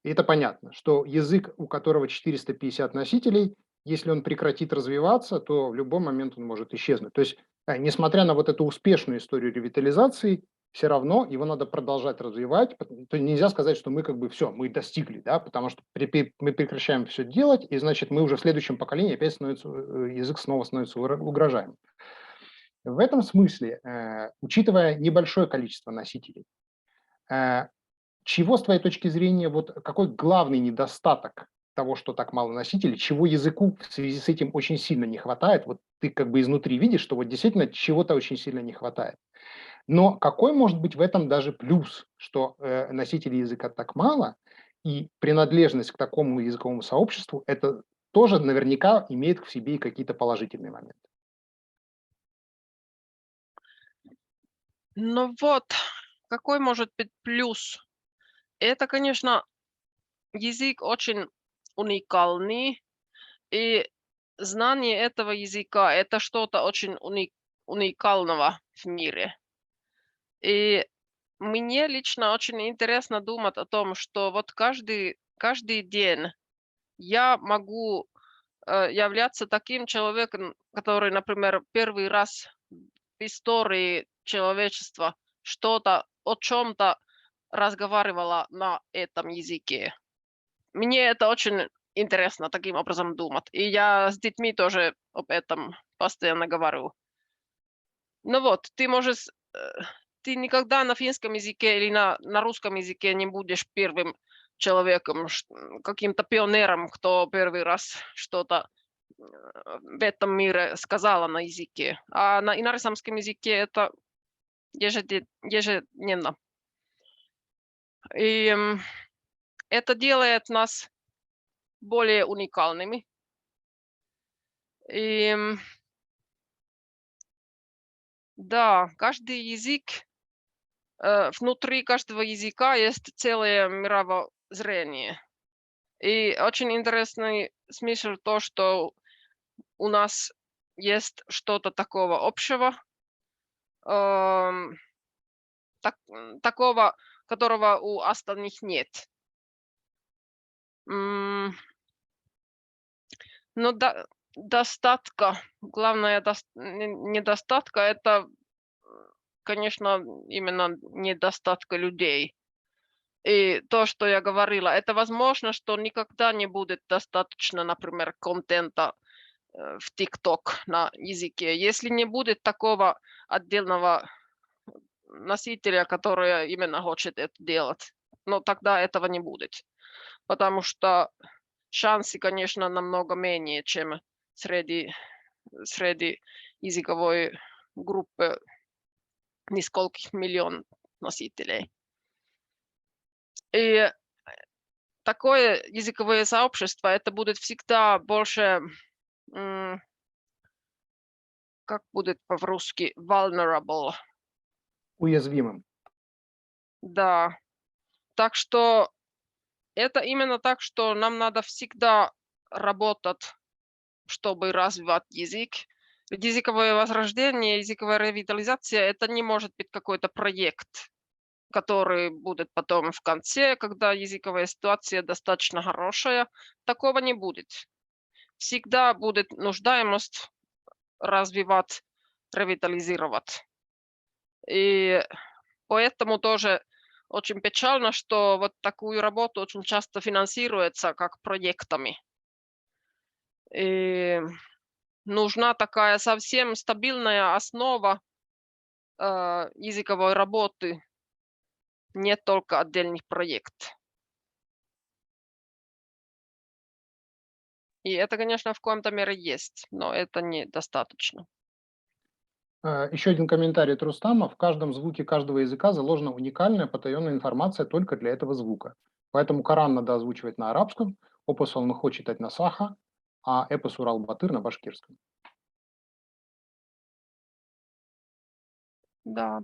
И это понятно, что язык, у которого 450 носителей, если он прекратит развиваться, то в любой момент он может исчезнуть. То есть, несмотря на вот эту успешную историю ревитализации, все равно его надо продолжать развивать. То нельзя сказать, что мы как бы все, мы достигли, да, потому что мы прекращаем все делать, и значит мы уже в следующем поколении опять язык снова становится угрожаемым. В этом смысле, учитывая небольшое количество носителей, чего, с твоей точки зрения, вот какой главный недостаток того, что так мало носителей, чего языку в связи с этим очень сильно не хватает? Вот ты как бы изнутри видишь, что вот действительно чего-то очень сильно не хватает. Но какой может быть в этом даже плюс, что носителей языка так мало, и принадлежность к такому языковому сообществу, это тоже наверняка имеет в себе и какие-то положительные моменты. Ну вот, какой может быть плюс? Это, конечно, язык очень уникальный, и знание этого языка – это что-то очень уникального в мире. И мне лично очень интересно думать о том, что вот каждый день я могу являться таким человеком, который, например, первый раз в истории человечества о чем-то разговаривала на этом языке. Мне это очень интересно таким образом думать. И я с детьми тоже об этом постоянно говорю. Ну вот, ты никогда на финском языке или на русском языке не будешь первым человеком, каким-то пионером, кто первый раз что-то в этом мире сказала на языке. А на инорисамском языке это ежедневно. И это делает нас более уникальными. И да, каждый язык, внутри каждого языка есть целое мировоззрение. И очень интересный смысл то, что у нас есть что-то такого общего, такого, которого у остальных нет. Но главное недостатка – это, конечно, именно недостатка людей. И то, что я говорила, это возможно, что никогда не будет достаточно, например, контента в TikTok на языке. Если не будет такого отдельного носителя, который именно хочет это делать, но тогда этого не будет. Потому что шансы, конечно, намного менее, чем среди языковой группы нескольких миллионов носителей. И такое языковое сообщество, это будет всегда больше, как будет по-русски, vulnerable. Уязвимым. Да. Так что это именно так, что нам надо всегда работать, чтобы развивать язык. Ведь языковое возрождение, языковая ревитализация, это не может быть какой-то проект, который будет потом в конце, когда языковая ситуация достаточно хорошая. Такого не будет. Всегда будет нуждаемость развивать, ревитализировать. И поэтому тоже очень печально, что вот такую работу очень часто финансируется как проектами. И нужна такая совсем стабильная основа языковой работы, не только отдельных проектов. И это, конечно, в каком-то мере есть, но это недостаточно. Еще один комментарий от Рустама. В каждом звуке каждого языка заложена уникальная потаенная информация только для этого звука. Поэтому Коран надо озвучивать на арабском, Опус Алнухо читать на саха, а Эпос Урал-Батыр на башкирском. Да.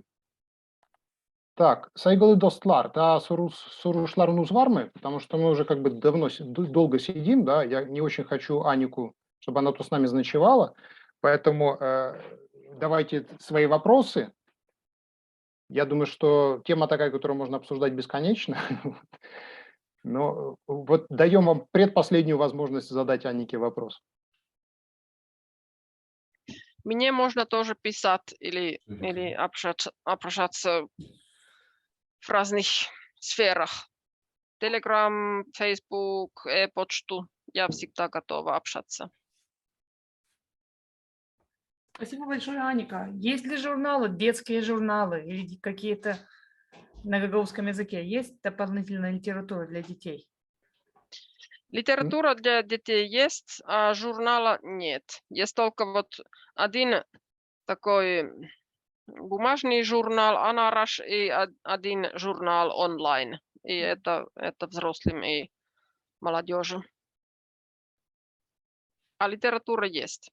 Так, Сайгалы Достлар, да, Сурушларнус Вармы, потому что мы уже как бы долго сидим, да, я не очень хочу Анику, чтобы она тут с нами заночевала, поэтому давайте свои вопросы. Я думаю, что тема такая, которую можно обсуждать бесконечно, но вот даем вам предпоследнюю возможность задать Анике вопрос. Мне можно тоже писать или общаться в разных сферах. Telegram, Facebook, почту. Я всегда готова общаться. Спасибо большое, Аника. Есть ли журналы, детские журналы или какие-то на гагаузском языке? Есть дополнительная литература для детей? Литература для детей есть, а журнала нет. Есть только вот один такой бумажный журнал Анараш и один журнал онлайн. И это взрослым и молодежи. А литература есть.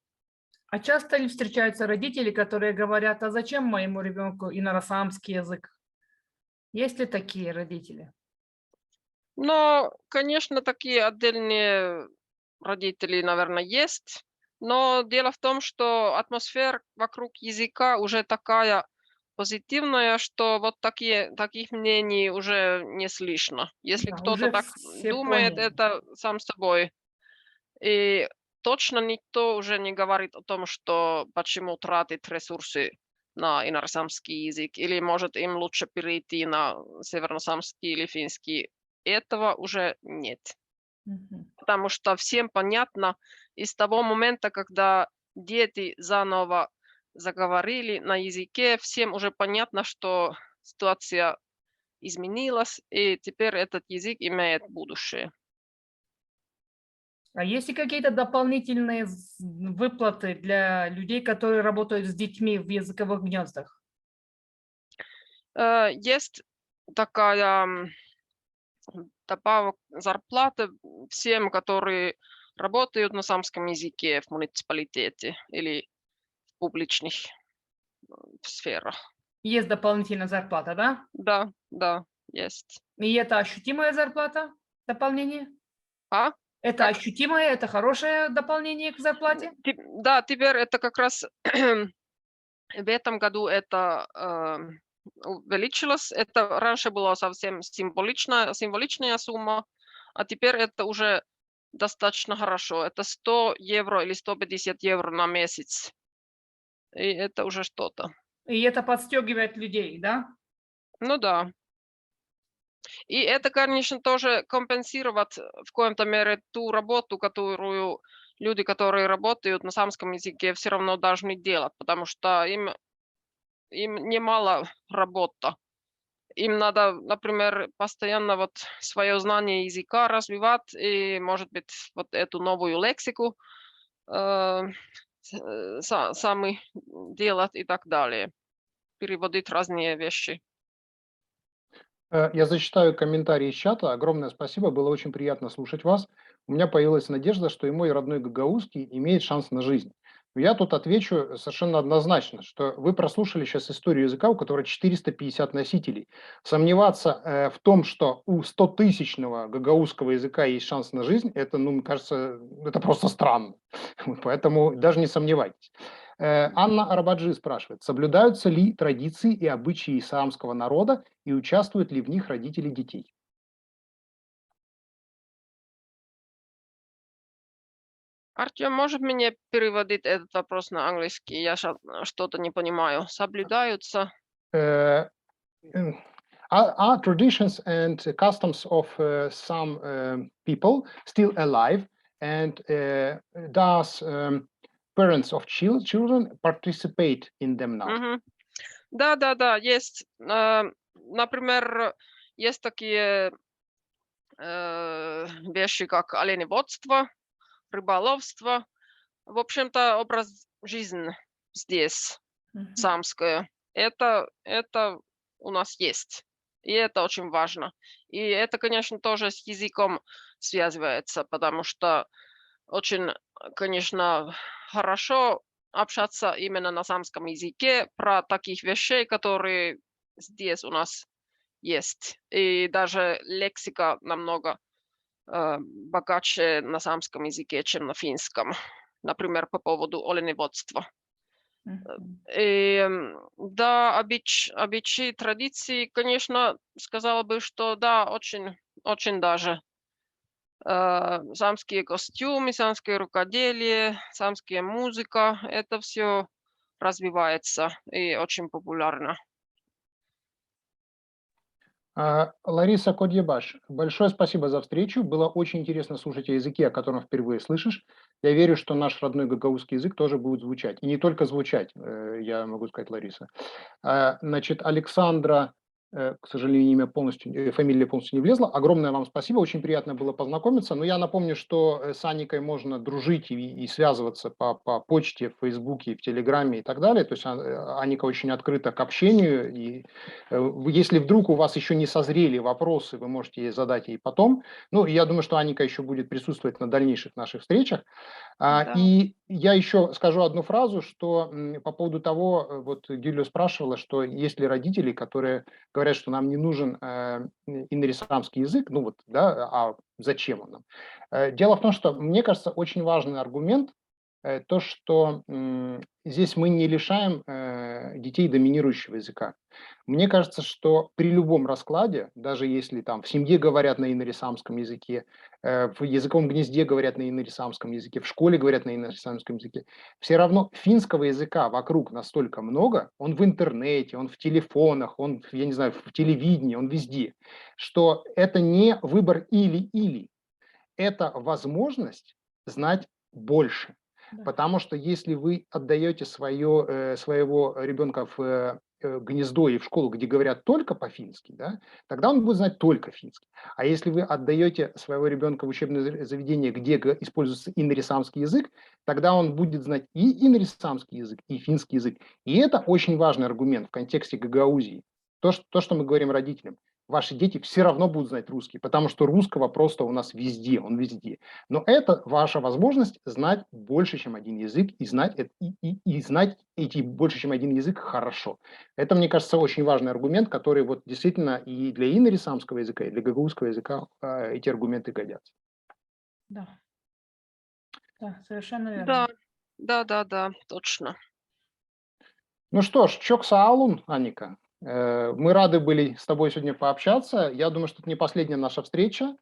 А часто ли встречаются родители, которые говорят, а зачем моему ребенку иноросамский язык? Есть ли такие родители? Но, конечно, такие отдельные родители, наверное, есть. Но дело в том, что атмосфера вокруг языка уже такая позитивная, что вот таких мнений уже не слышно. Если Да, кто-то уже так все думает, поняли. это сам собой. И точно никто уже не говорит о том, что почему тратить ресурсы на иноросамский язык, или может им лучше перейти на северносамский или финский. Этого уже нет. Мгм. Потому что всем понятно, из того момента, когда дети заново заговорили на языке, всем уже понятно, что ситуация изменилась, и теперь этот язык имеет будущее. А есть ли какие-то дополнительные выплаты для людей, которые работают с детьми в языковых гнездах? Есть такая добавок зарплаты всем, которые работают на самском языке в муниципалитете или в публичных сферах. Есть дополнительная зарплата, да? Да, есть. И это ощутимая зарплата, дополнение? А? Это Как? ощутимое, это хорошее дополнение к зарплате? Да, теперь это как раз в этом году это увеличилось. Это раньше была совсем символичная сумма, а теперь это уже достаточно хорошо. Это 100 евро или 150 евро на месяц. И это уже что-то. И это подстегивает людей, да? Ну да. И это, конечно, тоже компенсировать в каком-то мере ту работу, которую люди, которые работают на самском языке, все равно должны делать, потому что им немало работы. Им надо, например, постоянно вот свое знание языка развивать и, может быть, вот эту новую лексику сами делать и так далее. Переводить разные вещи. Я зачитаю комментарии из чата. Огромное спасибо, было очень приятно слушать вас. У меня появилась надежда, что и мой родной гагаузский имеет шанс на жизнь. Я тут отвечу совершенно однозначно, что вы прослушали сейчас историю языка, у которого 450 носителей. Сомневаться в том, что у 100-тысячного гагаузского языка есть шанс на жизнь, это, ну, мне кажется, это просто странно. Поэтому даже не сомневайтесь. Анна Арабаджи спрашивает, соблюдаются ли традиции и обычаи исламского народа и участвуют ли в них родители детей? Артем, может мне переводить этот вопрос на английский? Я что-то не понимаю. Соблюдаются? Are traditions and customs of some people still alive? And does parents of children participate in them now? Мгм. Да, есть. Например, есть такие вещи, как оленеводство, рыболовство. В общем-то, образ жизни здесь, самское. Это у нас есть. И это очень важно. И это, конечно, тоже с языком связывается, потому что очень, конечно, хорошо общаться именно на самском языке про таких вещей, которые здесь у нас есть. И даже лексика намного богаче на самском языке, чем на финском. Например, по поводу оленеводства. И, да, обычаи, традиции, конечно, сказала бы, что да, очень даже. Самские костюмы, самское рукоделие, самская музыка, это все развивается и очень популярно. Лариса Кодьебаш, большое спасибо за встречу. Было очень интересно слушать о языке, о котором впервые слышишь. Я верю, что наш родной гагаузский язык тоже будет звучать. И не только звучать, я могу сказать, Лариса. Значит, Александра, к сожалению, фамилия полностью не влезла. Огромное вам спасибо, очень приятно было познакомиться. Но я напомню, что с Аникой можно дружить и связываться по почте, в Фейсбуке, в Телеграме и так далее. То есть Аника очень открыта к общению. И если вдруг у вас еще не созрели вопросы, вы можете ей задать ей потом. Ну, я думаю, что Аника еще будет присутствовать на дальнейших наших встречах. Да. И я еще скажу одну фразу, что по поводу того, вот Гюлья спрашивала, что есть ли родители, которые говорят, что нам не нужен инорисламский язык, ну вот, да, а зачем он нам? Дело в том, что, мне кажется, очень важный аргумент то, что здесь мы не лишаем детей доминирующего языка. Мне кажется, что при любом раскладе, даже если там в семье говорят на инорисламском языке, в языковом гнезде говорят на инорисламском языке, в школе говорят на инорисламском языке, все равно финского языка вокруг настолько много, он в интернете, он в телефонах, он, я не знаю, в телевидении, он везде, что это не выбор или-или, это возможность знать больше. Да. Потому что если вы отдаете своего ребенка в гнездо и в школу, где говорят только по-фински, да, тогда он будет знать только финский. А если вы отдаете своего ребенка в учебное заведение, где используется инорисламский язык, тогда он будет знать и инорисламский язык, и финский язык. И это очень важный аргумент в контексте Гагаузии. То, что мы говорим родителям. Ваши дети все равно будут знать русский, потому что русского просто у нас везде, он везде. Но это ваша возможность знать больше, чем один язык, и знать эти больше, чем один язык хорошо. Это, мне кажется, очень важный аргумент, который вот действительно и для инорисламского языка, и для гагаузского языка эти аргументы годятся. Да, совершенно верно. Да, точно. Ну что ж, чоксаалун, Аника. Мы рады были с тобой сегодня пообщаться. Я думаю, что это не последняя наша встреча.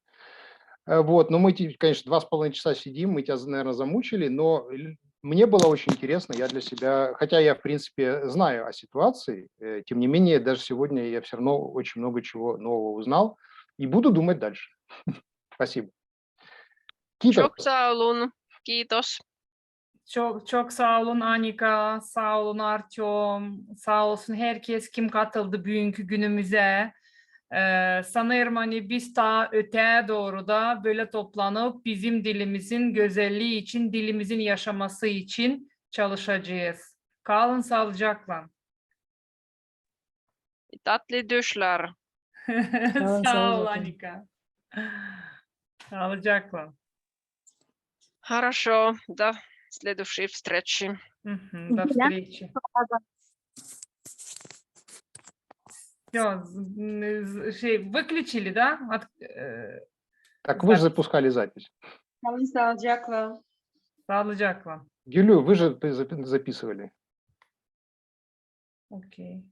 Вот, но мы, конечно, 2,5 часа сидим, мы тебя, наверное, замучили, но мне было очень интересно, я для себя, хотя я, в принципе, знаю о ситуации, тем не менее, даже сегодня я все равно очень много чего нового узнал и буду думать дальше. Спасибо. Чоксаулун, kiitos. Çok sağ olun Anika, sağ olun Artyom, sağ olsun herkes kim katıldı bugünkü günümüze. Sanırım hani biz daha öteye doğru da böyle toplanıp bizim dilimizin güzelliği için, dilimizin yaşaması için çalışacağız. Kalın sağlıcakla. И tatlı düşler. Kalın Sağ ol sağlıcakla. Anika. Sağlıcakla. Хорошо, до следующей встречи. До встречи. Все, выключили, да? Так вы же запускали запись. Sağlıcakla. Гюлю, вы же записывали. Окей.